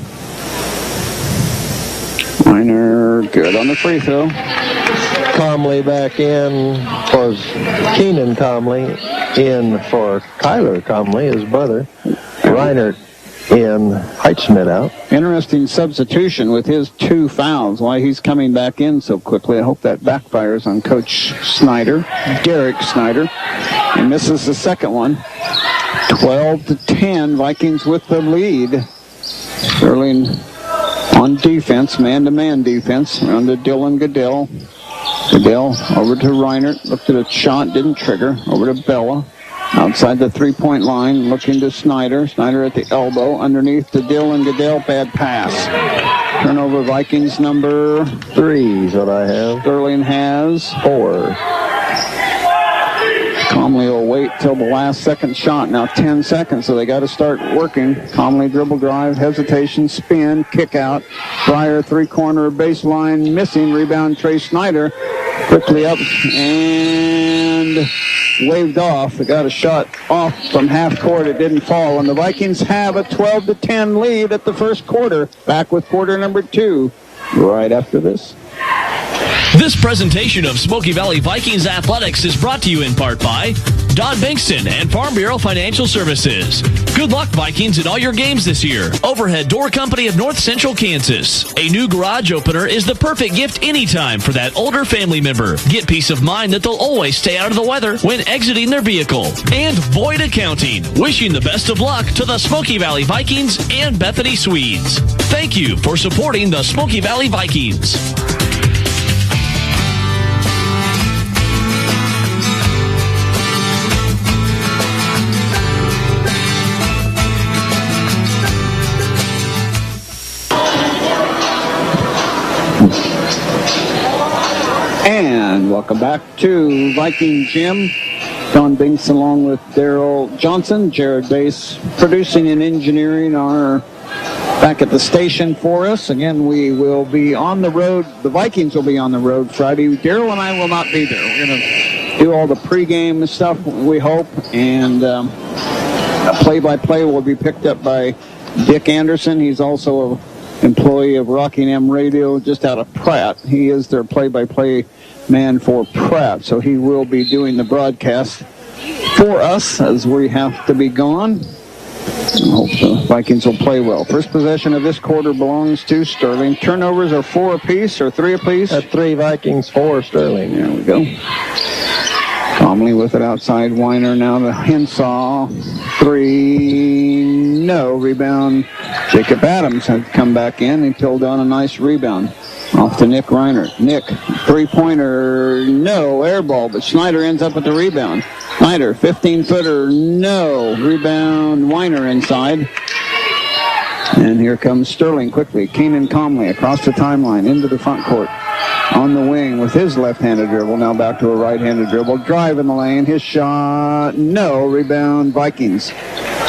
Weiner good on the free throw. Comley back in for Keenan Comley, in for Kyler Comley, his brother. Reinert in, Heitschmidt out. Interesting substitution with his 2 fouls. Why he's coming back in so quickly. I hope that backfires on Coach Snyder, Derek Snyder. He misses the second one. 12-10, Vikings with the lead. Sterling on defense, man-to-man defense. Around to Dylan Goodell. Goodell over to Reinert. Looked at a shot, didn't trigger. Over to Bella. Outside the three-point line, looking to Snyder. Snyder at the elbow. Underneath to Dylan Goodell. Bad pass. Turnover Vikings number 3 is what I have. Sterling has 4. Comley will wait till the last second shot. Now 10 seconds, so they got to start working. Comley dribble drive, hesitation, spin, kick out. Breyer three-corner baseline, missing. Rebound Trey Snyder. Quickly up and waved off. They got a shot off from half court. It didn't fall. And the Vikings have a 12-10 lead at the first quarter. Back with quarter number 2 right after this. This presentation of Smoky Valley Vikings Athletics is brought to you in part by Don Bankston and Farm Bureau Financial Services. Good luck, Vikings, in all your games this year. Overhead Door Company of North Central Kansas. A new garage opener is the perfect gift anytime for that older family member. Get peace of mind that they'll always stay out of the weather when exiting their vehicle. And Boyd Accounting, wishing the best of luck to the Smoky Valley Vikings and Bethany Swedes. Thank you for supporting the Smoky Valley Vikings. And welcome back to Viking Gym. Don Binks along with Daryl Johnson. Jared Bass producing and engineering are back at the station for us. Again, we will be on the road. The Vikings will be on the road Friday. Daryl and I will not be there. We're going to do all the pregame stuff, we hope. And play-by-play will be picked up by Dick Anderson. He's also an employee of Rockingham Radio just out of Pratt. He is their play-by-play man for Pratt, so he will be doing the broadcast for us as we have to be gone. I hope the Vikings will play well. First possession of this quarter belongs to Sterling. Turnovers are 4 apiece or 3 apiece? 3 Vikings, 4 Sterling. There we go. Comley with it outside. Weiner now to Henshaw. 3. No. Rebound. Jacob Adams had come back in. He pulled down a nice rebound. Off to Nick Reinert. Nick, three-pointer, no, air ball, but Snyder ends up with the rebound. Snyder, 15-footer, no, rebound, Weiner inside. And here comes Sterling quickly. Keenan Comley across the timeline into the front court. On the wing with his left-handed dribble, now back to a right-handed dribble. Drive in the lane, his shot, no, rebound, Vikings.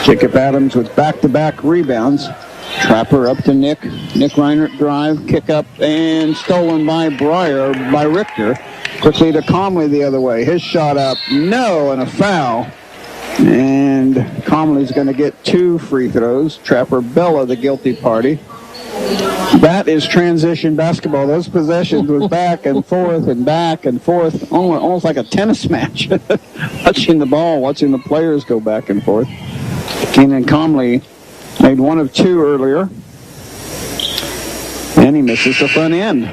Jacob Adams with back-to-back rebounds. Trapper up to Nick. Nick Reinert drive, kick up, and stolen by Richter. Quickly to Comley the other way. His shot up, no, and a foul. And Comley's going to get 2 free throws. Trapper Bella, the guilty party. That is transition basketball. Those possessions was back and forth and back and forth, almost like a tennis match. Watching the ball, watching the players go back and forth. Keenan Comley made 1 of 2 earlier, and he misses the front end.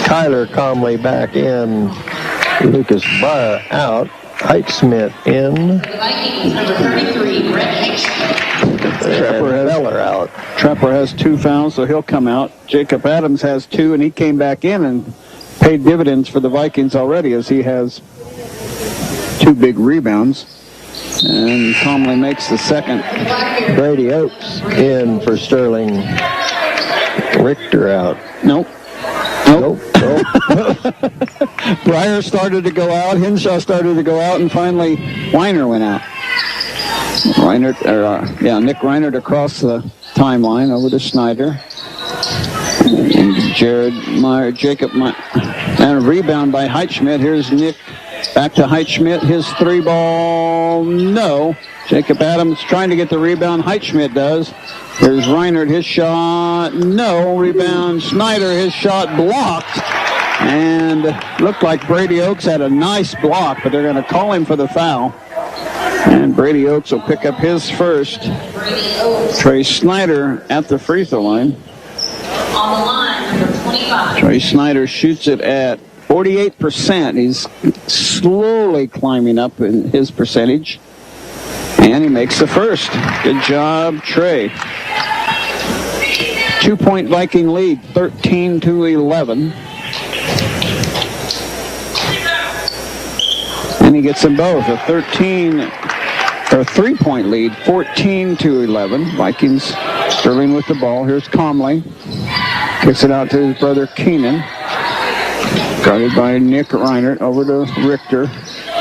Kyler Comley back in. Lucas Breyer out. Heitschmidt in. Beller out. Trapper has 2 fouls, so he'll come out. Jacob Adams has 2, and he came back in and paid dividends for the Vikings already, as he has 2 big rebounds. And Comley makes the second. Brady Oaks in for Sterling. Richter out. Nope. Breyer started to go out. Henshaw started to go out, and finally Weiner went out. Nick Reinert across the timeline over to Snyder. And Jared Meyer, Jacob Meyer. And a rebound by Heitschmidt. Here's Nick back to Heitschmidt. His 3-ball, no. Jacob Adams trying to get the rebound. Heitschmidt does. Here's Reinert, his shot, no. Rebound, Snyder, his shot blocked. And looked like Brady Oaks had a nice block, but they're going to call him for the foul. And Brady Oaks will pick up his first. Trey Snyder at the free throw line. On the line, number 25. Trey Snyder shoots it at 48%. He's slowly climbing up in his percentage. And he makes the first. Good job, Trey. 2-point Viking lead, 13-11. And he gets them both. A 3-point lead, 14-11. Vikings Sterling with the ball. Here's Comley. Kicks it out to his brother Keenan. Guarded by Nick Reinert. Over to Richter.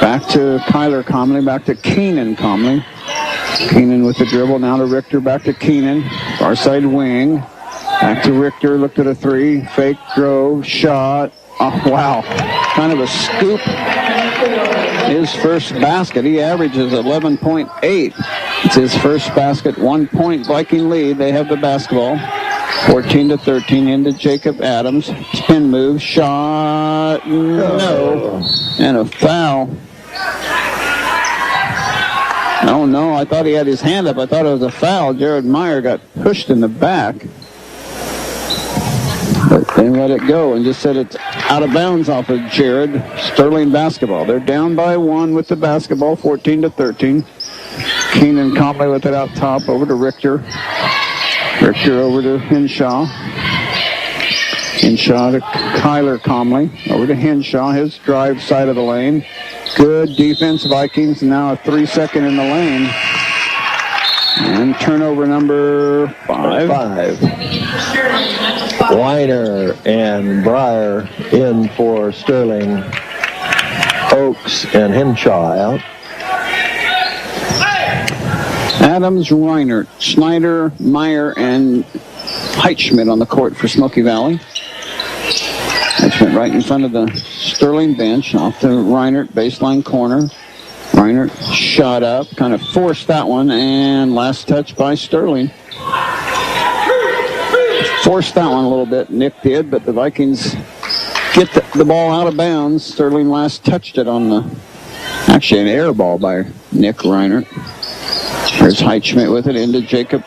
Back to Kyler Comley. Back to Keenan Comley. Keenan with the dribble. Now to Richter. Back to Keenan. Far side wing. Back to Richter. Looked at a 3. Fake drove. Shot. Oh, wow. Kind of a scoop. His first basket. He averages 11.8. It's his first basket. 1-point Viking lead. They have the basketball. 14-13 into Jacob Adams. Spin move. Shot. No. And a foul. Oh, no. I thought he had his hand up. I thought it was a foul. Jared Meyer got pushed in the back. But they let it go and just said it's out of bounds off of Jared. Sterling basketball. They're down by 1 with the basketball, 14-13. Keenan Comley with it out top, over to Richter. Richter over to Henshaw. Henshaw to Kyler Comley. Over to Henshaw, his drive side of the lane. Good defense, Vikings. Now a 3-second in the lane. And turnover number 5. Weiner and Breyer in for Sterling. Oaks and Henshaw out. Adams, Reinert, Snyder, Meyer, and Heitschmidt on the court for Smoky Valley. Heitschmidt right in front of the Sterling bench. Off to Reinert, baseline corner. Reinert shot up, kind of forced that one, and last touch by Sterling. Forced that one a little bit, Nick did, but the Vikings get the ball out of bounds. Sterling last touched it on actually an air ball by Nick Reinert. There's Heitschmidt with it into Jacob.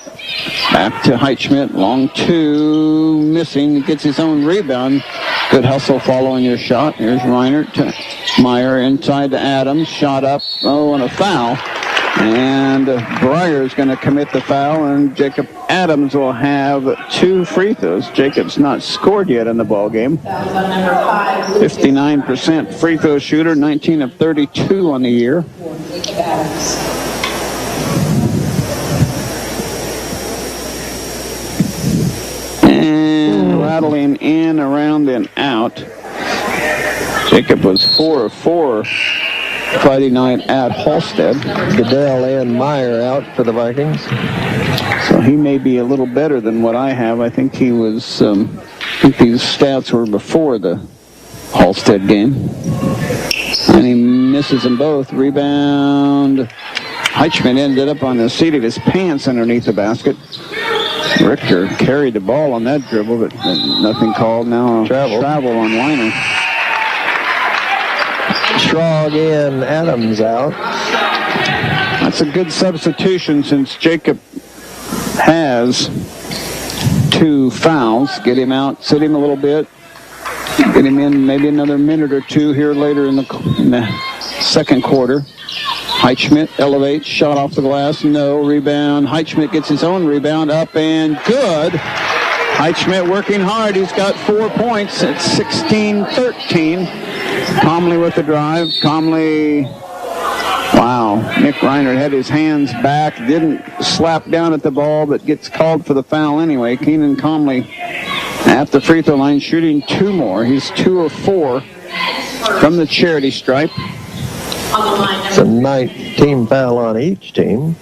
Back to Heitschmidt. Long 2, missing. Gets his own rebound. Good hustle following your shot. Here's Reinert to Meyer inside to Adams. Shot up. Oh, and a foul. And Breyer is going to commit the foul, and Jacob Adams will have 2 free throws. Jacob's not scored yet in the ball game. 59% free throw shooter, 19 of 32 on the year. And rattling in, around, and out. Jacob was 4 of 4 Friday night at Halstead. Goodell and Meyer out for the Vikings. So he may be a little better than what I have. I think he was, I think these stats were before the Halstead game. And he misses them both. Rebound. Heichman ended up on the seat of his pants underneath the basket. Richter carried the ball on that dribble, but nothing called. Now travel on Weiner. Schrog in, Adams out. That's a good substitution since Jacob has 2 fouls. Get him out, sit him a little bit. Get him in maybe another minute or two here later in the second quarter. Heichman elevates, shot off the glass, no, rebound. Heichman gets his own rebound, up and good. Heichman working hard, he's got 4 points at 16-13. Comley with the drive, Comley, wow. Nick Reiner had his hands back, didn't slap down at the ball, but gets called for the foul anyway. Keenan Comley at the free throw line shooting 2 more. He's 2 of 4 from the charity stripe. It's a 9-team foul on each team.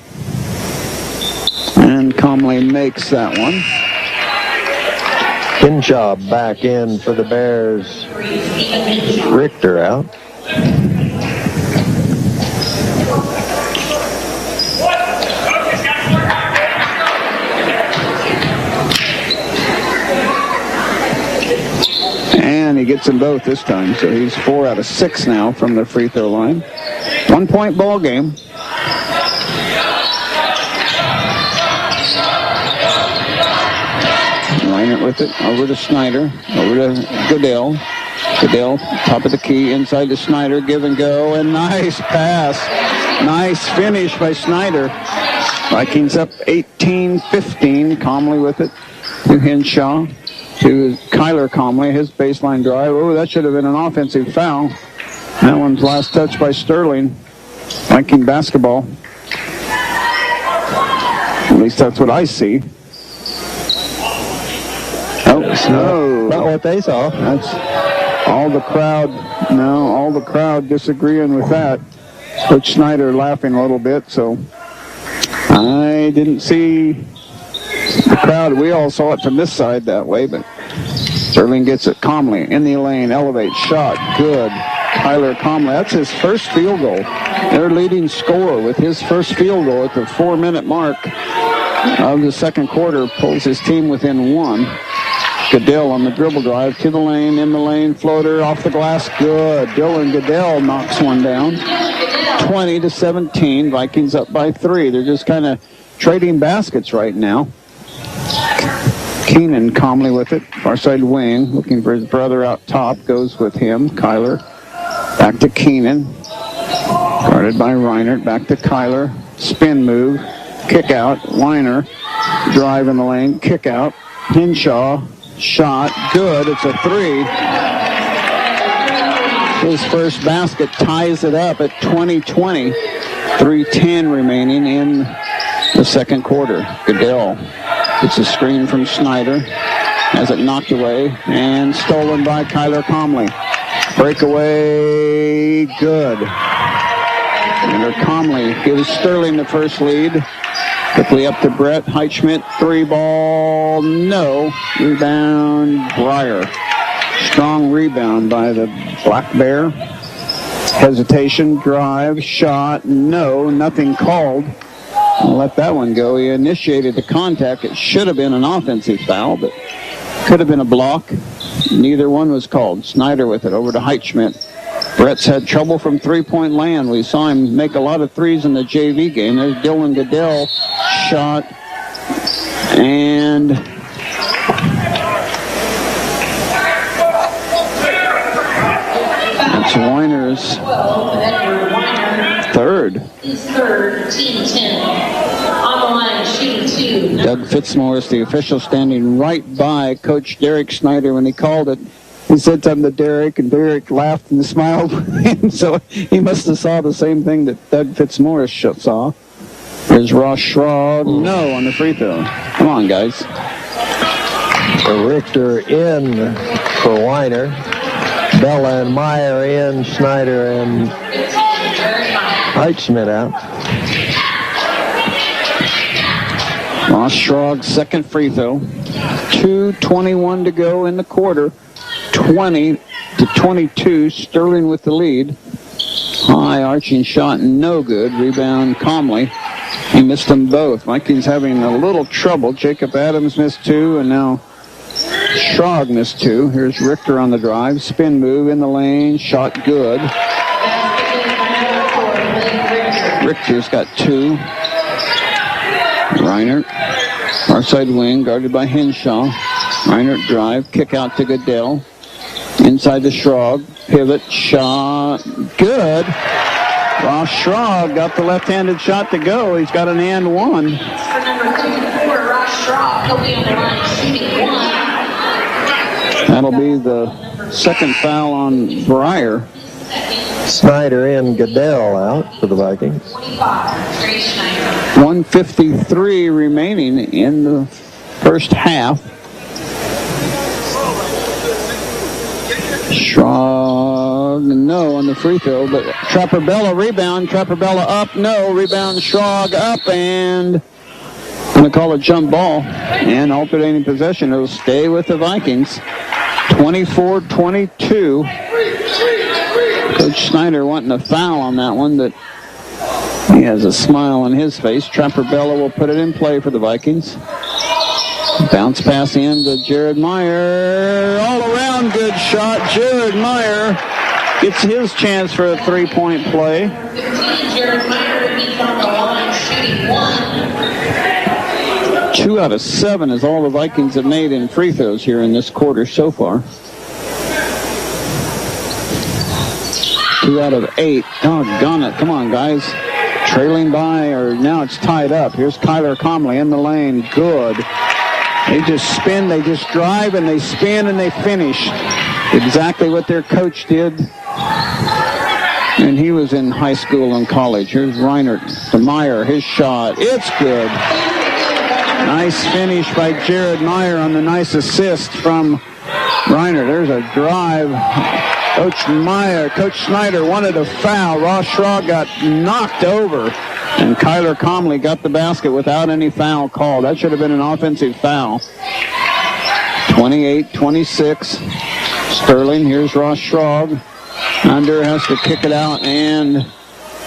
And Comley makes that one. Hinshaw back in for the Bears. Richter out. And he gets them both this time, so he's 4 out of 6 now from the free throw line. 1-point ball game. Reiner with it, over to Snyder, over to Goodell. Goodell, top of the key, inside to Snyder, give and go, and nice pass. Nice finish by Snyder. Vikings up 18-15. Comley with it to Hinshaw. To Kyler Comley, his baseline drive. Oh, that should have been an offensive foul. That one's last touch by Sterling. Viking basketball. At least that's what I see. Oh, no. Not what they saw. That's all the crowd. No, all the crowd disagreeing with that. Coach Snyder laughing a little bit, so I didn't see the crowd. We all saw it from this side that way, but Sterling gets it. Comley in the lane, elevates, shot, good. Kyler Comley, that's his first field goal. Their leading scorer with his first field goal at the 4-minute mark of the second quarter pulls his team within 1. Goodell on the dribble drive to the lane, in the lane, floater off the glass, good. Dylan Goodell knocks one down. 20-17, Vikings up by 3. They're just kind of trading baskets right now. Keenan Comley with it, far side wing, looking for his brother out top, goes with him, Kyler. Back to Keenan, guarded by Reinert, back to Kyler, spin move, kick out, Weiner, drive in the lane, kick out, Hinshaw, shot, good, it's a 3. His first basket ties it up at 20-20, 3:10 remaining in the second quarter. Goodell gets a screen from Snyder, has it knocked away, and stolen by Kyler Comley. Breakaway, good. And Comley gives Sterling the first lead. Quickly up to Brett. Heichman, 3 ball, no. Rebound, Breyer. Strong rebound by the Black Bear. Hesitation, drive, shot, no. Nothing called. I'll let that one go. He initiated the contact. It should have been an offensive foul, but could have been a block. Neither one was called. Snyder with it over to Heichman. Brett's had trouble from three-point land. We saw him make a lot of threes in the JV game. There's Dylan Goodell, shot, and that's Weiner's third. His third, team 10. On the line, shooting 2. Doug Fitzmaurice, the official, standing right by Coach Derek Snyder when he called it. He said something to Derek, and Derek laughed and smiled. And so he must have saw the same thing that Doug Fitzmaurice saw. There's Ross Schrog. No on the free throw. Come on, guys. Richter in for Weiner. Bella and Meyer in. Snyder and Heitschmidt out. Ross Schrog, second free throw. 2:21 to go in the quarter. 20-22. Sterling with the lead. High arching shot, no good. Rebound, Comley. He missed them both. Vikings having a little trouble. Jacob Adams missed two, and now Schrog missed two. Here's Richter on the drive. Spin move in the lane. Shot good. Richter's got two. Reinert, far side wing, guarded by Henshaw. Reinert drive, kick out to Goodell. Inside to Schrog, pivot, shot, good. Ross Schrog got the left-handed shot to go. He's got an and one. For number 34, Ross Schrog, he'll be on the line shooting one. That'll be the second foul on Breyer. Snyder and Goodell out for the Vikings. 1:53 remaining in the first half. Schrog, no on the free throw, but Trapperbella rebound. Trapperbella up, no. Rebound, Schrog up, and going to call a jump ball. And alternating possession. It'll stay with the Vikings. 24-22. Coach Snyder wanting a foul on that one, but he has a smile on his face. Trapperbella will put it in play for the Vikings. Bounce pass in to Jared Meyer. All around good shot. Jared Meyer gets his chance for a three-point play. Jared Meyer, he's on the line shooting one. 2 out of 7 is all the Vikings have made in free throws here in this quarter so far. 2 out of 8. Doggone it. Come on, guys. Trailing by, or now it's tied up. Here's Kyler Comley in the lane. Good. They just spin, they just drive, and they spin, and they finish. Exactly what their coach did. And he was in high school and college. Here's Reinert to Meyer. His shot. It's good. Nice finish by Jared Meyer on the nice assist from Reinert. There's a drive. Coach Snyder wanted a foul. Ross Schrog got knocked over, and Kyler Comley got the basket without any foul call. That should have been an offensive foul. 28-26. Sterling, here's Ross Schrog. Under has to kick it out, and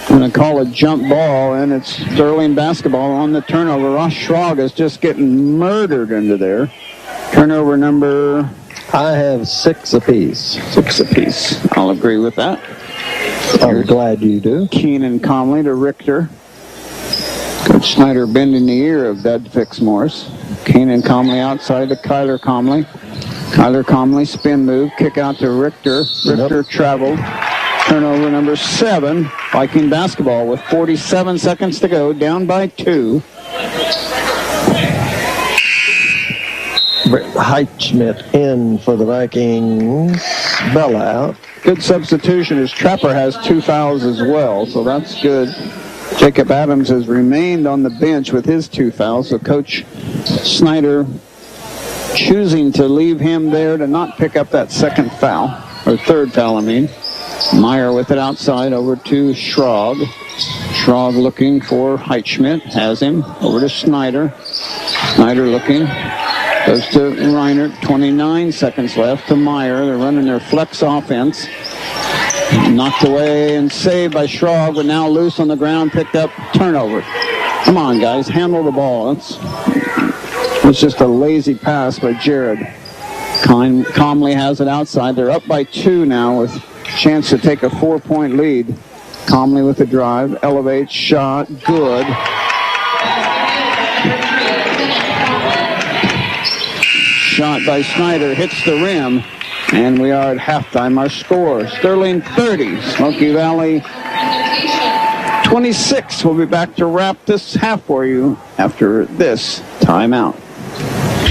going to call a jump ball, and it's Sterling basketball on the turnover. Ross Schrog is just getting murdered into there. Turnover number... I have 6 apiece. 6 apiece. I'll agree with that. I'm glad you do. Keenan Comley to Richter. Coach Snyder bending the ear of Dud Fix Morris. Keenan Comley outside to Kyler Comley. Kyler Comley spin move, kick out to Richter. Richter traveled. Turnover number 7. Viking basketball with 47 seconds to go, down by 2. Heitschmidt in for the Vikings. Bella out. Good substitution as Trapper has 2 fouls as well, so that's good. Jacob Adams has remained on the bench with his 2 fouls, so Coach Snyder choosing to leave him there to not pick up that second foul, or third foul, I mean. Meyer with it outside over to Schrog. Schrog looking for Heitschmidt, has him. Over to Snyder. Snyder looking. Goes to Reinert, 29 seconds left to Meyer. They're running their flex offense. Knocked away and saved by Schrog, but now loose on the ground, picked up, turnover. Come on, guys, handle the ball. It's just a lazy pass by Jared. Comley has it outside. They're up by 2 now with a chance to take a 4-point lead. Comley with the drive, elevates, shot, good. Shot by Snyder, hits the rim, and we are at halftime. Our score, Sterling 30, Smoky Valley 26. We'll be back to wrap this half for you after this timeout.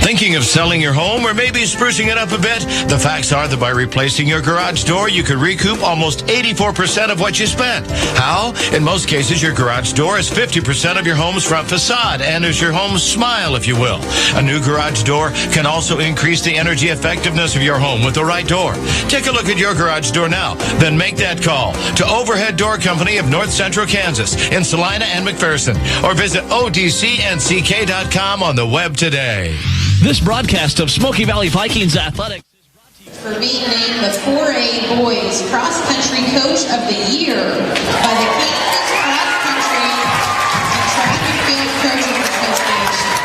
Thinking of selling your home or maybe sprucing it up a bit? The facts are that by replacing your garage door, you could recoup almost 84% of what you spent. How? In most cases, your garage door is 50% of your home's front facade and is your home's smile, if you will. A new garage door can also increase the energy effectiveness of your home with the right door. Take a look at your garage door now, then make that call to Overhead Door Company of North Central Kansas in Salina and McPherson, or visit odcnck.com on the web today. This broadcast of Smoky Valley Vikings Athletics for being named the 4A Boys Cross Country Coach of the Year by the Kansas Cross Country and Track and Field Coaches Association.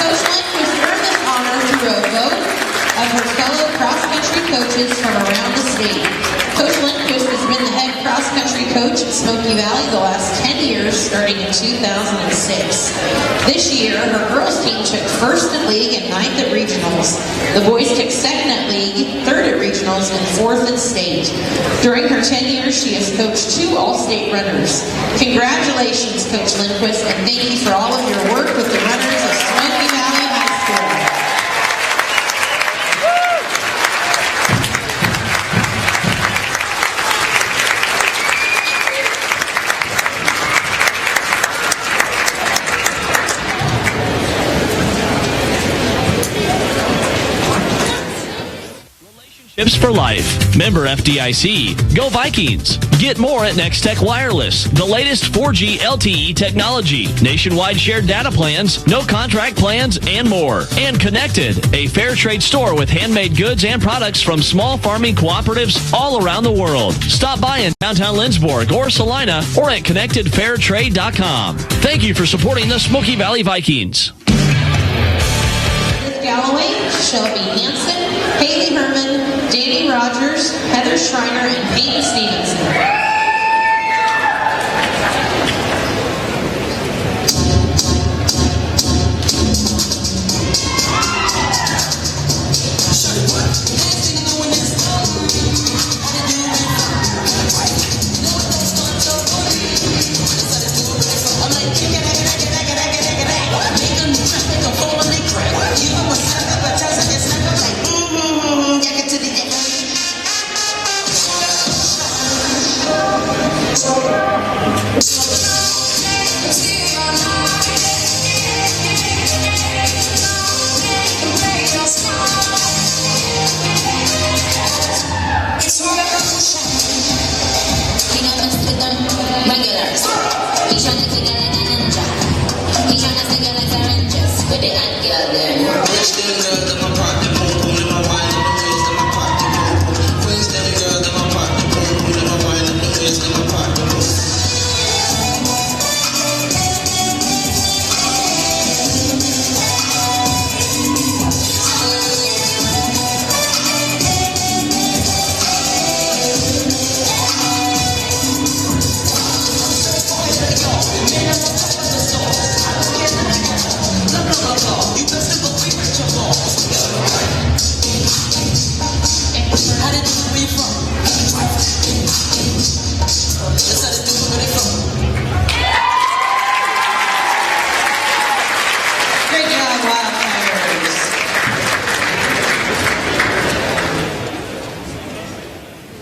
Coach Lindquist earned this honor through a vote of her fellow cross-country coaches from around the state. Coach Lindquist has been the head cross-country coach at Smoky Valley the last 10 years, starting in 2006. This year, her girls team took first in league and ninth at regionals. The boys took second at league, third at regionals, and fourth in state. During her 10 years, she has coached 2 all-state runners. Congratulations, Coach Lindquist, and thank you for all of your work with the runners of Smoky Valley High School. Relationships for life. Member FDIC. Go Vikings. Get more at Next Tech Wireless. The latest 4G LTE technology. Nationwide shared data plans. No contract plans and more. And Connected. A fair trade store with handmade goods and products from small farming cooperatives all around the world. Stop by in downtown Lindsborg or Salina or at connectedfairtrade.com. Thank you for supporting the Smoky Valley Vikings. Galloway, Shelby Hansen, Haley Herman, Danny Rogers, Heather Schreiner, and Peyton Stevenson.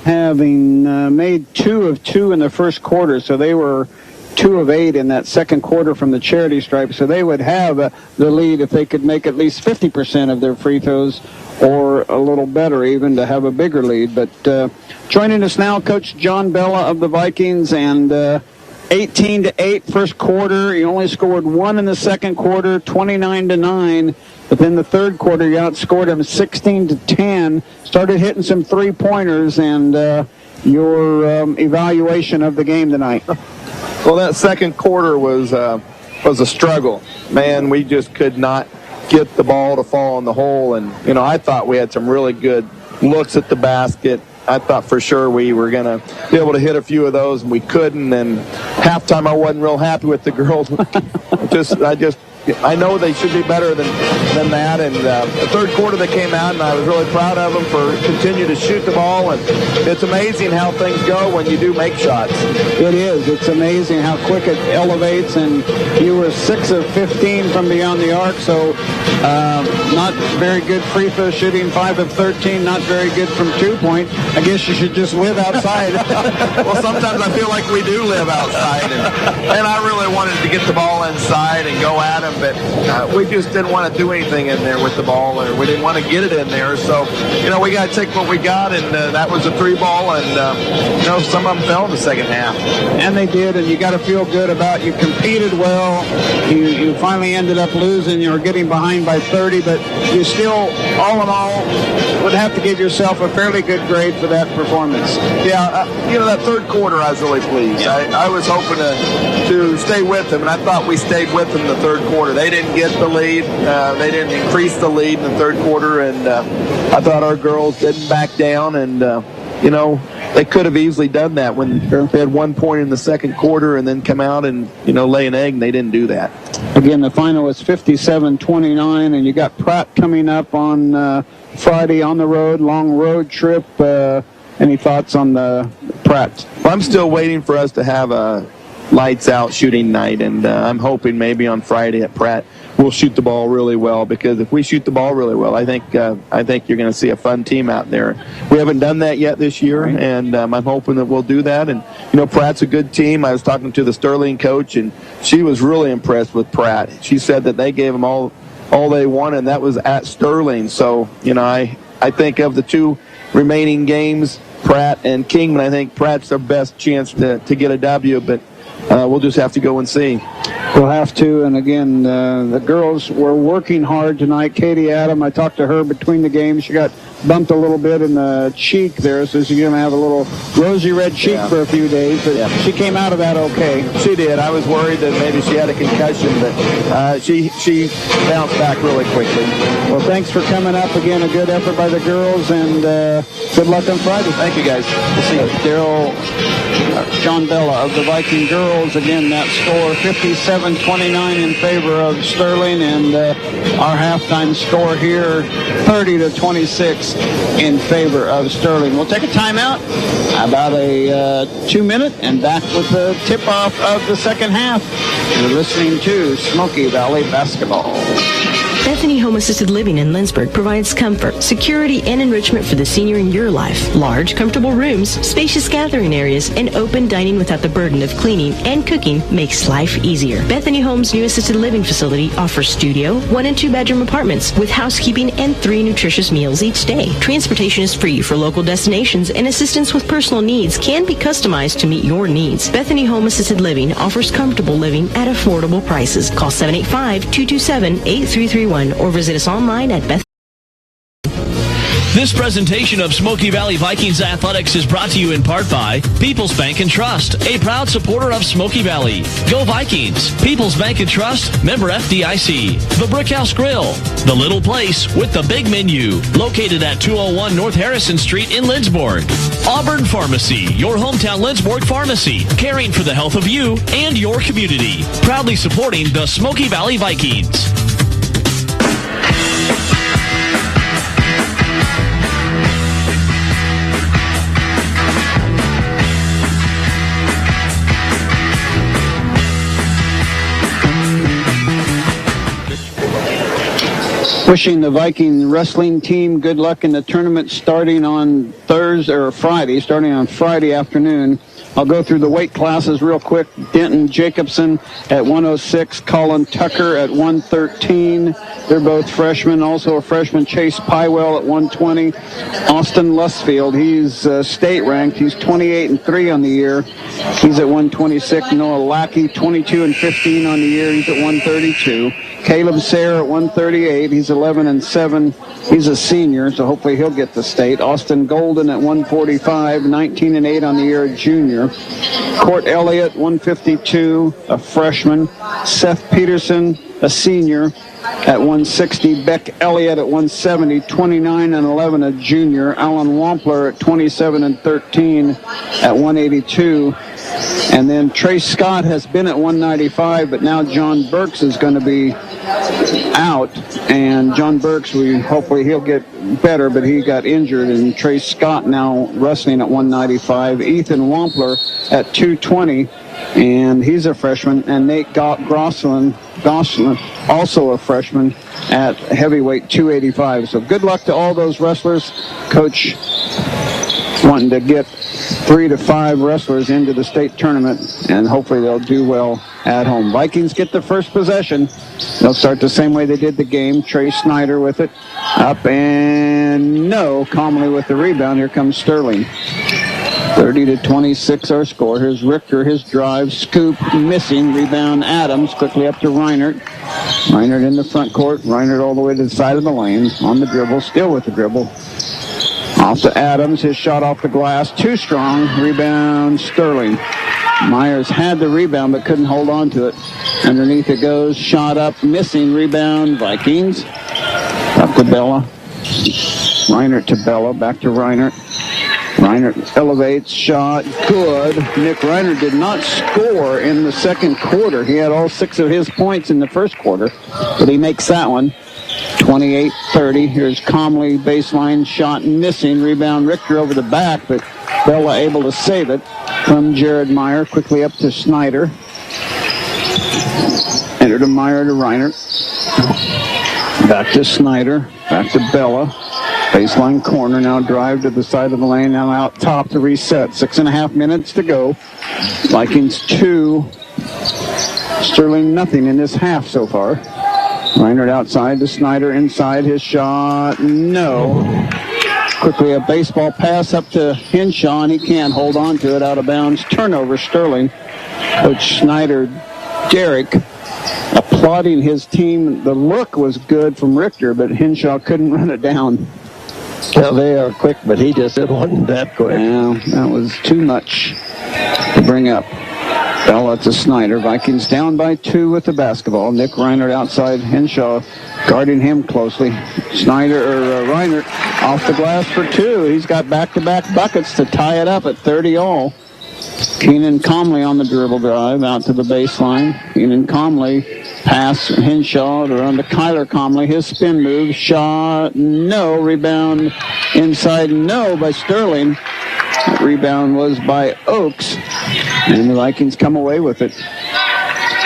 Having made 2 of 2 in the first quarter, so they were 2 of 8 in that second quarter from the charity stripe, so they would have the lead if they could make at least 50% of their free throws, or a little better even, to have a bigger lead. But joining us now, Coach John Bella of the Vikings, and 18-8 first quarter. He only scored 1 in the second quarter, 29-9. But then the third quarter, you outscored him 16-10. Started hitting some three-pointers, and your evaluation of the game tonight. Well, that second quarter was a struggle. Man, we just could not get the ball to fall in the hole. And, you know, I thought we had some really good looks at the basket. I thought for sure we were going to be able to hit a few of those, and we couldn't. And halftime, I wasn't real happy with the girls. I just I know they should be better than that. And the third quarter they came out, and I was really proud of them for continuing to shoot the ball. And it's amazing how things go when you do make shots. It is. It's amazing how quick it elevates, and you were 6 of 15 from beyond the arc, so not very good free throw shooting, 5 of 13, not very good from 2-point. I guess you should just live outside. Well, sometimes I feel like we do live outside, and I really wanted to get the ball inside and go at them, but we just didn't want to do anything in there with the ball, or we didn't want to get it in there. So, we got to take what we got, and that was a 3-ball, and, some of them fell in the second half. And they did, and you got to feel good about you competed well. You finally ended up losing. You were getting behind by 30, but you still, all in all, would have to give yourself a fairly good grade for that performance. Yeah, that third quarter I was really pleased. I was hoping to stay with them, and I thought we stayed with them in the third quarter. They didn't get the lead. They didn't increase the lead in the third quarter, and I thought our girls didn't back down, and, they could have easily done that when they had 1 point in the second quarter and then come out and, lay an egg, and they didn't do that. Again, the final was 57-29, and you got Pratt coming up on Friday on the road, long road trip. Any thoughts on the Pratt? Well, I'm still waiting for us to have a lights out shooting night, and I'm hoping maybe on Friday at Pratt we'll shoot the ball really well, because if we shoot the ball really well, I think you're going to see a fun team out there. We haven't done that yet this year, and I'm hoping that we'll do that. And Pratt's a good team. I was talking to the Sterling coach, and she was really impressed with Pratt. She said that they gave them all they wanted, and that was at Sterling. So I think of the two remaining games, Pratt and Kingman, I think Pratt's their best chance to get a W, but we'll just have to go and see. We'll have to, and again, the girls were working hard tonight. Katie Adam, I talked to her between the games. She got bumped a little bit in the cheek there, so she's going to have a little rosy red cheek for a few days, but she came out of that okay. She did. I was worried that maybe she had a concussion, but she bounced back really quickly. Well, thanks for coming up. Again, a good effort by the girls, and good luck on Friday. Thank you, guys. We'll see you. Daryl John Bella of the Viking girls. Again, that score 57-29 in favor of Sterling, and our halftime score here 30-26 in favor of Sterling. We'll take a timeout, about a 2-minute, and back with the tip-off of the second half. You're listening to Smoky Valley Basketball. Bethany Home Assisted Living in Lindsborg provides comfort, security, and enrichment for the senior in your life. Large, comfortable rooms, spacious gathering areas, and open dining without the burden of cleaning and cooking makes life easier. Bethany Home's new assisted living facility offers studio, 1- and 2-bedroom apartments with housekeeping and 3 nutritious meals each day. Transportation is free for local destinations, and assistance with personal needs can be customized to meet your needs. Bethany Home Assisted Living offers comfortable living at affordable prices. Call 785-227-8331 or visit us online at Beth. This presentation of Smoky Valley Vikings Athletics is brought to you in part by People's Bank and Trust, a proud supporter of Smoky Valley. Go Vikings! People's Bank and Trust, member FDIC. The Brickhouse Grill, the little place with the big menu, located at 201 North Harrison Street in Lindsborg. Auburn Pharmacy, your hometown Lindsborg pharmacy, caring for the health of you and your community. Proudly supporting the Smoky Valley Vikings. Wishing the Viking wrestling team good luck in the tournament starting on starting on Friday afternoon. I'll go through the weight classes real quick. Denton Jacobson at 106, Colin Tucker at 113. They're both freshmen. Also a freshman, Chase Pywell at 120. Austin Lusfield, he's state ranked. He's 28-3 on the year. He's at 126. Noah Lackey, 22-15 on the year. He's at 132. Caleb Sayre at 138. He's 11-7. He's a senior, so hopefully he'll get the state. Austin Golden at 145, 19-8 on the year, a junior. Court Elliott, 152, a freshman. Seth Peterson, a senior, at 160. Beck Elliott at 170, 29-11, a junior. Alan Wampler at 27-13 at 182. And then Trace Scott has been at 195, but now John Burks is going to be out, and John Burks, hopefully he'll get better, but he got injured, and Trey Scott now wrestling at 195, Ethan Wampler at 220, and he's a freshman, and Nate Gosselin, also a freshman, at heavyweight 285. So good luck to all those wrestlers. Coach wanting to get 3 to 5 wrestlers into the state tournament, and hopefully they'll do well at home. Vikings get the first possession. They'll start the same way they did the game. Trey Snyder with it. Up and no. Comley with the rebound. Here comes Sterling. 30-26 our score. Here's Richter, his drive, scoop, missing, rebound Adams, quickly up to Reinert. Reinert in the front court. Reinert all the way to the side of the lane, on the dribble, still with the dribble. Off to Adams, his shot off the glass, too strong, rebound Sterling. Myers had the rebound but couldn't hold on to it. Underneath it goes, shot up, missing, rebound Vikings. Up to Bella. Reinert to Bella, back to Reinert. Reinert elevates, shot, good. Nick Reinert did not score in the second quarter. He had all 6 of his points in the first quarter, but he makes that one. 28-30. Here's Comley, baseline shot, missing. Rebound Richter over the back, but Bella able to save it from Jared Meyer. Quickly up to Snyder. Enter to Meyer to Reinert. Back to Snyder. Back to Bella. Baseline corner, now drive to the side of the lane, now out top to reset. 6.5 minutes to go. Vikings 2. Sterling nothing in this half so far. Reinert outside to Snyder, inside, his shot, no. Quickly a baseball pass up to Henshaw, and he can't hold on to it, out of bounds. Turnover, Sterling. Coach Snyder, Derek, applauding his team. The look was good from Richter, but Henshaw couldn't run it down. Well, they are quick, but he just wasn't that quick. Yeah, that was too much to bring up. Bella to Snyder. Vikings down by 2 with the basketball. Nick Reinert outside. Henshaw guarding him closely. Reinert off the glass for 2. He's got back-to-back buckets to tie it up at 30 all. Keenan Comley on the dribble drive out to the baseline. Keenan Comley pass Henshaw around to Kyler Comley. His spin move, shot, no. Rebound inside, no, by Sterling. That rebound was by Oakes, and the Vikings come away with it.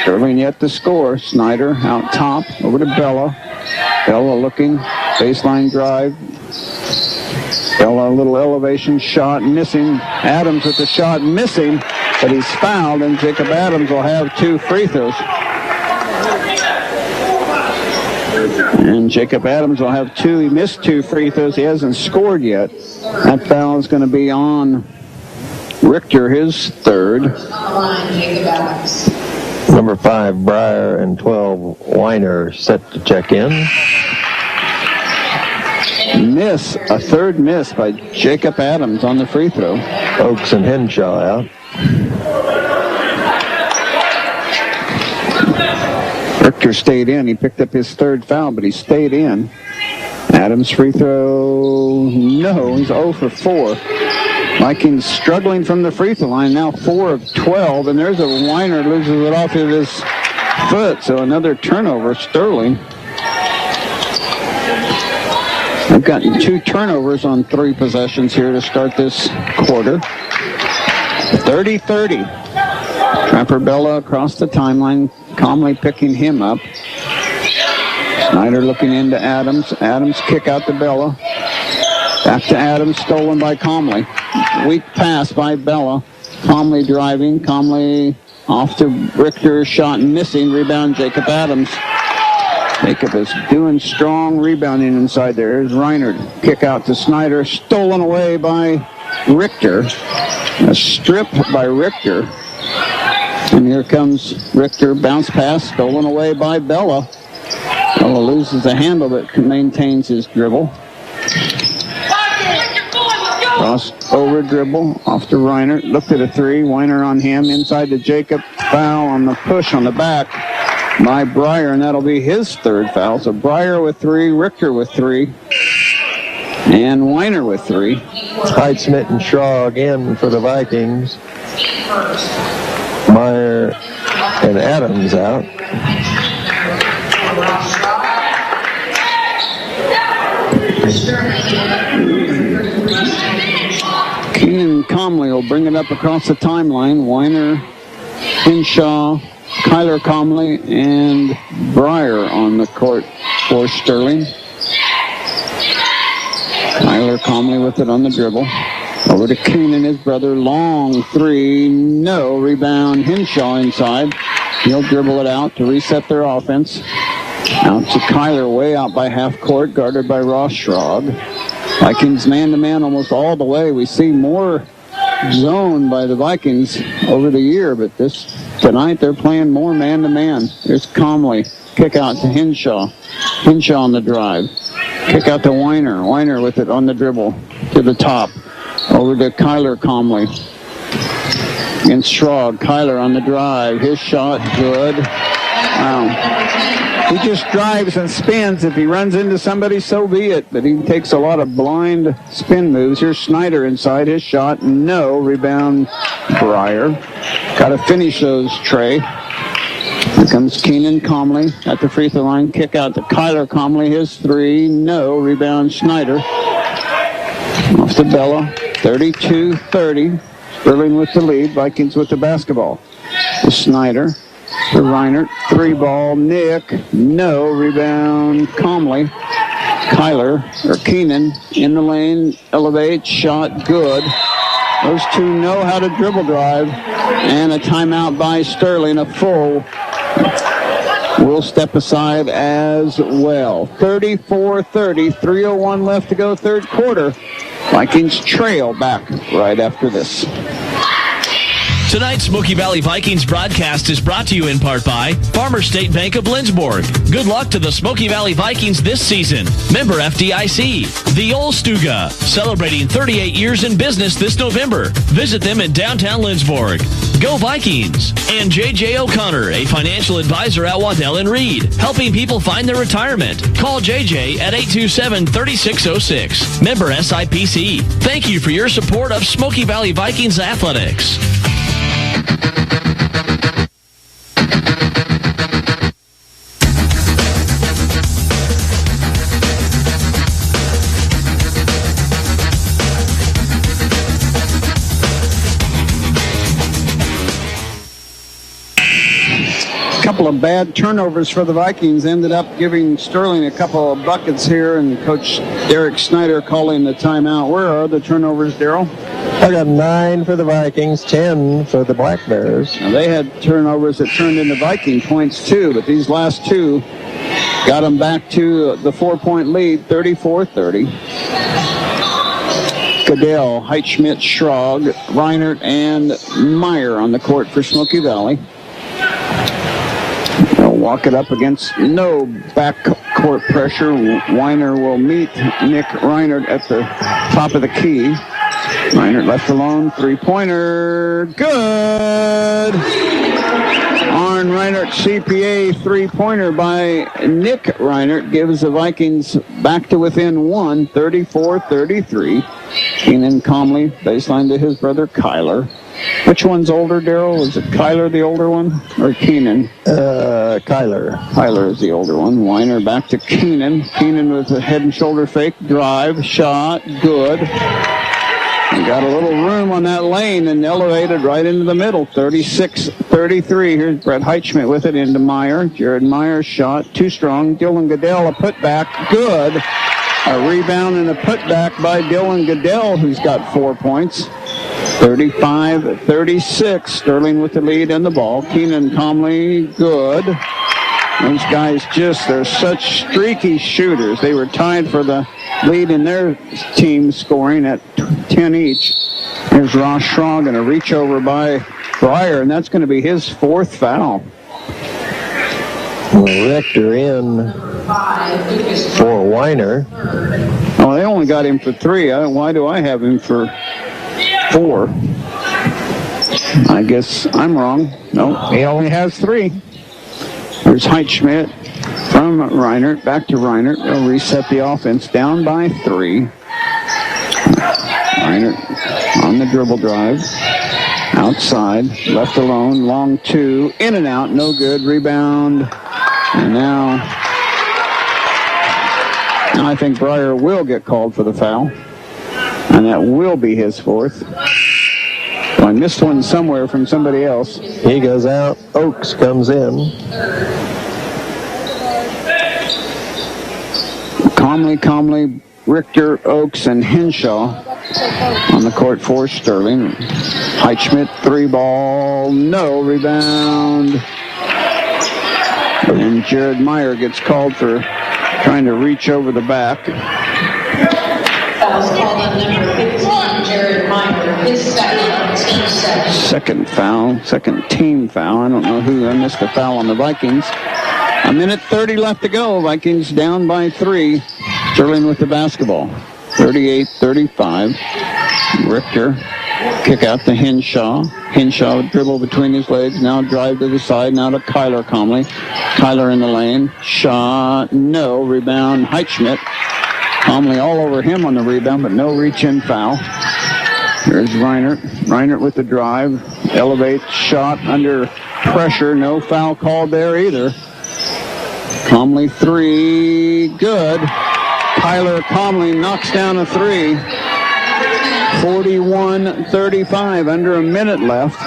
Sterling yet to score. Snyder out top, over to Bella. Bella looking, baseline drive. Bella, a little elevation shot, missing. Adams with the shot, missing, but he's fouled, and Jacob Adams will have 2 free throws. And Jacob Adams will have 2. He missed 2 free throws. He hasn't scored yet. That foul is going to be on Richter, his 3rd. Number 5, Breyer, and 12, Weiner set to check in. A 3rd miss by Jacob Adams on the free throw. Oakes and Henshaw out. Richter stayed in. He picked up his 3rd foul, but he stayed in. Adams free throw, no. He's 0 for 4. Vikings struggling from the free throw line, now 4 of 12, and there's a Weiner, loses it off of his foot, so another turnover, Sterling. I've gotten 2 turnovers on 3 possessions here to start this quarter. 30-30. Trapper Bella across the timeline. Comley picking him up. Snyder looking into Adams. Adams kick out to Bella. Back to Adams, stolen by Comley. Weak pass by Bella. Comley driving. Comley off to Richter. Shot missing. Rebound Jacob Adams. Jacob is doing strong rebounding inside there. Here's Reinert. Kick out to Snyder. Stolen away by Richter. A strip by Richter. And here comes Richter. Bounce pass. Stolen away by Bella. Bella loses the handle but maintains his dribble. Cross over dribble. Off to Reinert. Looked at a 3. Weiner on him. Inside to Jacob. Foul on the push on the back by Breyer, and that'll be his 3rd foul. So Breyer with 3, Richter with 3, and Weiner with 3. Heidsmith and Shaw again for the Vikings. Meyer and Adams out. Keenan Comley will bring it up across the timeline. Weiner, Hinshaw, Kyler Comley, and Breyer on the court for Sterling. Kyler Comley with it on the dribble. Over to Keenan, his brother. Long three. No. Rebound. Hinshaw inside. He'll dribble it out to reset their offense. Out to Kyler, way out by half court, guarded by Ross Schrog. Vikings man-to-man almost all the way. We see more zone by the Vikings over the year, but tonight they're playing more man-to-man. Here's Comley. Kick out to Hinshaw. Hinshaw on the drive. Kick out to Weiner. Weiner with it on the dribble to the top. Over to Kyler Comley. Against Schrog. Kyler on the drive. His shot, good. Wow. He just drives and spins. If he runs into somebody, so be it. But he takes a lot of blind spin moves. Here's Snyder inside. His shot, no. Rebound, Breyer. Got to finish those, Trey. Here comes Keenan Comley at the free throw line. Kick out to Kyler Comley. His three, no. Rebound, Snyder. Off to Bella. 32-30. Sterling with the lead. Vikings with the basketball. To Snyder. To Reinert. Three ball. Nick. No. Rebound. Comley. Keenan in the lane. Elevate. Shot. Good. Those two know how to dribble drive. And a timeout by Sterling. A full. Will step aside as well. 34-30. 3:01 left to go third quarter. Vikings trail back right after this. Tonight's Smoky Valley Vikings broadcast is brought to you in part by Farmers State Bank of Lindsborg. Good luck to the Smoky Valley Vikings this season. Member FDIC. The Olstuga, celebrating 38 years in business this November. Visit them in downtown Lindsborg. Go Vikings. And J.J. O'Connor, a financial advisor at Waddell & Reed, helping people find their retirement. Call J.J. at 827-3606. Member SIPC. Thank you for your support of Smoky Valley Vikings athletics. Couple of bad turnovers for the Vikings ended up giving Sterling a couple of buckets here, and Coach Derek Snyder calling the timeout. Where are the turnovers, Darryl? I got 9 for the Vikings, 10 for the Black Bears. Now, they had turnovers that turned into Viking points too, but these last two got them back to the 4-point lead, 34-30. Goodell, Heitschmidt, Schrog, Reinert, and Meyer on the court for Smoky Valley. They'll walk it up against no backcourt pressure. Weiner will meet Nick Reinert at the top of the key. Reinert left alone, three-pointer, good! Arn Reinert, CPA, three-pointer by Nick Reinert gives the Vikings back to within one, 34-33. Keenan Comley, baseline to his brother Kyler. Which one's older, Darryl? Is it Kyler the older one or Keenan? Kyler. Kyler is the older one. Weiner back to Keenan. Keenan with a head and shoulder fake. Drive, shot, good. He got a little room on that lane and elevated right into the middle. 36-33. Here's Brett Heitschmidt with it into Meyer. Jared Meyer shot, too strong. Dylan Goodell, a putback, good. A rebound and a putback by Dylan Goodell, who's got 4 points. 35-36. Sterling with the lead and the ball. Keenan Comley, good. Those guys they're such streaky shooters. They were tied for the lead in their team scoring at 10 each. Here's Ross Schrog and a reach over by Breyer, and that's going to be his 4th foul. Rector in for Weiner. Oh, they only got him for 3. Why do I have him for 4? I guess I'm wrong. No, he only has 3. There's Heitschmidt from Reinert, back to Reinert. They'll reset the offense down by 3. Reinert on the dribble drive. Outside, left alone, long 2, in and out, no good. Rebound. And now Now I think Breyer will get called for the foul, and that will be his fourth. Well, I missed one somewhere from somebody else. He goes out. Oakes comes in. Comley, Richter, Oakes, and Henshaw on the court for Sterling. Heitschmidt, 3-ball, no, rebound. And Jared Meyer gets called for trying to reach over the back. Foul's called on number 15, Jared Meyer, his second team second. Second team foul. I don't know who missed the foul on the Vikings. A minute 30 left to go. Vikings down by 3. Sterling with the basketball. 38-35. Richter, kick out to Henshaw. Henshaw dribble between his legs. Now drive to the side. Now to Kyler Comley. Kyler in the lane. Shot. No. Rebound. Heitschmidt. Comley all over him on the rebound, but no reach-in foul. Here's Reinert. Reinert with the drive. Elevates. Shot under pressure. No foul called there either. Comley 3. Good. Kyler Comley knocks down a 3. 41-35, under a minute left.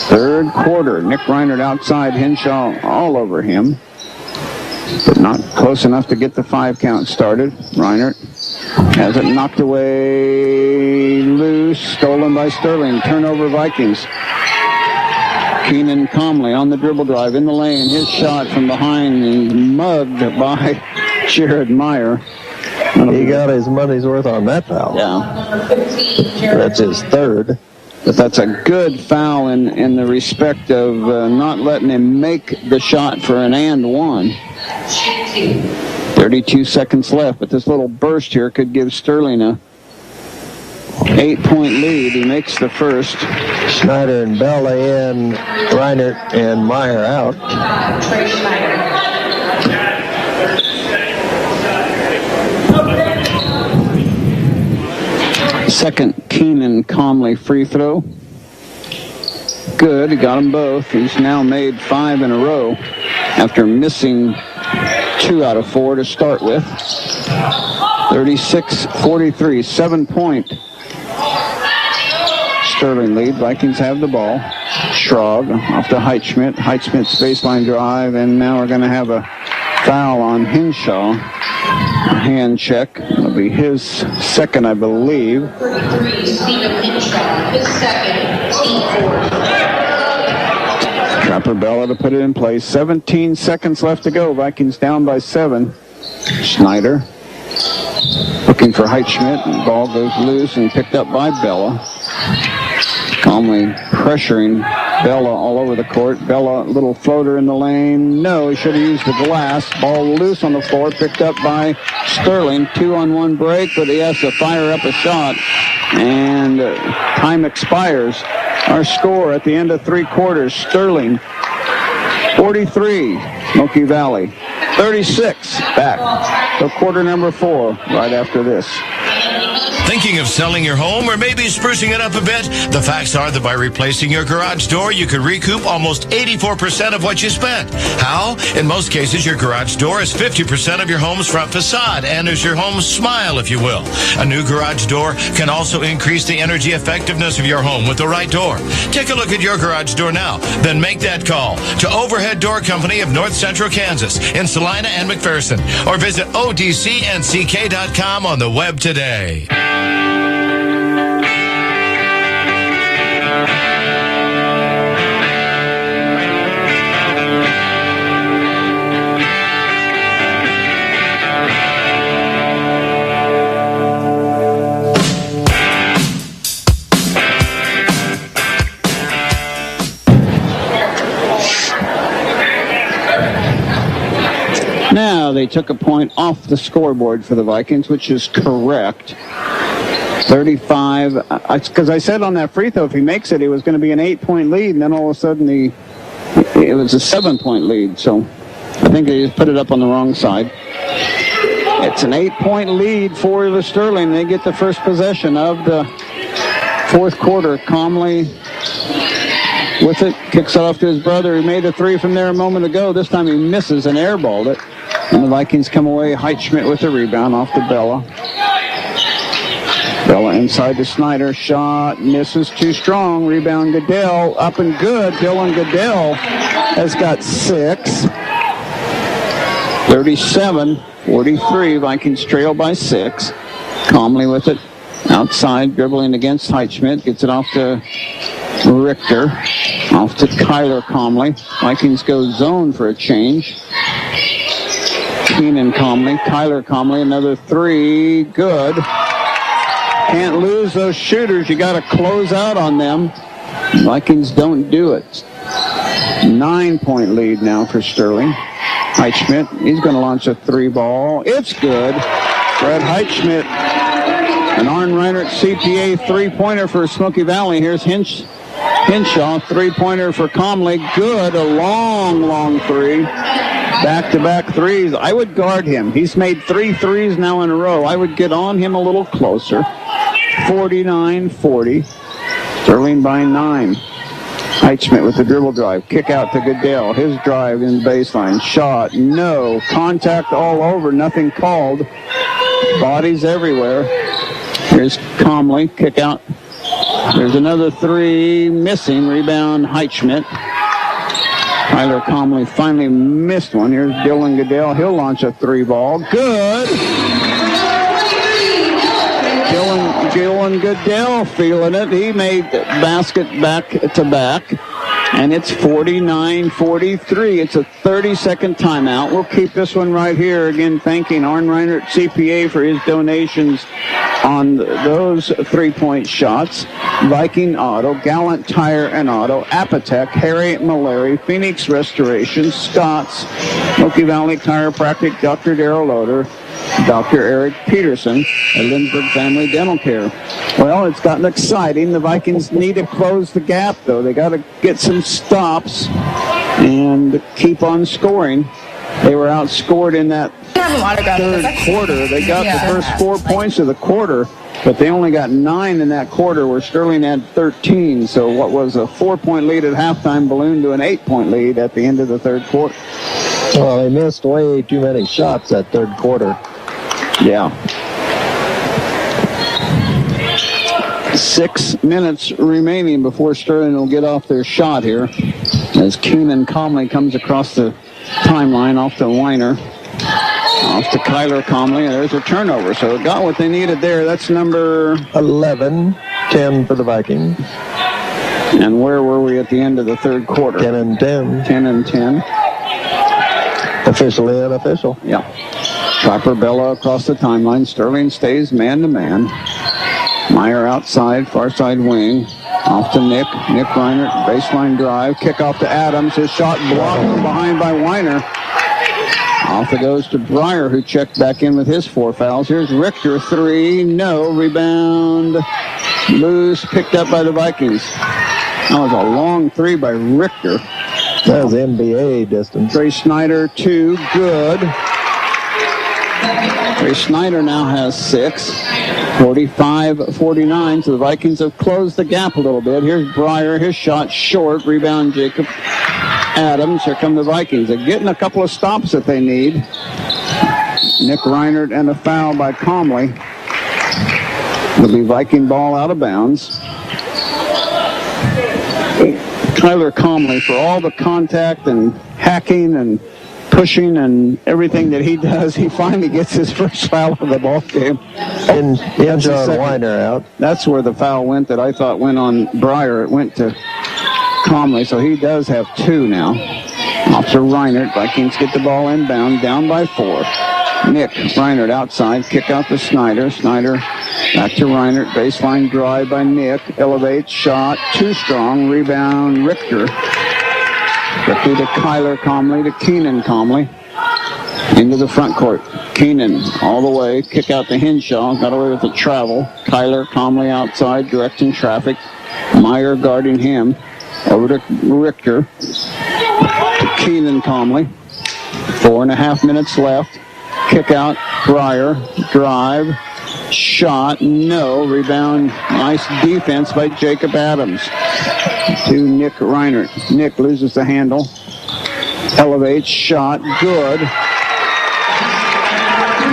Third quarter. Nick Reinert outside. Henshaw all over him, but not close enough to get the 5 count started. Reinert has it knocked away loose. Stolen by Sterling. Turnover Vikings. Keenan Comley on the dribble drive in the lane. His shot from behind and mugged by Jared Meyer. He got his money's worth on that foul. Yeah. That's his third. But that's a good foul in the respect of not letting him make the shot for an and one. 32 seconds left, but this little burst here could give Sterling a 8-point lead. He makes the first. Schneider and Bella in, Reinert and Meyer out. Trey Schneider. Second Keenan Comley free throw. Good, he got them both. He's now made 5 in a row after missing 2 out of 4 to start with. 36-43, 7-point Sterling lead. Vikings have the ball. Schrag off to Heitschmidt. Heitschmidt's baseline drive, and now we're going to have a foul on Henshaw. A hand check. It'll be his second, I believe. 33, Stephen Henshaw, his second, team 4. Trapper Bella to put it in place. 17 seconds left to go. Vikings down by 7. Schneider looking for Heitschmidt, and the ball goes loose and picked up by Bella. Calmly pressuring Bella all over the court. Bella, little floater in the lane. No, he should have used the glass. Ball loose on the floor, picked up by Sterling. 2-on-1 break, but he has to fire up a shot. And time expires. Our score at the end of 3 quarters, Sterling 43, Smoky Valley 36. Back to quarter number 4 right after this. Thinking of selling your home or maybe sprucing it up a bit? The facts are that by replacing your garage door, you could recoup almost 84% of what you spent. How? In most cases, your garage door is 50% of your home's front facade and is your home's smile, if you will. A new garage door can also increase the energy effectiveness of your home with the right door. Take a look at your garage door now. Then make that call to Overhead Door Company of North Central Kansas in Salina and McPherson, or visit odcnck.com on the web today. Now they took a point off the scoreboard for the Vikings, which is correct. 35, because I said on that free throw, if he makes it, it was going to be an 8-point lead, and then all of a sudden it was a 7-point lead. So I think they just put it up on the wrong side. It's an 8-point lead for the Sterling. They get the first possession of the fourth quarter. Comley with it, kicks it off to his brother. He made a 3 from there a moment ago. This time he misses and airballed it. And the Vikings come away. Heitschmidt with the rebound off to Bella. Bella inside to Snyder. Shot misses too strong. Rebound Goodell. Up and good. Dylan Goodell has got 6. 37-43. Vikings trail by 6. Calmly with it. Outside, dribbling against Heitschmidt. Gets it off to Richter. Off to Kyler Calmly. Vikings go zone for a change. Keenan Calmly. Kyler Calmly. Another 3. Good. Can't lose those shooters. You got to close out on them. Vikings don't do it. 9-point lead now for Sterling. Heitschmidt, he's going to launch a 3 ball. It's good. Fred Heitschmidt, an Arn Reinert CPA 3-pointer for Smoky Valley. Here's Hinshaw, 3-pointer for Comley. Good, a long 3. Back-to-back 3s. I would guard him. He's made 3 threes now in a row. I would get on him a little closer. 49-40. Sterling by 9. Heitschmidt with the dribble drive. Kick out to Goodell. His drive in baseline. Shot. No. Contact all over. Nothing called. Bodies everywhere. Here's Comley. Kick out. There's another 3 missing. Rebound Heitschmidt. Tyler Comley finally missed one. Here's Dylan Goodell. He'll launch a 3 ball. Good. Dylan Goodell feeling it. He made the basket back to back. And it's 49-43. It's a 30-second timeout. We'll keep this one right here. Again, thanking Arn Reinert CPA for his donations on those 3-point shots. Viking Auto, Gallant Tire and Auto, Apotec, Harry Malary, Phoenix Restoration, Scott's, Smoky Valley Chiropractic, Dr. Darrell Loader, Dr. Eric Peterson at Lindbergh Family Dental Care. Well, it's gotten exciting. The Vikings need to close the gap, though. They got to get some stops and keep on scoring. They were outscored in that third quarter. They got the first 4 points of the quarter, but they only got 9 in that quarter where Sterling had 13. So what was a 4-point lead at halftime ballooned to an 8-point lead at the end of the third quarter. Well, they missed way too many shots that third quarter. Yeah. 6 minutes remaining before Sterling will get off their shot here as Keenan Comley comes across the timeline off to Weiner. Off to Kyler Comley, and there's a turnover. So it got what they needed there. That's number 11, 10 for the Vikings. And where were we at the end of the third quarter? 10 and 10. 10 and 10. Officially unofficial. Yeah. Trapper Bella across the timeline. Sterling stays man-to-man. Meyer outside, far side wing. Off to Nick. Nick Reinert, baseline drive. Kick off to Adams. His shot blocked from behind by Weiner. Off it goes to Breyer, who checked back in with his 4 fouls. Here's Richter, 3. No. Rebound. Loose. Picked up by the Vikings. That was a long 3 by Richter. That was NBA distance. Trey Snyder, 2. Good. Trey Snyder now has 6. 45-49. So the Vikings have closed the gap a little bit. Here's Breyer. His shot short. Rebound Jacob Adams. Here come the Vikings. They're getting a couple of stops that they need. Nick Reinert and a foul by Comley. It'll be Viking ball out of bounds. Tyler Comley, for all the contact and hacking and pushing and everything that he does, he finally gets his first foul of the ball game. And John Weiner out. That's where the foul went that I thought went on Breyer. It went to Comley, so he does have 2 now. Off to Reinert. Vikings get the ball inbound, down by 4. Nick Reinert outside, kick out to Snyder. Snyder back to Reinert, baseline drive by Nick. Elevates, shot, too strong. Rebound, Richter. Richter to Kyler Comley to Keenan Comley. Into the front court. Keenan all the way, kick out to Henshaw. Got away with the travel. Kyler Comley outside, directing traffic. Meyer guarding him. Over to Richter. To Keenan Comley. 4.5 minutes left. Kick out, Breyer, drive, shot, no, rebound, nice defense by Jacob Adams to Nick Reinert. Nick loses the handle, elevates, shot, good.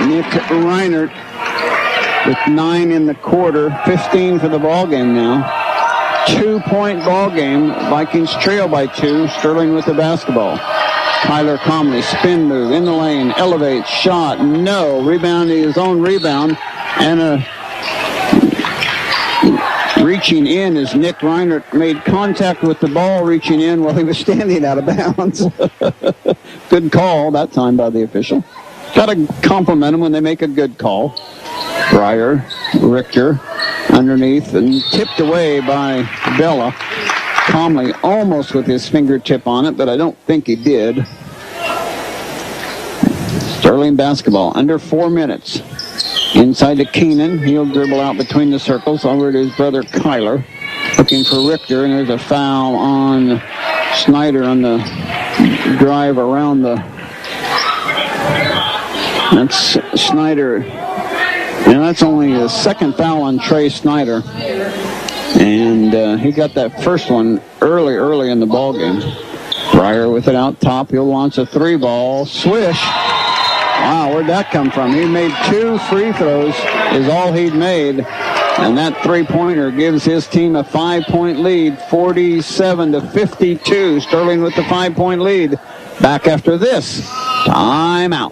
Nick Reinert with 9 in the quarter, 15 for the ball game now. 2-point ball game. Vikings trail by 2. Sterling with the basketball. Kyler Comley, spin move in the lane, elevates, shot, no. Rebound, his own rebound, and reaching in as Nick Reinert made contact with the ball reaching in while he was standing out of bounds. Good call that time by the official. Got to compliment them when they make a good call. Breyer, Richter, underneath and tipped away by Bella. Comley almost with his fingertip on it, but I don't think he did. Sterling basketball, under 4 minutes. Inside to Keenan. He'll dribble out between the circles over to his brother Kyler. Looking for Richter, and there's a foul on Snyder on the drive around the... That's Snyder. And that's only the second foul on Trey Snyder. And he got that first one early in the ball game. Breyer with it out top. He'll launch a 3-ball. Swish. Wow, where'd that come from? He made 2 free throws is all he'd made. And that 3-pointer gives his team a 5-point lead, 47-52. Sterling with the 5-point lead. Back after this. Timeout.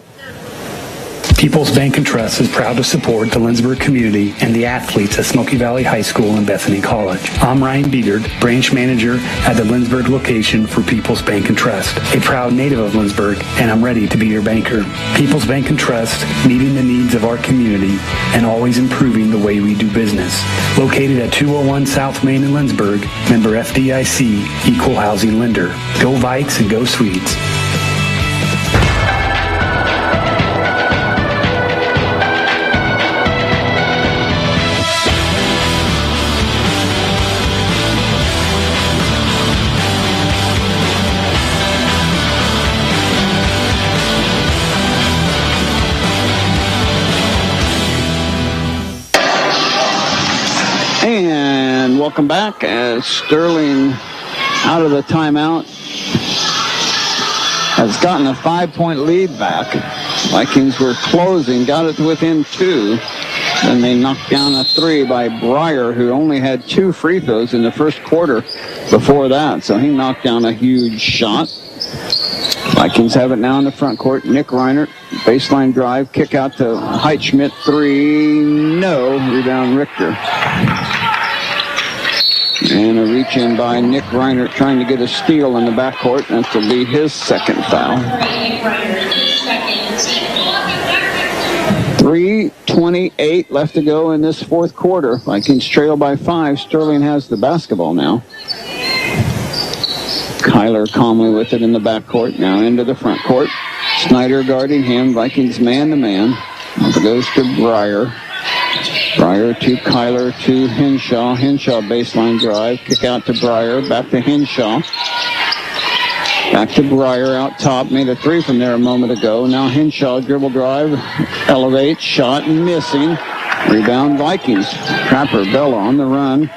People's Bank and Trust is proud to support the Lindsborg community and the athletes at Smoky Valley High School and Bethany College. I'm Ryan Beedard, branch manager at the Lindsborg location for People's Bank and Trust, a proud native of Lindsborg, and I'm ready to be your banker. People's Bank and Trust, meeting the needs of our community and always improving the way we do business. Located at 201 South Main in Lindsborg, member FDIC, equal housing lender. Go Vikes and go Swedes. And welcome back as Sterling out of the timeout has gotten a 5-point lead back. Vikings were closing, got it to within 2. Then they knocked down a 3 by Breyer, who only had 2 free throws in the first quarter before that. So he knocked down a huge shot. Vikings have it now in the front court. Nick Reinert, baseline drive, kick out to Heitschmidt, 3, no. Rebound Richter. And a reach in by Nick Reinert trying to get a steal in the backcourt. That will be his second foul. 3:28 left to go in this fourth quarter. Vikings trail by 5. Sterling has the basketball now. Kyler calmly with it in the backcourt. Now into the front court. Snyder guarding him. Vikings man-to-man. Up it goes to Breyer. Breyer to Kyler to Henshaw. Henshaw baseline drive. Kick out to Breyer. Back to Henshaw. Back to Breyer out top. Made a 3 from there a moment ago. Now Henshaw dribble drive. Elevates. Shot missing. Rebound Vikings. Trapper Bella on the run.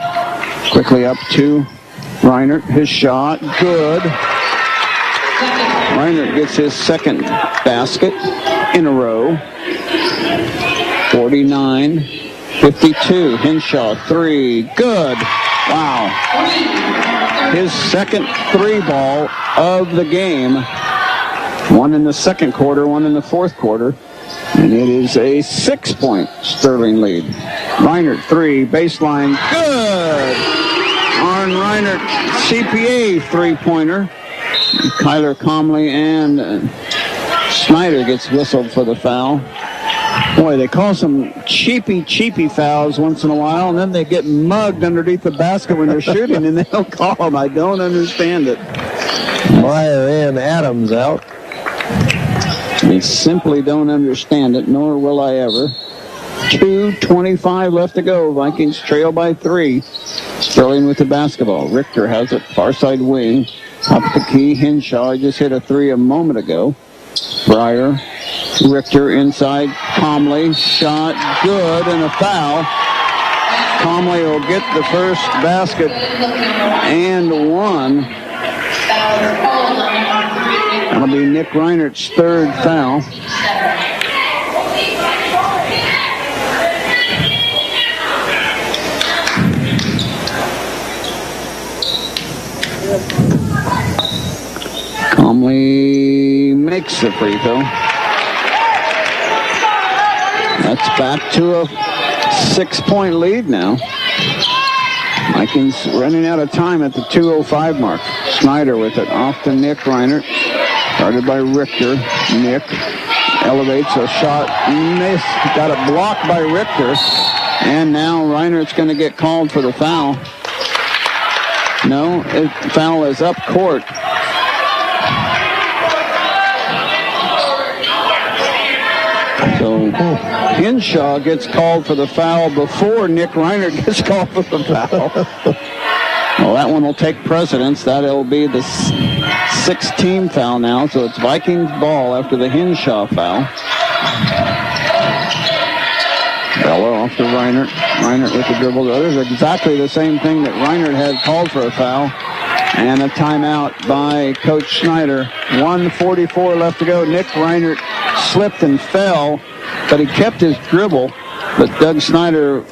Quickly up to Reinert. His shot. Good. Reinert gets his second basket in a row. 49-52. Henshaw 3. Good. Wow. His second 3-ball of the game. One in the second quarter, one in the fourth quarter. And it is a 6-point Sterling lead. Reinert 3. Baseline. Good. Arn Reinert CPA 3-pointer. Kyler Comley and Snyder gets whistled for the foul. Boy, they call some cheapy fouls once in a while, and then they get mugged underneath the basket when they're shooting, and they don't call them. I don't understand it. Meyer in, Adams out. They simply don't understand it, nor will I ever. 2:25 left to go. Vikings trail by 3. Sterling with the basketball. Richter has it, far side wing. Up the key, Henshaw just hit a 3 a moment ago. Breyer, Richter inside, Comley, shot, good, and a foul. Comley will get the first basket and 1. That'll be Nick Reinert's third foul. Calmly makes the free throw. That's back to a 6-point lead now. Vikings running out of time at the 2:05 mark. Snyder with it off to Nick Reinert. Started by Richter. Nick elevates a shot. Miss. Got it blocked by Richter. And now Reinert's going to get called for the foul. No, foul is up court. So Henshaw gets called for the foul before Nick Reinert gets called for the foul. Well, that one will take precedence. That'll be the 6th-team foul now. So it's Vikings ball after the Henshaw foul. Bella off to Reinert. Reinert with the dribble. There's exactly the same thing that Reinert had called for a foul. And a timeout by Coach Schneider. 1:44 left to go. Nick Reinert slipped and fell, but he kept his dribble. But Doug Snyder,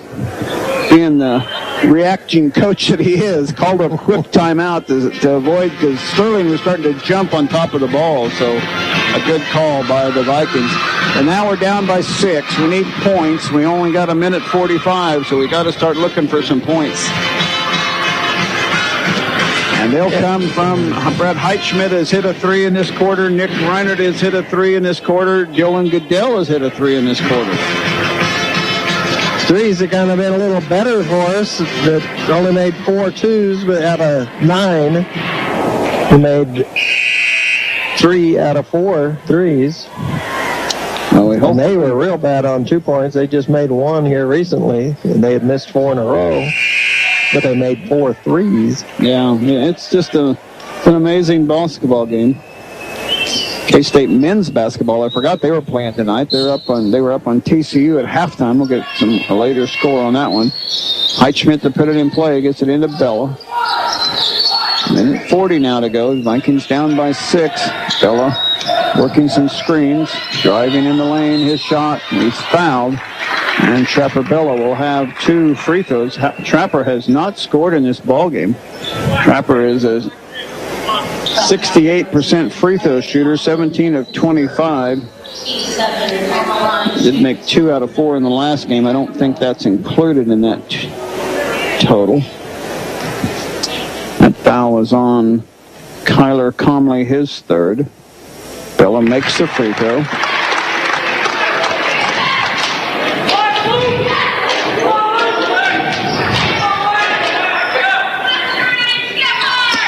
being the reacting coach that he is, called a quick timeout to avoid, because Sterling was starting to jump on top of the ball. So a good call by the Vikings. And now we're down by 6. We need points. We only got 1:45, so we got to start looking for some points. And they'll come from Brett Heitschmidt has hit a 3 in this quarter. Nick Reinert has hit a 3 in this quarter. Dylan Goodell has hit a 3 in this quarter. Threes have kind of been a little better for us. That only made 4 twos, but out of 9, we made 3 out of 4 threes. Well, we hope. And they were real bad on 2 points. They just made 1 here recently, and they had missed 4 in a row. But they made 4 threes. Yeah, it's just an amazing basketball game. K-State men's basketball, I forgot they were playing tonight. They were up on TCU at halftime. We'll get a later score on that one. Heitschmidt to put it in play, gets it into Bella. 1:40 now to go. Vikings down by 6. Bella working some screens, driving in the lane. His shot, he's fouled. And Trapper Bella will have 2 free throws. Trapper has not scored in this ball game. Trapper is a 68% free throw shooter, 17 of 25. Did make 2 out of 4 in the last game. I don't think that's included in that total. That foul is on Kyler Comley, his 3rd. Bella makes the free throw.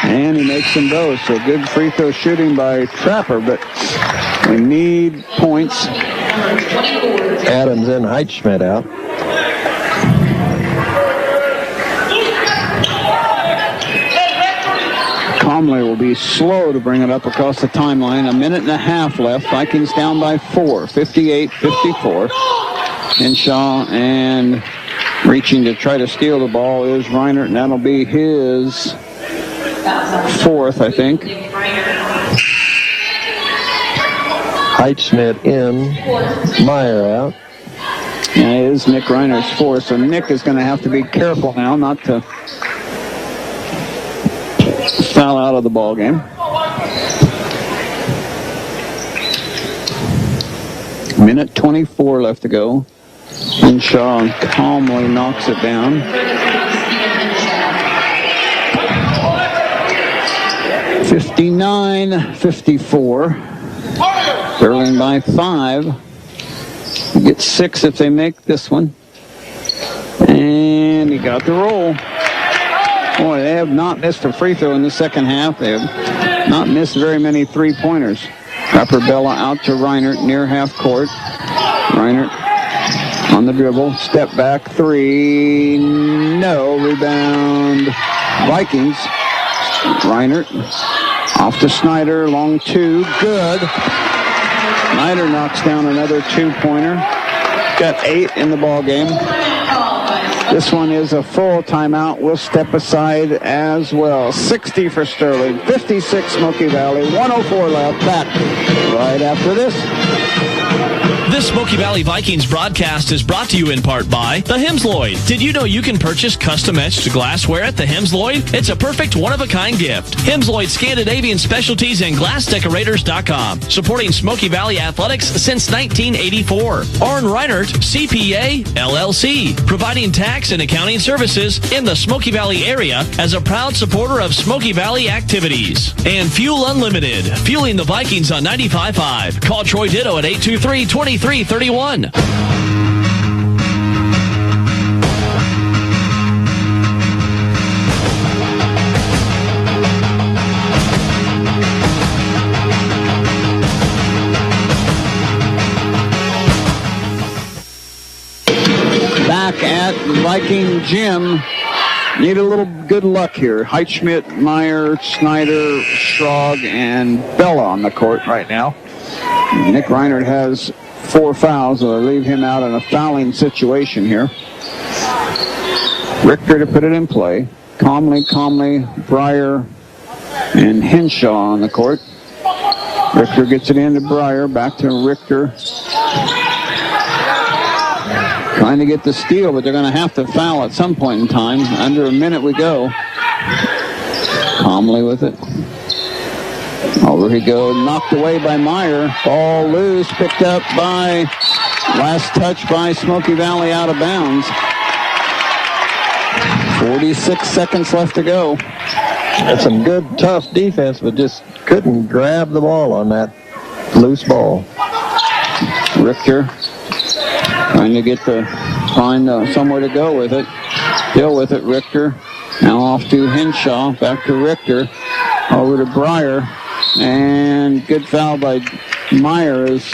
And he makes them both. So good free throw shooting by Trapper, but we need points. Adams and Heitschmidt out. Comley will be slow to bring it up across the timeline. 1.5 minutes left. Vikings down by 4. 58-54. Henshaw, and reaching to try to steal the ball is Reinert, and that'll be his 4th, I think. Heitschmidt in, Meyer out. Yeah, it is Nick Reinert's 4th, so Nick is going to have to be careful now not to foul out of the ball game. 1:24 left to go. Henshaw calmly knocks it down. 59-54. Sterling by 5. Get 6 if they make this one. And he got the roll. Boy, they have not missed a free throw in the second half. They have not missed very many 3-pointers. Trapper Bella out to Reinert near half court. Reinert on the dribble. Step back 3. No. Rebound. Vikings. Reinert off to Snyder. Long 2. Good. Snyder knocks down another 2-pointer. Got 8 in the ball game. This one is a full timeout. We'll step aside as well. 60 for Sterling. 56 Smoky Valley. 104 left. Back right after this. This Smoky Valley Vikings broadcast is brought to you in part by the Hemsloyd. Did you know you can purchase custom-etched glassware at the Hemsloyd? It's a perfect one-of-a-kind gift. Hemsloyd Scandinavian Specialties and GlassDecorators.com. Supporting Smoky Valley Athletics since 1984. Arn Reinert, CPA, LLC. Providing tax and accounting services in the Smoky Valley area as a proud supporter of Smoky Valley activities. And Fuel Unlimited, fueling the Vikings on 95.5. Call Troy Ditto at 823-2331. Back at Viking Gym. Need a little good luck here. Heitschmidt, Meyer, Snyder, Strog, and Bella on the court right now. Nick Reinert has 4 fouls, so they leave him out in a fouling situation here. Richter to put it in play. Calmly, Breyer, and Henshaw on the court. Richter gets it into Breyer, back to Richter. Trying to get the steal, but they're going to have to foul at some point in time. Under a minute we go. Calmly with it. Over he goes, knocked away by Meyer. Ball loose, picked up by, last touch by Smoky Valley, out of bounds. 46 seconds left to go. That's some good, tough defense, but just couldn't grab the ball on that loose ball. Richter trying to find somewhere to go with it. Still with it, Richter. Now off to Henshaw, back to Richter. Over to Breyer. And good foul by Meyer as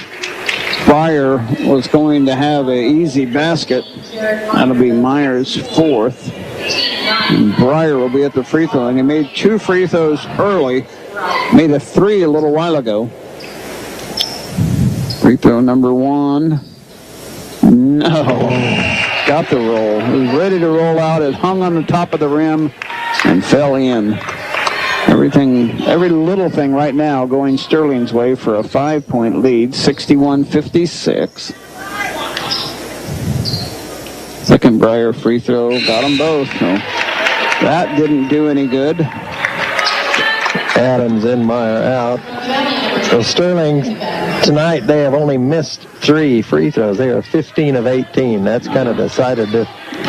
Breyer was going to have an easy basket. That'll be Meyer's 4th. And Breyer will be at the free throw. And he made 2 free throws early. Made a 3 a little while ago. Free throw number 1. No. Got the roll. He was ready to roll out. It hung on the top of the rim and fell in. Every little thing right now going Sterling's way for a 5-point lead, 61-56. Second Breyer free throw, got them both. So that didn't do any good. Adams and Meyer out. So Sterling, tonight they have only missed 3 free throws. They are 15 of 18. That's kind of decided the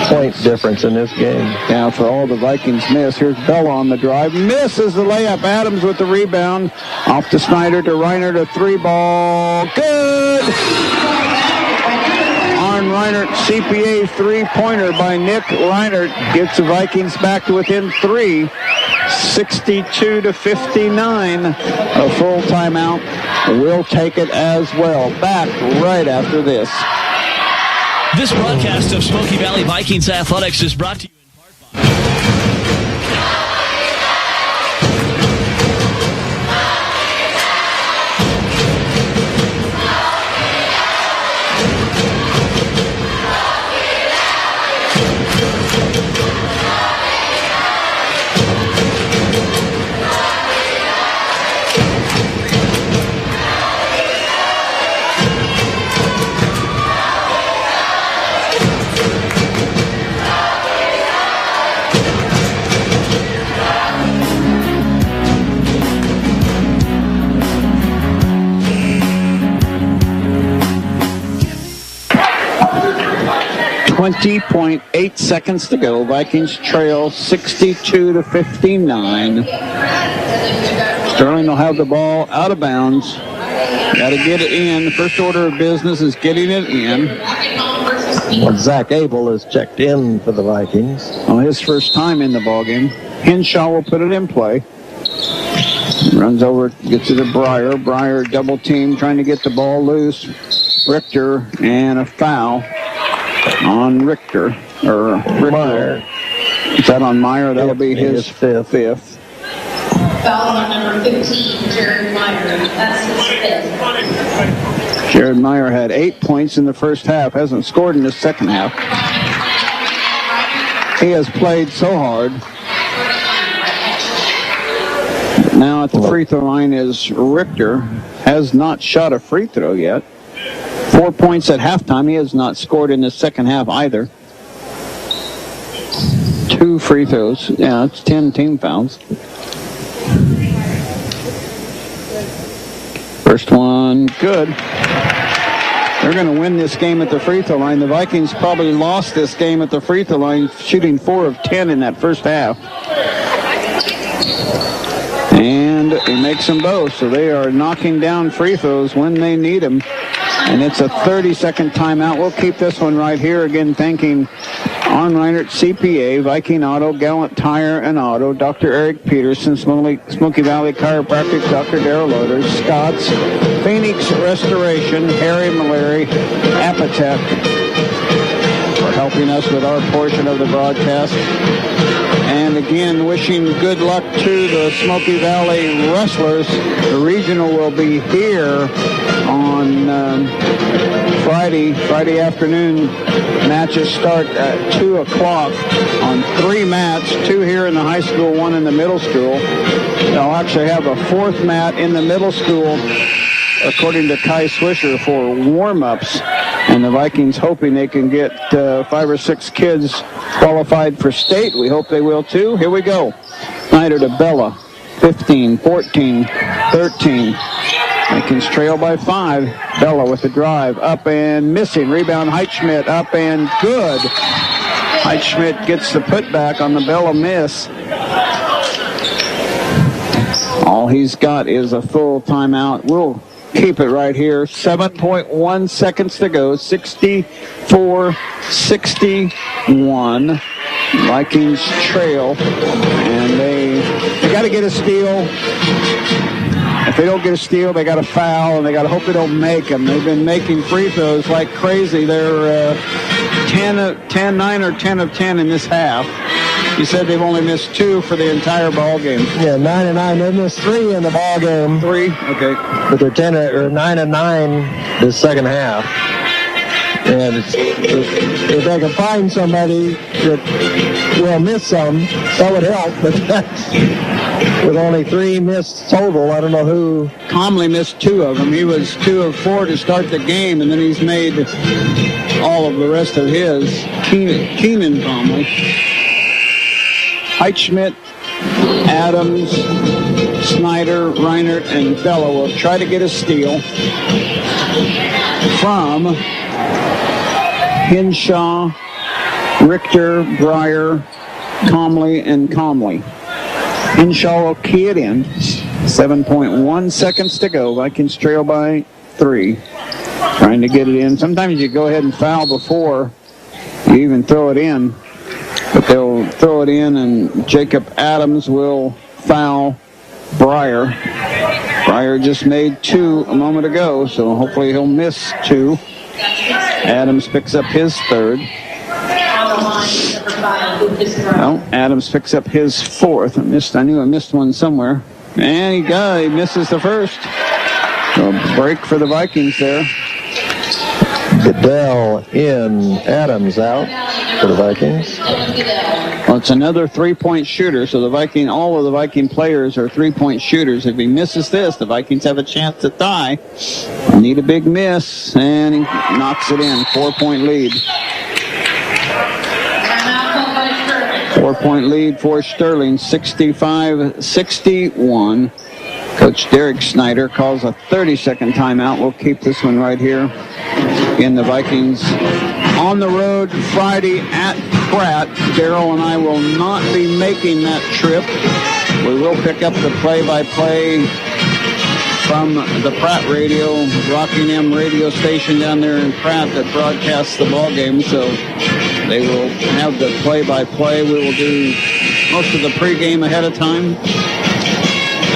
point difference in this game. Yeah, for all the Vikings miss. Here's Bella on the drive. Misses the layup. Adams with the rebound. Off to Snyder to Reinert. A 3-ball. Good! Arn Reinert, CPA 3-pointer by Nick Reinert. Gets the Vikings back to within 3. 62-59. A full timeout. We'll take it as well. Back right after this. This broadcast of Smoky Valley Vikings Athletics is brought to you in part .8 seconds to go. Vikings trail 62-59. Sterling will have the ball out of bounds. Got to get it in. The first order of business is getting it in. Well, Zach Abel is checked in for the Vikings. Well, his first time in the ballgame. Henshaw will put it in play. Runs over, gets it to Breyer. Breyer double team, trying to get the ball loose. Richter, and a foul on Richter. Or Meyer. Is that on Meyer? That'll be his fifth. Foul on number 15, Jared Meyer. That's his 5th. Jared Meyer had 8 points in the first half. Hasn't scored in the second half. He has played so hard. Now at the free throw line is Richter. Has not shot a free throw yet. 4 points at halftime. He has not scored in the second half either. 2 free throws. Yeah, it's 10 team fouls. First one, good. They're going to win this game at the free throw line. The Vikings probably lost this game at the free throw line, shooting 4 of 10 in that first half. And he makes them both, so they are knocking down free throws when they need them. And it's a 30-second timeout. We'll keep this one right here. Again, thanking Arn Reinert, CPA, Viking Auto, Gallant Tire and Auto, Dr. Eric Peterson, Smoky Valley Chiropractic, Dr. Darrell Loaders, Scott's, Phoenix Restoration, Harry Malary, Apotec, for helping us with our portion of the broadcast. And again, wishing good luck to the Smoky Valley Wrestlers. The regional will be here on Friday afternoon. Matches start at 2 o'clock on 3 mats, 2 here in the high school, 1 in the middle school. They'll actually have a 4th mat in the middle school, according to Kai Swisher, for warm-ups. And the Vikings hoping they can get 5 or 6 kids qualified for state. We hope they will too. Here we go. Snyder to Bella. 15, 14, 13. Vikings trail by 5. Bella with the drive. Up and missing. Rebound Heitschmidt. Up and good. Heitschmidt gets the putback on the Bella miss. All he's got is a full timeout. We'll keep it right here. 7.1 seconds to go. 64-61. Vikings trail. And they got to get a steal. If they don't get a steal, they got to foul, and they got to hope they don't make them. They've been making free throws like crazy. They're 9 or 10 of 10 in this half. You said they've only missed 2 for the entire ball game. Yeah, 9 and 9. They missed 3 in the ball game. 3, okay. But they're 9 and 9 this second half. And if they can find somebody that will miss some, that would help. But that's, with only 3 missed total, I don't know who. Comley missed 2 of them. He was 2 of 4 to start the game, and then he's made all of the rest of his. Keenan Comley. Heitschmidt, Adams, Snyder, Reinert, and Bella will try to get a steal from Hinshaw, Richter, Breyer, Comley, and Comley. Hinshaw will key it in. 7.1 seconds to go. Vikings trail by 3. Trying to get it in. Sometimes you go ahead and foul before you even throw it in. But they'll throw it in, and Jacob Adams will foul Breyer. Breyer just made 2 a moment ago, so hopefully he'll miss 2. Adams picks up his 3rd. Well, Adams picks up his 4th. I knew I missed one somewhere. And he misses the first. So a break for the Vikings there. Goodell in, Adams out for the Vikings. Well, it's another 3-point shooter, so all of the Viking players are 3-point shooters. If he misses this, the Vikings have a chance to tie. Need a big miss, and he knocks it in. 4-point lead. 4-point lead for Sterling, 65-61. Coach Derek Snyder calls a 30-second timeout. We'll keep this one right here. In the Vikings on the road Friday at Pratt. Darrell and I will not be making that trip. We will pick up the play-by-play from the Pratt radio, Rockingham radio station down there in Pratt that broadcasts the ball game. So they will have the play-by-play. We will do most of the pregame ahead of time.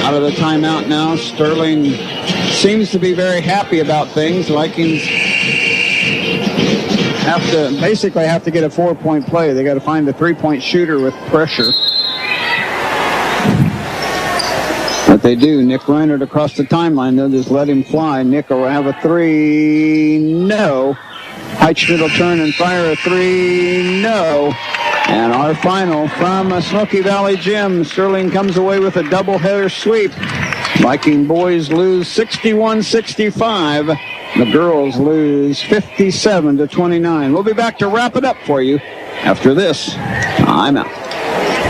Out of the timeout now. Sterling seems to be very happy about things. Vikings have to get a 4-point play. They got to find the 3-point shooter with pressure. But they do. Nick Reinert across the timeline. They'll just let him fly. Nick will have a 3. No. Heitschmidt will turn and fire a 3. No. And our final from Smoky Valley Gym. Sterling comes away with a doubleheader sweep. Viking boys lose 61-65 The girls lose 57-29. We'll be back to wrap it up for you after this. I'm out.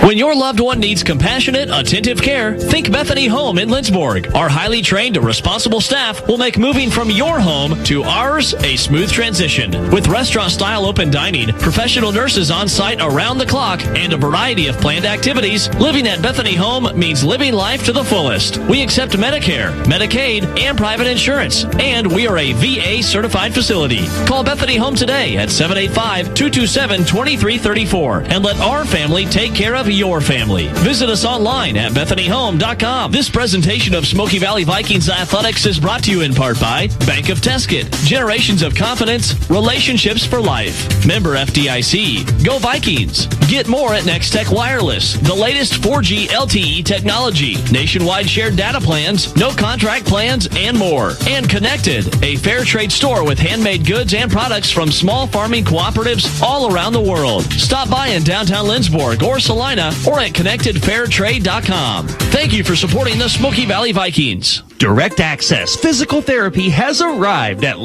When your loved one needs compassionate, attentive care, think Bethany Home in Lindsborg. Our highly trained, responsible staff will make moving from your home to ours a smooth transition. With restaurant-style open dining, professional nurses on site around the clock, and a variety of planned activities, living at Bethany Home means living life to the fullest. We accept Medicare, Medicaid, and private insurance, and we are a VA-certified facility. Call Bethany Home today at 785-227-2334 and let our family take care of your family. Visit us online at BethanyHome.com. This presentation of Smoky Valley Vikings Athletics is brought to you in part by Bank of Teskett. Generations of confidence, relationships for life. Member FDIC. Go Vikings. Get more at Next Tech Wireless. The latest 4G LTE technology. Nationwide shared data plans, no contract plans, and more. And Connected, a fair trade store with handmade goods and products from small farming cooperatives all around the world. Stop by in downtown Lindsborg or Salina or at ConnectedFairTrade.com. Thank you for supporting the Smoky Valley Vikings. Direct Access Physical Therapy has arrived at